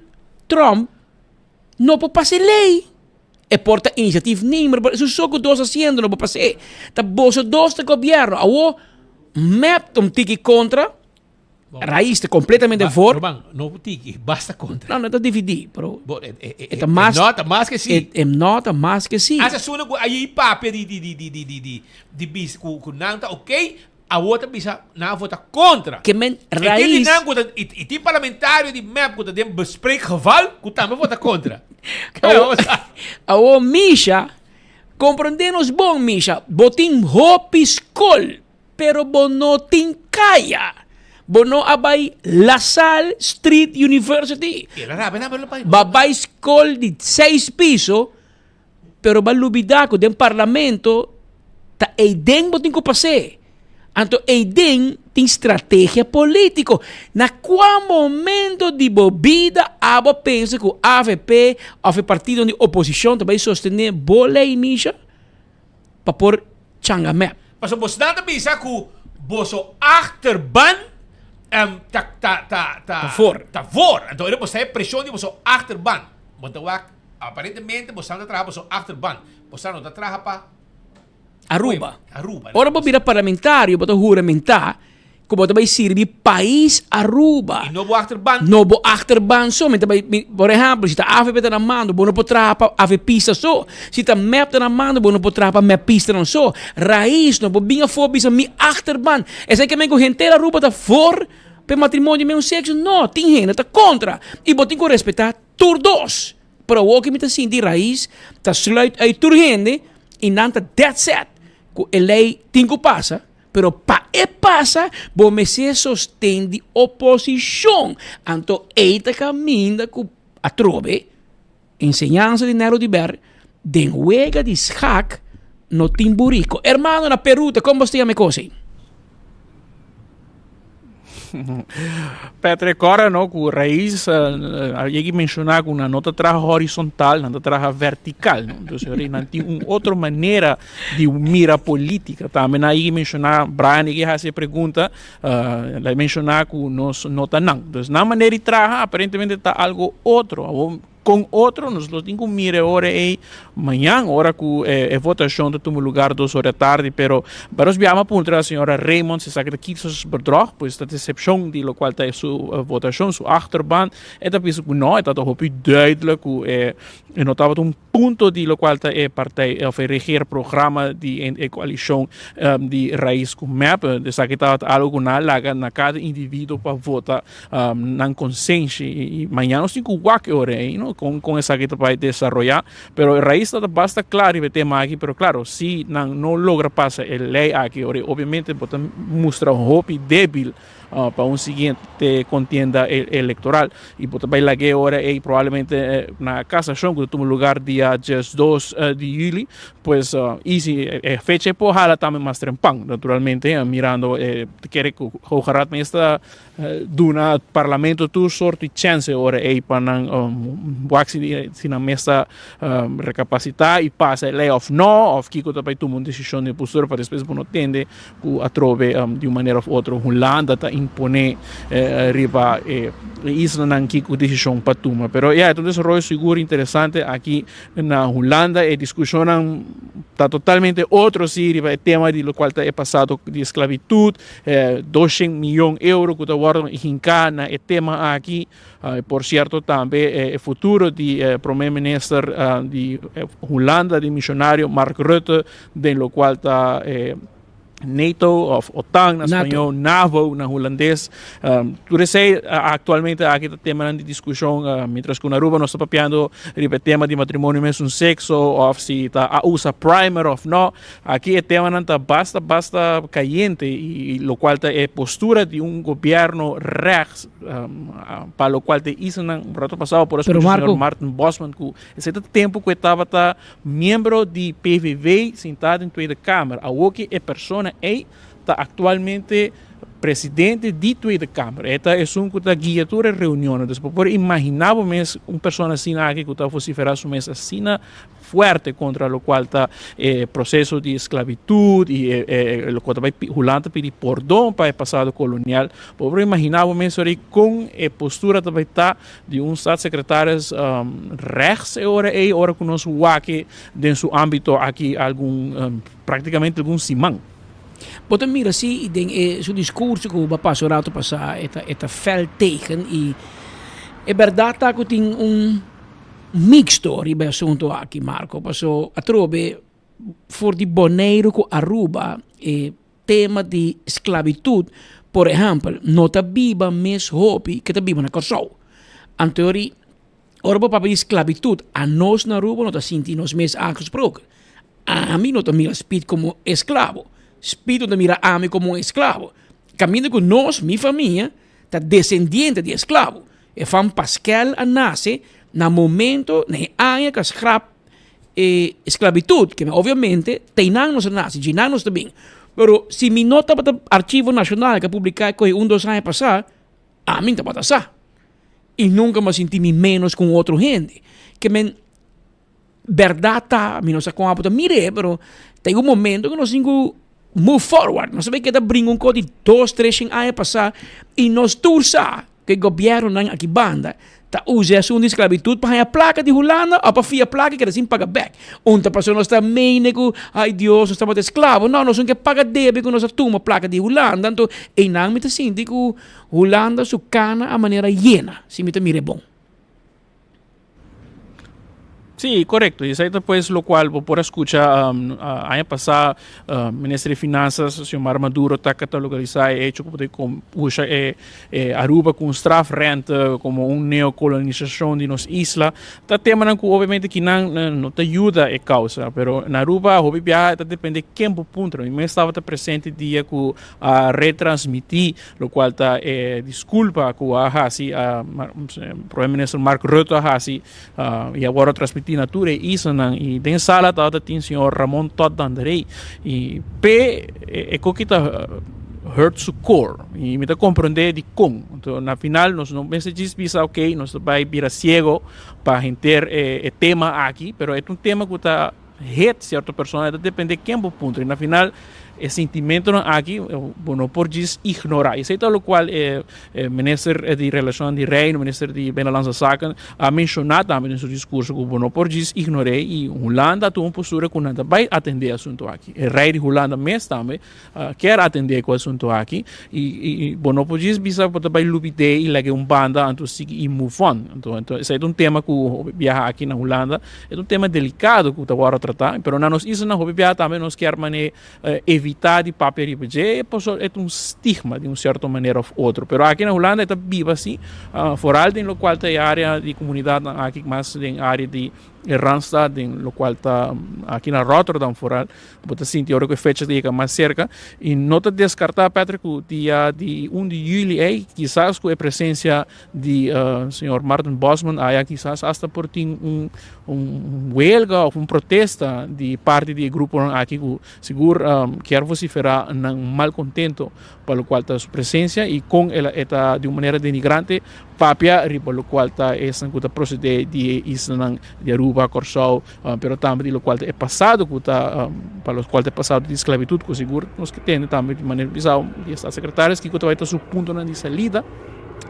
Trump não pode passar lei. E porta iniciativa nenhuma. Isso só que dos haciendo não pode passar. Te bolso dos tem governo. Awo map tom tiki contra. Raiz te completamente for. Não tiki, basta contra. Não, não é dividir, pero é mais que sim. É nota mais que sim. Essa sua aí papel de bis com nanta, ok? A outra bisa na vota contra. Que men raiz. E tem parlamentário de MEP que tem bespreek geval, que também vota contra. A Misha, compreendemos bom, Misha, botin hopi skol, pero bonotin kaya. Bono abay LaSalle Street University. Babay skol de 6 pisos, pero balubida ko den parlamento, ta eiden botin ko pase. Anto eiden tem estratégia política. Na qual momento de bobida aba pensa que o AVP, o partido de oposição, também sostener boa lei, Misha, para pôr changamep. Mas você não pensa que você achterban tá for. Então ele você pressão de você achterban. Então aparentemente você não trabalha você achterban. Você não trabalha para Aruba. Ora vou virar parlamentário, vou juramentar que vou também servir país Aruba. E não vou achterban. Não vou achterban só. Por exemplo, se está AVP está na mão, vou não pode trabalhar para AVPista só. Se está MEP está na mão, vou não pode trabalhar para MEPista não só. Raiz, não vou vir a fobia me achterban. Essa é que me gente Aruba está for para matrimônio mesmo sexo. Não, tem gente está contra. E vou ter que respeitar todos. Para o que me está sentindo raiz, está sluit aí turgente e não está dead set. A lei tem que passar, pero para passa, você se sostém de oposição. Então, eita caminha que a trove, ensinança de Nero de Ber, den huega de hack no timburico. Hermano, na Peru, como você chama coisa? Petre, agora não, com raiz, eu ia mencionar que uma nota traja horizontal, não traja vertical, não? Então, não tem uma outra maneira de mira política, também aí ia mencionar, Brian, que faz a pergunta, ele mencionar que nós nota não. Então, na maneira de traja, aparentemente está algo outro. Com outro, nós temos que mirar hora aí, amanhã, hora que é votação de todo lugar, 2 horas da tarde, pero para os biama puntra a senhora Raymond, se sabe que isso bedrog, pois a decepção de lo qual está sua votação, sua achterban, é da penso que não, é da hopi duidelijk, que notava ponto de lo qual está partij, of regeer programa de coalição de raiz com MEP, de sabe que está algo na laga na cada indivíduo para votar na consciência, e amanhã nós temos que guardar hora aí, não? Com essa que vai desenvolver, pero a raiz está bastante claro o tema aqui, pero claro, se não logra passar a lei aqui, obviamente pode mostrar um hope débil para seguinte contienda eleitoral e pode vai lá agora e provavelmente na cassação que toma lugar dia 2 de julho, pues easy fecha por hala também mais trempang, naturalmente mirando quer que o Harat está duna parlamento tu sorte chance ora e para waxi se na mesa recapacitar e passa layoff no of que também toma uma decisão de postura para depois não tende que atrove de uma maneira ou outra Holanda tá impone riba isso não que a decisão para tomar, pero é um desenvolvimento seguro interessante aqui na Holanda e discussão está totalmente outro sim riba tema de lo qual está passado de esclavitud 200 milhões de euros que está guardando em na é tema aqui por certo também o futuro de primeiro-ministro de Holanda de missionário Mark Rutte de lo qual está NATO of OTAN na espanhol, NAVO na holandês. Tudo isso atualmente aqui está tema de discussão, mientras que na Aruba nós estamos papiando o tema de matrimônio mesmo sexo, ou se está usa primer ou não. Aqui é tema não está basta caliente e o qual é postura de governo rechts, para o qual te isso no rato passado por o senhor Martin Bosman, que esse tempo que estava membro de PVV sentado em Tweede Kamer, a que é persona está atualmente presidente de Tweede Kamer. Esta é um que está guia toda a reunião. Después, por imaginar uma pessoa assim aqui que está vociferando uma mesa assim forte contra o qual está processo de esclavitud e o qual está Holanda pedir perdão para o passado colonial. Por imaginar uma mesa com a postura também está de staatssecretário rechts ora que nós aqui em seu âmbito aqui praticamente algum simão. Bota mira sim, seu discurso que o papai rato passar é fel tegen e é verdade que tem mixto ribe assunto aqui, Marco, passou a trobe for di boneiro com Aruba e tema de esclavitud, por exemplo, nota biba mes hopi que ta biba na Kosovo. Anteori, ora para de esclavitud, a nós na Aruba nota sinti nos mes aangesproken. A mim nota mira speed como esclavo. Spito de mira a mim como esclavo. Caminho com nós, minha família, tá descendente de esclavo. E fan Pascal a nasce na momento, na área que scrap esclavitud, que obviamente tem anos nasce, de anos também. Pero se me nota para o Arquivo Nacional que publicar que 2 anos passar, a mim tá para passar. E nunca me senti menos com outro gente. Que men verdade tá, me não sei como mire, pero tem momento que nós temos move forward. Nós sabemos que brinca de 2, 3 anos passar e nós tursa que o governo aqui banda tá usa a sua esclavitud para a placa de Holanda ou para a placa que assim paga back. Onde a pessoa não está meio ai Deus, nós estamos escravo. Não, nós não que paga débito que nós toma a placa de Holanda. Então, em não me sinto que Holanda su cana a maneira llena. Se me mire bom. Sí, correcto. Y eso pues lo cual por escuchar año pasado ministro de Finanzas, el señor Maduro, está catalogado hecho como usa Aruba con strafrente como una neocolonización de nos islas. Está tema que obviamente que no te ayuda a causa, pero en Aruba obviamente depende de qué punto. Y me estaba presente el día que retransmití, lo cual está disculpa que así primer ministro Mark Rutte así y ahora transmití natura isso não e den sala tá tem senhor Ramon Todd Andrei e é que tá hurt su core e me tá compreender de como então na final nós não pensamos bisa ok nós vai vir ciego para entender o tema aqui pero é tema que tá hit certa pessoa depende de quem ponto e na final o sentimento aqui não pode ignorar. Isso é o qual o ministro de Relações de Reino, o ministro de Binnenlandse Zaken, a mencionado também em seu discurso que não pode ignorar e Holanda tem uma postura que não vai atender o assunto aqui. O rei de Holanda mesmo também quer atender o assunto aqui e não pode bisa para vai lubide e levar banda então seguir e move on. Então esse é tema que viaja aqui na Holanda é tema delicado que agora tratar, mas na nós isso não viaja também nós quer evitar de papel é um estigma de uma certa maneira ou outra. Mas aqui na Holanda está viva assim, foral em lo qual tem área de comunidade aqui mais em área de Randstad, em lo qual está aqui na Rotterdam foral, você sente agora que fecha de mais cerca e não está descartar Patrick o dia de 1 de julho quizás com a presença de senhor Martin Bosman aí quizás hasta por ter huelga ou protesta de parte do grupo aqui que seguro quer vociferar não mal contento pelo qual está sua presença e com ela está de uma maneira denigrante papia pelo qual está essa que proceder de isla de Aruba, Kosovo, pero também do qual é passado que está para os qual é passado de esclavitud que seguro nós que tem também de maneira bizarra e está secretários que vai estar seu ponto de salida.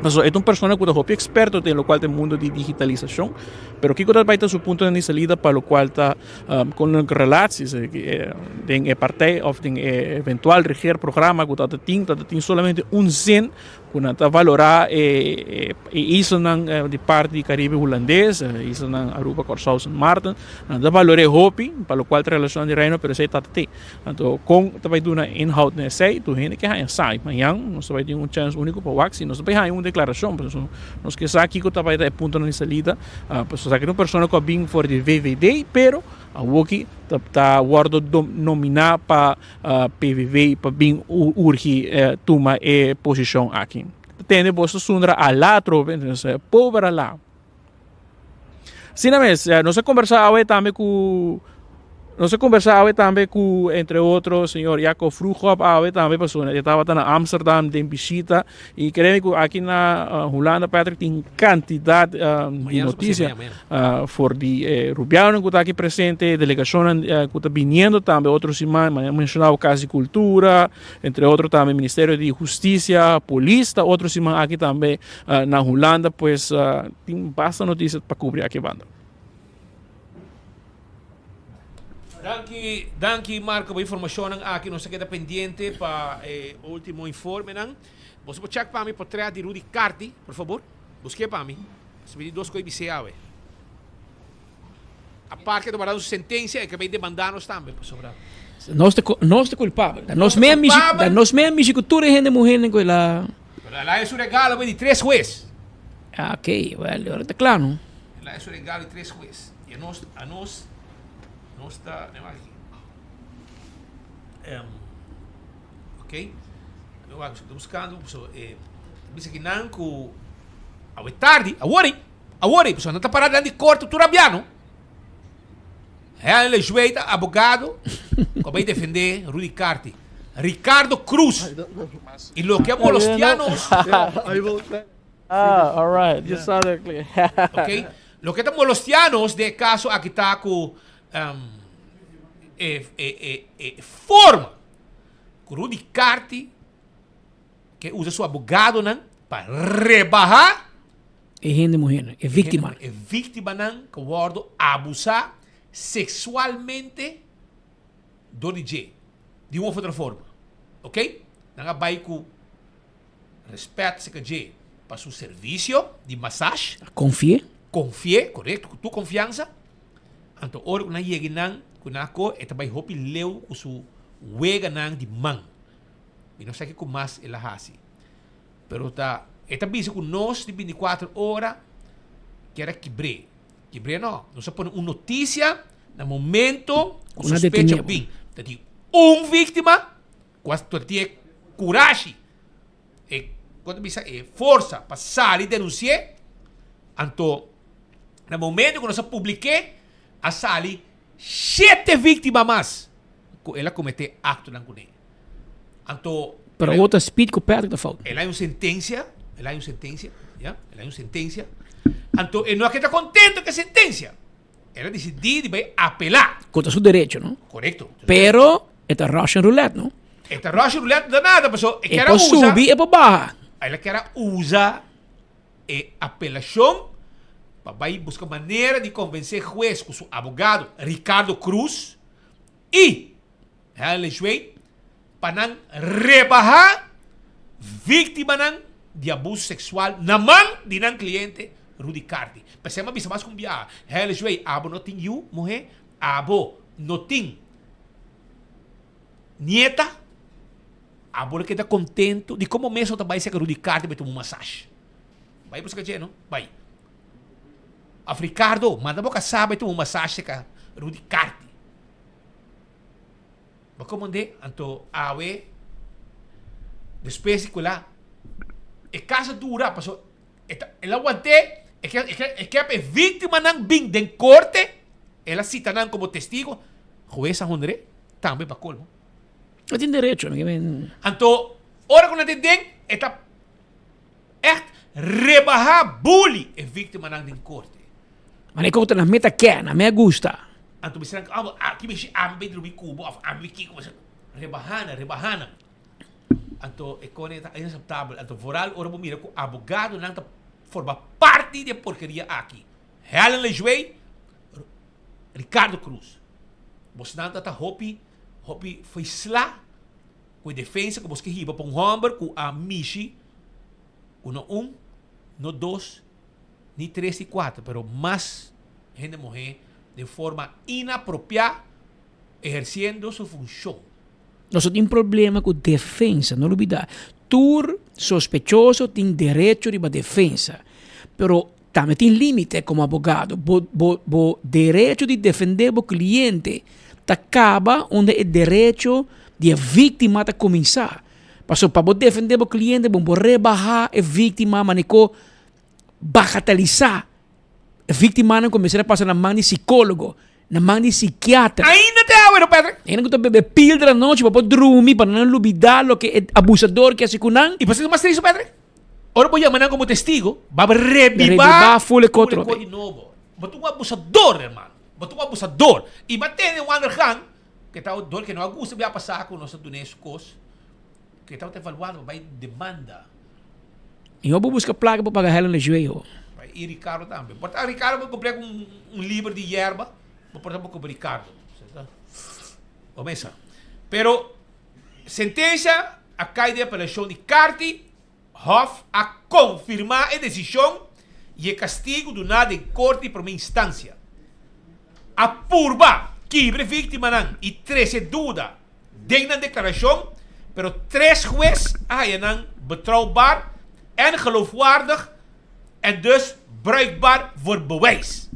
Mas é uma pessoa que é experto em lo qual tem mundo de digitalização, pero que vai ter seu ponto de salida para o qual está com relações em parte ou em eventual reger programa que tem solamente zen kunanta valorar isso de parte de Caribe holandês, isso na Aruba Corsau São Martin, da valore hopi, para o qual relação de reino, pero sei tatati. Então, com também do na inhoud na sei, tu gente que há ensaio, amanhã nós vai ter chance único para wax, nós vai ter uma declaração, nós que sabe que também é ponto na salida, pessoas que não pessoa que vem for de VVD, pero a Woki tá guardo nominar para PVV para bem urgi toma posição aqui. Tem bosta sundra a lá trove, pobre lá. Sim, mas nós conversava também com entre outros, senhor Jacob Vroegop, também pessoas, estava na Amsterdam, de visita, e creio que aqui na Holanda, Patrick, tem quantidade de notícias for de Rubiano que está aqui presente, delegação que está vindo também, outros irmãos, mencionava Casa de Cultura, entre outros também Ministério de Justiça, Polícia, outros irmãos aqui também na Holanda, pois tem bastante notícias para cobrir aqui, banda. Danke Marco, a informação aqui não se queda pendente para o último informe. Você pode checar para mim por trás de Rudy Carti, por favor? Busque para mim. Se me duas coisas que a parte que tomaram sentença é que vai demandar-nos também, por sobrar. Nós te culpável. Nós mesmo cultura e gente morrer com ela. Lá é o regalo de 3 jueces. Ah, ok, well, ahora está claro, não? Lá é o regalo de 3 jueces. E a nós não está aqui. Ok? Eu estou buscando, diz que não, que a tarde, a worry, pessoal, não está parado de corte, tu rabiano. Ele jueita, advogado, que vai defender Rudy Carti. Ricardo Cruz. E lo que los tianos. All right, you saw that clear. Ok? Lo que estamos los tianos de caso aqui está com forma que Rudy Carti que usa seu advogado para rebajar gente morrendo, é vítima. É vítima que guarda abusar sexualmente do DJ de uma outra forma, ok? Não vai com respeito se que para seu serviço de massagem. Confie, correto, com tua confiança. Então, ora que não chega não, que não é também hopi leu com seu wega não de mão. E não sei que com mais ela hace. Pero tá, é também com nós de 24 horas que era quebré não. Nós põe uma notícia no momento com suspeita bem. Então, vítima quase tu tem coragem e quando me é força para sair e denunciar. Então, no momento que nós publiquei a sali 7 vítimas mais ela cometeu acto na cunha. Então, para outra speed que o Patrick da falta. Ela é uma sentença, já? Ela é uma sentença. Então, ele não está contente com a sentença. Ela decidiu vai apelar. Contra seu direito, não? Correto. Pero, é Russian roulette, não? É Russian roulette danada, pessoal. É para subir e para baixar. Ela quer usar a apelação para buscar maneira de convencer o juiz com seu advogado Ricardo Cruz e ela juiz para não rebaixar vítima de abuso sexual na mão de não cliente Rudy Carti. Pensamos bisa mais com biar. Ela juiz abo não tem you mulher, abo não tem nieta, abo que está contento de como mesmo também se que Rudy Carti vai tomar uma massagem. Vai buscar não? Vai. A Ricardo, manda boca sabe tu uma massagem com Rudy Carti. Mas como de, então, awe, depois de lá, é casa dura, passou, ela aguante, é que a vítima não vem de corte, ela cita não como testigo, jueza André, também para colmo. Não tem direito, amigo. Então, hora que não tem, é rebaixar bullying é vítima não de corte. Mas é como nas metas que na minha gusta. Então, você não aqui mexe ambe do bicubo, ambe que como rebahana. Então, é inaceitável. Então, voral ora mira com advogado não tá forma parte de porcaria aqui. Helen Lejuei, Ricardo Cruz. Você não tá hopi foi slá com defesa que você riba para um homem com a Michi no 1, no 2, ni 3 y 4, pero más gente mujer de forma inapropiada ejerciendo su función. Nós temos problema com defesa, não olvidar. Tur sospechoso tem direito de defesa, pero também tem limite como advogado. O direito de defender o cliente acaba onde o direito de a vítima está começar. Para defender o cliente, vamos rebaixar a vítima, manico bagatalizar. A vítima não começar a passar na mão de psicólogo, na mão de psiquiatra. Ainda te hago, Pedro. Ainda que tu bebe píldora à noite para dormir, para não olvidar o que é abusador que é segundo. E você não mais isso, Pedro? Ora vou chamar como testigo, vai revivar full control. De novo. Botou um abusador, irmão. Botou um abusador. E batendo um underhand, que está o dor que não abusa, vai passar com o nosso Tunescos, que está evaluado, vai demanda. E eu vou buscar placa para pagar ela no joelho. E Ricardo também. Portanto, Ricardo vai comprar um livro de hierba, portanto, com o Ricardo. Começa. Pero, sentença, a caída de apelação de Carti, Hof a confirmar a decisão e o castigo do nada em corte por uma instância. A purba, quebre vítima não, e 13 dúvida, dentro da declaração, pero 3 jueces não betrouwbaar en geloofwaardig en dus bruikbaar voor bewijs.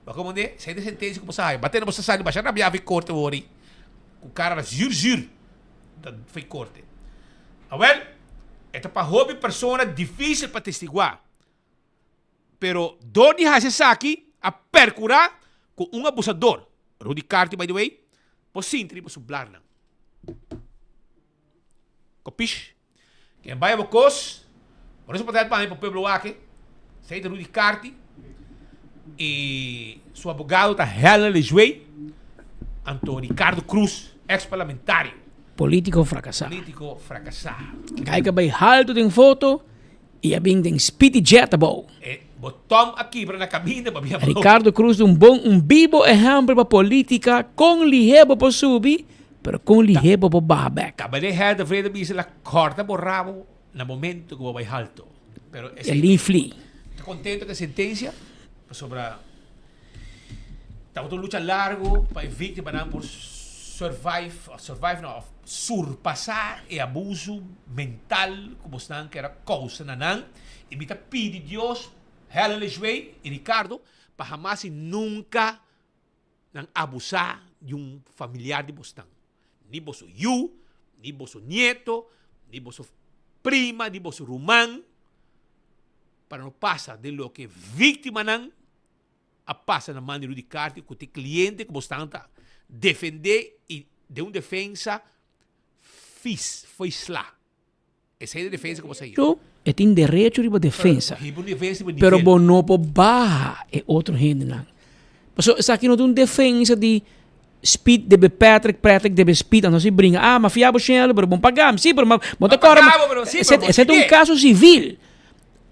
Waarom nee? Zijn de sententie como sai? Batendo você sai, baixar na minha corte hoje. O cara era jur da foi corte. Well, é para hobby persona difícil para testiguar. Pero Doni Hasesaki a percurar com um abusador. Rudy Carti, by the way, por sintri por sublar não. Copish. Quem vai a bocos, por isso pode para o pueblo aqui, sei de Rudy Carti e seu advogado está Helen Lejuei, Antônio Ricardo Cruz, ex-parlamentário. Político fracassado. Político fracassado. Kijk bij halto den foto e a bing den spiti jetable. Botom aqui para na cabine para minha Ricardo Cruz um vivo exemplo para política com ligeiro para subir, pero com ligeiro para baixar back. Acaba de her de vrede bisa la corta por rabo na momento que vai alto. Pero ele infli. Estou contente com a sentença sobre estava uma luta largo para a vítima não por surpassar o abuso mental como estão que era causa não e me pedi Deus Helen Lejuei e Ricardo para jamais e nunca não abusar de familiar de Boston. Ni vosso ni vosso nieto, ni vosso prima, ni vosso irmão, para não passar de lo que vítima não a passa na mão de Rudy Carti com o cliente que você está defender e de uma defesa foi lá. Essa é a defesa que você aí. E tem direito de defesa. Pero não pode barra é outro gente não. Mas isso aqui não tem defesa de speed deve Patrick deve speed não se brinca mas fiabo chelo pero bom pagar sim pero bom agora esse é caso civil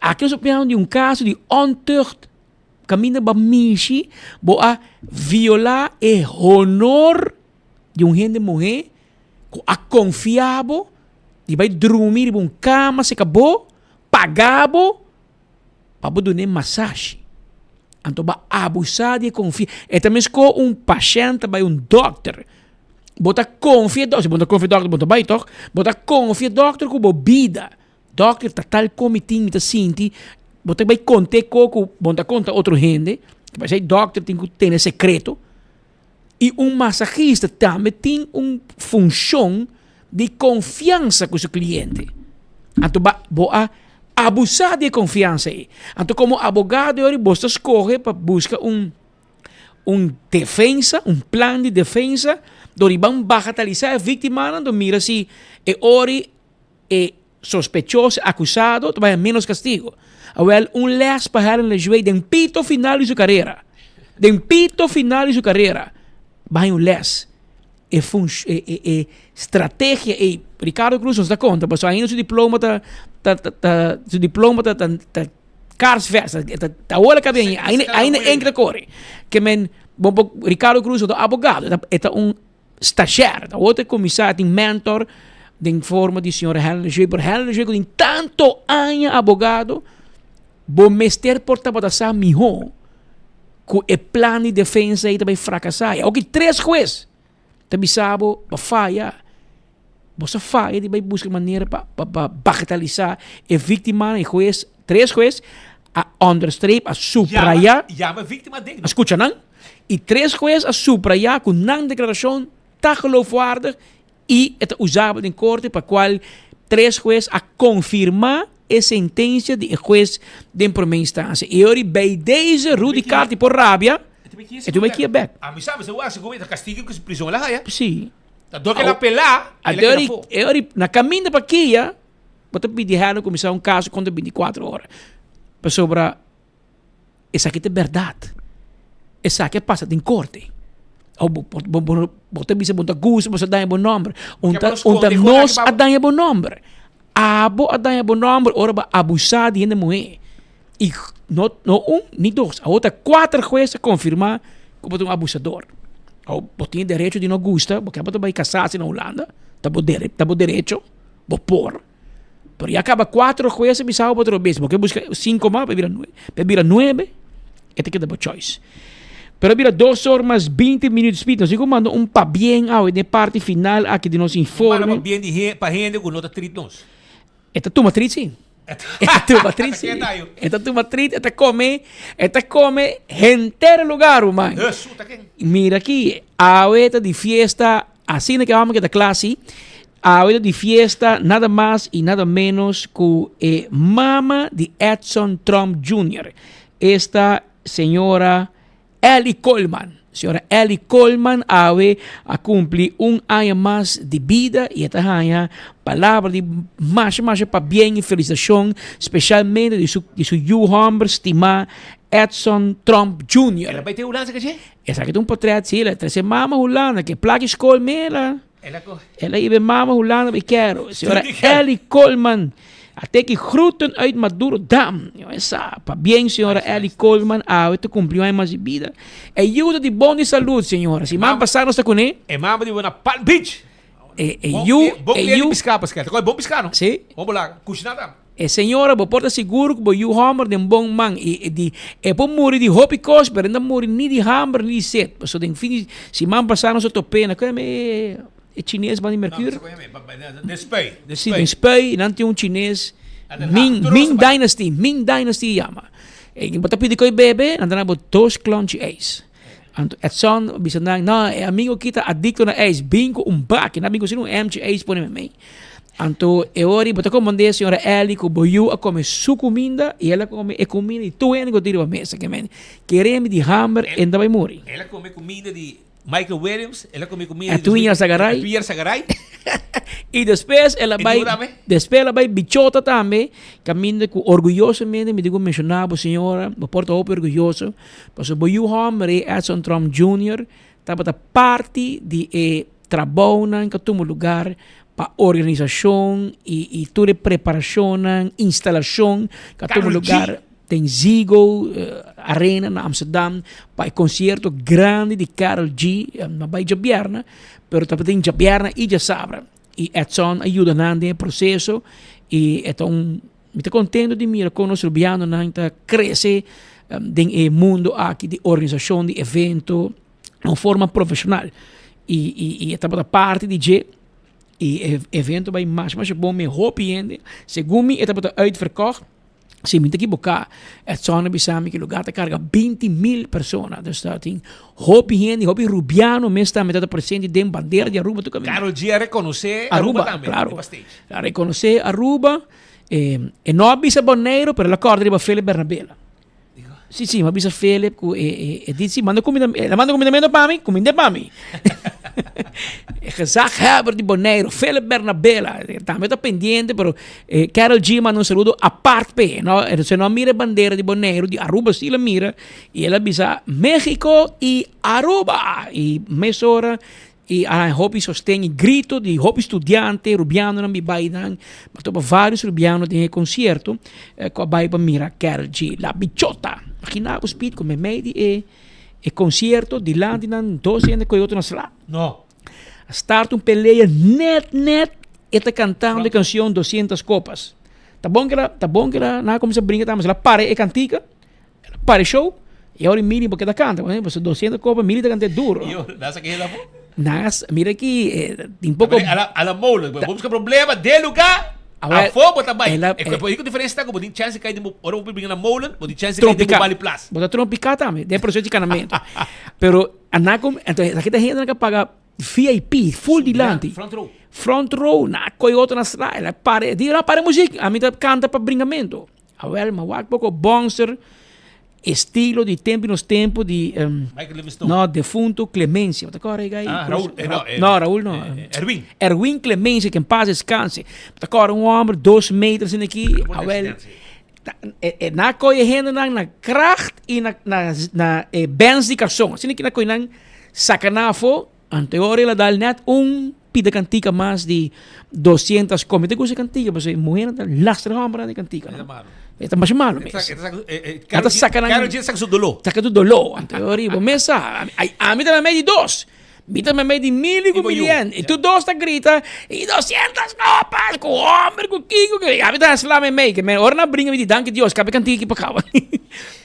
aqui nós falamos de caso de ontucht caminho para michi boa violar o honor de gente mulher a confiável de vai dormir em cama se acabou pagabo para dar massagem. Então, vai abusar de confiança. E também com paciente, vai doctor. Bota confia doctor. Se bota confia doctor, bota vai, toch? Bota confia doctor com vida. Doctor está tal como tem que sentir. Bota vai contar com, bota conta outro gente. Vai ser doctor tem que ter secreto. E massagista também tem função de confiança com o seu cliente. Então, vai abusar de confiança aí. Então, como advogado, você escolhe para buscar defesa, plano de defesa, onde vão bagatalizar a vítima, onde mira se é sospechoso, acusado, vai menos castigo. Well, les para Helen Lejuei, de pito final de sua carreira. Vai les. Estratégia e Ricardo Cruz nos dá conta, mas ainda seu diploma tá carsversa, tá olha que bem, ainda entra corre. Que men Ricardo Cruz é advogado, é estagiário, outro comissário, tem mentor, de forma de senhora Helen Joy, por Helen Joy tem tanto anos abogado, bom mester porta para sa miho, que o plano de defesa aí também fracassar. Ok, 3 juízes, também sabe, para falhar. Você falha, ele vai buscar maneira para bagatelizar a vítima, e juiz, 3 juízes, a understreep, a subrayar. Llama vítima digna. Escucha, não? E 3 juízes a subrayar com não declaração, tá geloofwaardig e é usável em corte para qual 3 juízes a confirmar a sentença de juiz de primeira instância. E hoje, bij deze Rudy Carti por rábia, e tu vai aqui back. A mim sabe, se eu acho que o castigo que se prisão lá, é? Sim. Do que ela apelar, ele na caminho para aqui, você pedir a começar um caso contra 24 horas. Para sobre essa aqui é verdade. Essa aqui passa em corte. Ou você bisa bom gosto, você dá um bom nome. Nós a dar um bom nome. Abo a dar um bom nome, ora para abusar de uma mulher. E não nem 2, a outra 4 juízes confirmar que você é um abusador. Ou você tem direito de não gostar, porque você vai casar-se na Holanda, tá bom direito, vou pôr. Pero já acaba 4 juízes, bisa outra vez, porque busca 5 mais, para virar 9, este que dá a choice. Pero vira 2 horas mais 20 minutos, nós mando pa bien ao de parte final aqui de nosso informe. Para bien para gente com nota tritnos. Esta tu matriz, sim. Esta tu matriz, sim. Esta tu matriz, esta come entero lugar, humano. Mira aqui, a hora de fiesta, assim que vamos que da classe, a hora de fiesta, nada mais e nada menos que mama de Edson Trump Jr., esta senhora Ellie Coleman. Senhora Ellie Coleman a cumprir ano mais de vida e esta é palavra de mais para bem e felicitação, especialmente de seu homem estimado Edson Trump Jr. Ela vai ter Holanda, que essa aqui é um portrait, sim, ela traz mama Holanda, que placa escola mela. Ela ibe mama Holanda, me quero. Senhora Ellie Coleman. Até que groeten uit Maduro Dam. Essa, para bem, senhora Ellie Coleman, este cumpriu a mais de vida. E ajuda de bom de saúde, senhora. Se man passar, nós está com ele. É mama de Buena Palm Beach. Bom piscar, Pascal. Bom piscar, não? Sim. Vamos lá, cozinhar. E senhora, vou porta seguro que vou hammer de bom man. E por morrer de hope cost, mas não morrer nem de hammer, nem de set. So, den fim, se man passar, nós está pena. É chinês, mas de mercúrio? Sim, despei, não tem chinês. Ming Dynasty chama. E você pede que bebe, não tem 2 clonches eis. Edson, bisa não, é amigo que está adicto na eis. Bingo baque, não bingo se não MG eis por mim. Então, ora, você comandei a senhora Ellie que boiu a comer sua comida e ela come a comida e tu ainda tira a mesa, que queremos de hammer e ainda vai morrer. Ela come comida de Michael Williams, ela come comida de Pierre Sagaray. E depois ela vai bichota também, caminha com orgulhosamente, me digo mencionava, senhora, me porta orgulhoso, porque o boiu homem Edson Trump Jr. estava parte de trabalho em todo lugar para organização e toda preparação, instalação, em todo lugar. Tem Zigo Arena na Amsterdam, para concerto grande de Karol G, na Bahia Jabierna, pero também tem Jabierna e Jasabra. E Edson ajuda no processo e então me está contente de mirar com nós rubiano na crescer no mundo aqui de organização de evento de forma profissional e estava da parte de G e evento vai mais bom me hopiende segundo me estava uitverkocht. Se me equivocar, é só na Bissami que o lugar carga 20.000 pessoas. Então, tem hobby rubiano, mas está metade presente de bandeira de Aruba. Karol G reconhecer Aruba também. Claro, reconhecer Aruba. E não avisa Boneiro, mas ela corda de Felipe Bernabella. Sim, mas avisa Felipe e diz, manda comida para mim, comida para mim. Gezag hebben de Boneiro, Felipe Bernabella, também está pendente, pero Karol G manda saludo a parte, no? Se não mira a bandeira de Boneiro, de Aruba sim ela mira, e ela avisa México e Aruba, e mesora, e a hobby sostém grito de hobby estudante, rubiano na baidan, mas topa vários rubianos tem concerto, com a baiba mira Karol G, la bichota, aqui na hospital, como é meio e concerto de lá de 12 anos que eu estou na sala. Não. Start peleia net está cantando a canção 200 copas. Tá bom que ela não começa a brincar, mas ela para e cantica, ela para o show, e agora Mili porque ela canta, você 200 copas, Mili está cantando duro. Nasa que ela Mira aqui, tem pouco... Ela mola, vamos buscar problema de lugar, a fogo também. É por isso que a diferença está com a chance de cair de ora vou brincar na mola, a chance de cair de Bali Plus. Você trompicar também, é processo de canamento. Pero, então, aqui tem gente que paga VIP, full dilante. Front row, na coiota na estrada, ela para música, a mim canta para brincamento. A ver, mas o pouco bonser, estilo de tempo nos tempos de no defunto Clemência, tá corre aí? Raul, Raul não. Erwin Clemência que em paz descanse. Tá corre homem 2 metros aqui, a ver. Na coia gente na kracht e na bands de calção, assim que na coia sacanafo, anterior ela dá net pida cantica mais de 200 comidas. Tem coisa cantica, mas a mulher lastra homem de cantica. Está mais malo mesmo. Está sacando. Quero dizer que dolor. Saca do dolor. Anterior, mas a mim também meio de 2. Me também meio de 1.000 e 1.000. E tu 2 está grita e 200 copas com homem, com Kiko. A mim também slame meio. Que me ora na brinca me de danke Deus, cabe cantica aqui para cá.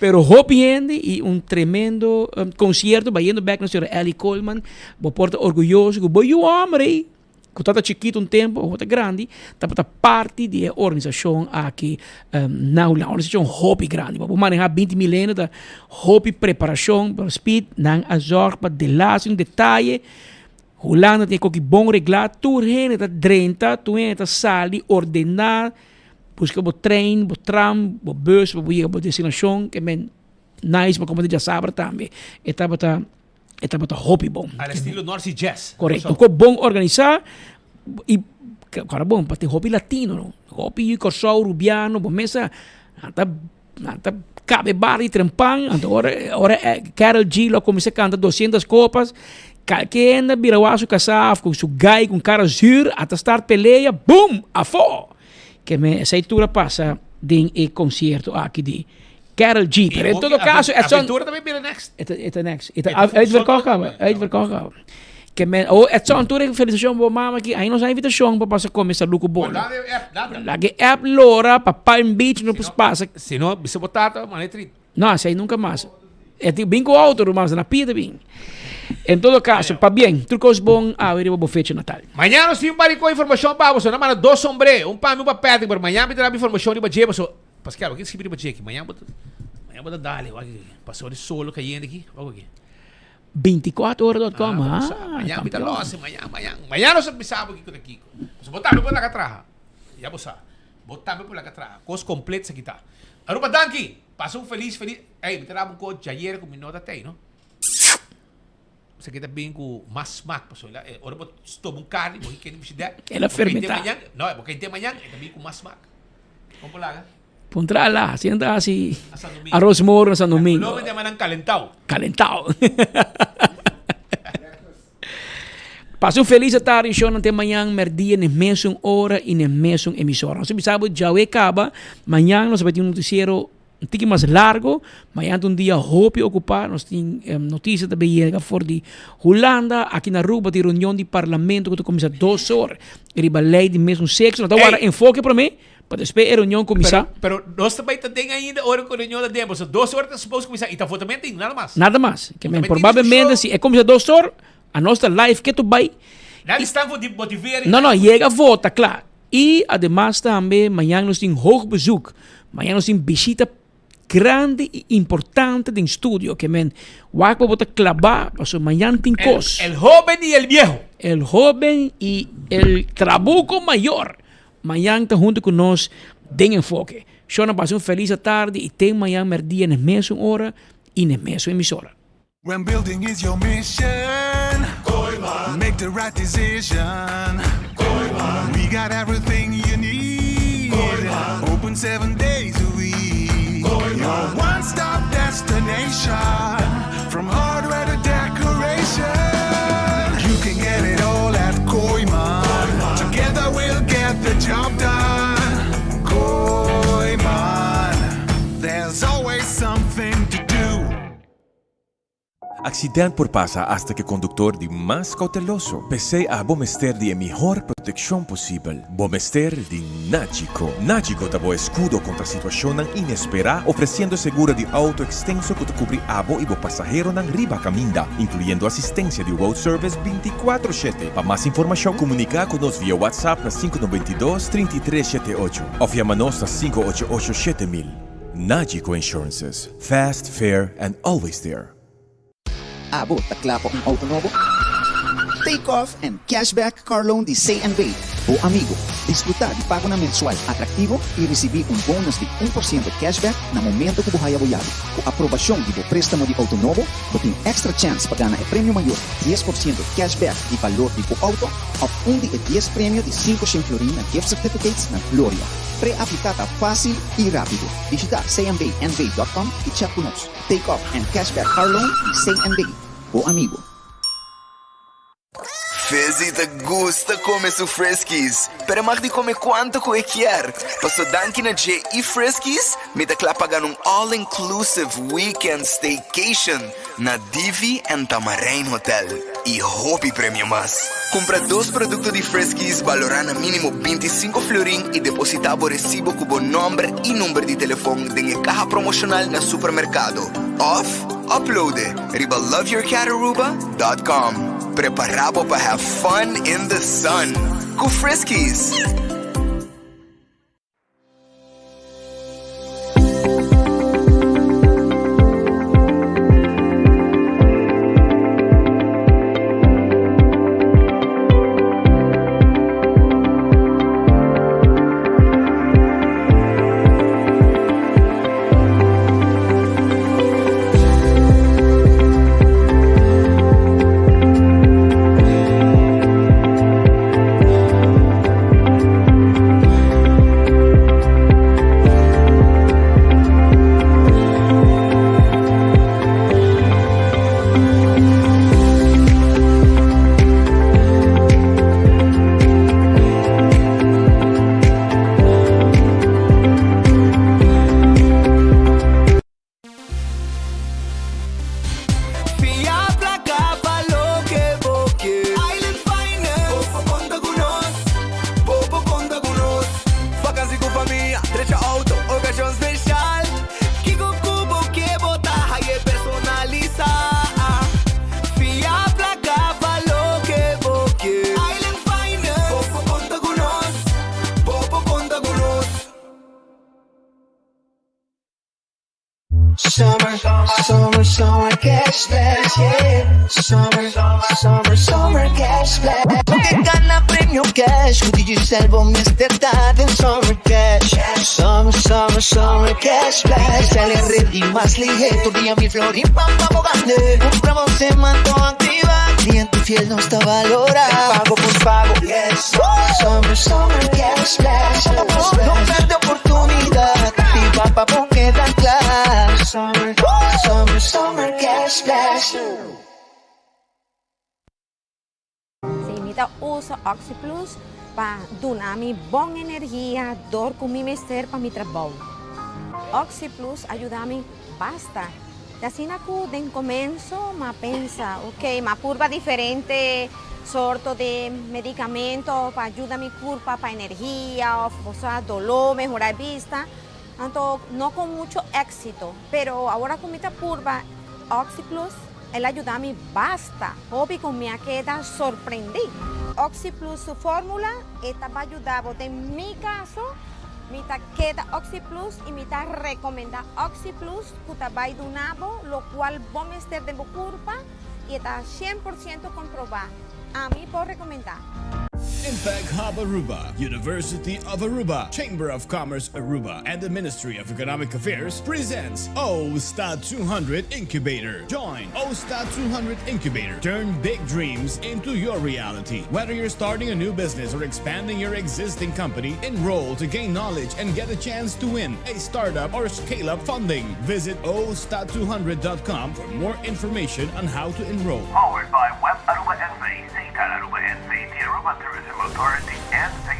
Pero hope e tremendo concerto, vai indo back na senhora Ellie Coleman, vou porta orgulhoso, vou o homem, que está chiquito tempo, ou está grande, está parte da organização aqui, na organização hope grande, vou manejar 20 milênios da hope preparação, para speed, não a zorg, para detalhe, detalhe, Holanda tem que bom regular, tu está 30, tu está sali, ordenar, busca o trem, o tram, o bus, o ir a destinação, que é nice, mas como já sabe também. Estava hobby bom. Al estilo North Jazz. Correto. Ficou bom organizar e cara bom para ter hobby latino, não? Hobby corsau rubiano, bom mesa, anta cabe bar e trempan, agora Carol G lá começa a cantar 200 copas. Qualquer anda birawasu kasaf com su gai com cara zur, até start peleia, boom, afo. Que me aceitura passa em concerto aqui de Carol G. Pero em todo caso, a aventura também vira next. Esta next. Uitverkocht. Que me é só tour felicitação para mama aqui. Aí nós invitação para passar com essa Luco Bola. Lá que app Lora para Palm Beach no passa. Se não, você botar, mas é tri. Não, sei nunca mais. É tipo bem com outro, mas na pida bem. Em todo caso, para bem, trucos bom, ver o fecha Natal. Amanhã nós temos uma informação para você, não, mano, 2 sombreros, para mim para perto, mas amanhã me terá informação de bater, mas Pascal, o que escrevi para aqui? Amanhã bota dali, passou de solo caindo aqui, olha aqui. 24horas.com. Amanhã me dá loss, amanhã nós pensamos aqui com aqui. Você botar me por lá atrás. Já você. Botar me por lá atrás. Coisa completa aqui tá. Aruba Danki, passou feliz. Ei, me terá um code Jair com minha nota até, não? Você aqui tá bem com mais passou lá. Ora vou estou um carne, vou que me der. Ela fermentar. Não, é porque tem amanhã, tá bem com mais vamos lá, Pontra lá, senta assim. Arroz moro sa domingo. Não, mas é calentado. Calentado. Passou feliz a tarde, show até amanhã, merdia, na mesma hora e na mesma emissora. Você sabe, já acaba. Amanhã nós vamos ter noticiero um pouco mais largo. Amanhã tem dia hope ocupar. Nós temos notícia também for de Holanda. Aqui na Aruba, de reunião de parlamento que começa 2 horas. Ele vai lei de mesmo sexo. Então, agora, enfoque para mim. Para esperar a reunião começar. Pero nós também temos ainda hora com a reunião da demo. 2 horas está suposto começar. E está também tem nada mais. Nada mais. Que provavelmente, se é começar 2 horas, a nossa live que tu vai. Nada está de motivar. Não, chega a volta, claro. E, además, também, amanhã nós temos hoog bezoek. Amanhã nós temos visita grande e importante de estúdio. Que men, vai para botar clavar, mas amanhã tem coisas. El joven e el viejo. El joven e el trabuco maior. Amanhã está junto com nós, tem enfoque. Shona passou uma feliz tarde e tem amanhã merdia na mesma hora e na mesma emissora. When building is your mission, make the right decision. We got everything you need. Open 7 days a week. Your one-stop destination. From hardware to decoration. You can get it all at Koiman. Together we'll get the job done. Koiman. There's always something to do. Accidente por pasa hasta que conductor de más cauteloso. Pese a Bomester de mejor protección posible. Bomester de Nagico. Nagico dabo escudo contra situación inesperada, ofreciendo seguro de auto extenso que te cubre abo y pasajero nan riba caminda, incluyendo asistencia de road service 24/7. Para más información, comunica con nos vía WhatsApp na 592-3378 o llamanos na 588-7000. Nagico Insurances. Fast, fair, and always there. Abo, takla po ang auto novo? Take off and cashback car loan de C&B. O amigo, disfrutar de pago na mensual atractivo e receber bonus de 1% cashback na momento que buhay aboyado. Com aprovação de préstamo de auto novo, você tem extra chance para ganhar prêmio maior, 10% cashback de valor de auto, ou de 10 prêmio de 500 florin na gift certificates na Gloria. Pre-aplicada fácil e rápido. Visita cmbnv.com e chat conosco. Take off and cashback car loan de C&B. O amigo. Fezi te gusta comer su Friskies, pero más de comer cuánto que quer. Paso danki na J e Friskies, me da clapa ganun all-inclusive weekend staycation na Divi and Tamarain Hotel. E hopi premio más. Compra 2 productos de Friskies, valorando mínimo 25 florin e depositabo recibo com o nome e número de telefone de caja promocional na supermercado. Off, uploade, riba loveyourcataruba.com. Preparado para have fun in the sun. Com Friskies. Summer cashback, yeah. Summer cashback. Porque gana premio cash, con Digicel Bomester date Summer cash. Summer cashback. Sale en red y más ligero, día mi florín, pampa bogande. Compramos se manto activa, cliente fiel no está valorado. Pago por pago, yes. Summer cashback. No perde oportunidad, y papá porque dan class. Summer cashback. Se imita uso Oxy Plus para dar mi buena energia, dor com mi mister para mi trabajo. Oxy Plus ajuda me basta. Assim na de começo, ma pensa, ok, ma curva diferente, sorto de medicamento para ajudar mi curva para energia, o sea, dolor, mejorar vista. Entonces, no con mucho éxito, pero ahora con mi curva Oxy Plus, él ayuda a mí basta. Hobby con mi queda sorprendí. Oxy Plus, su fórmula, esta va a ayudar, en mi caso, mi queda Oxy Plus y mi recomienda Oxy Plus, que va a ayudar, lo cual vamos a estar de curva y está 100% comprobado. A mí puedo recomendar. Impact Hub Aruba, University of Aruba, Chamber of Commerce Aruba, and the Ministry of Economic Affairs presents OSTA 200 Incubator. Join OSTA 200 Incubator. Turn big dreams into your reality. Whether you're starting a new business or expanding your existing company, enroll to gain knowledge and get a chance to win a startup or scale-up funding. Visit OSTA200.com for more information on how to enroll. Powered by Web Aruba NV, CTAL Aruba NV, the Aruba Tourism Authority, and the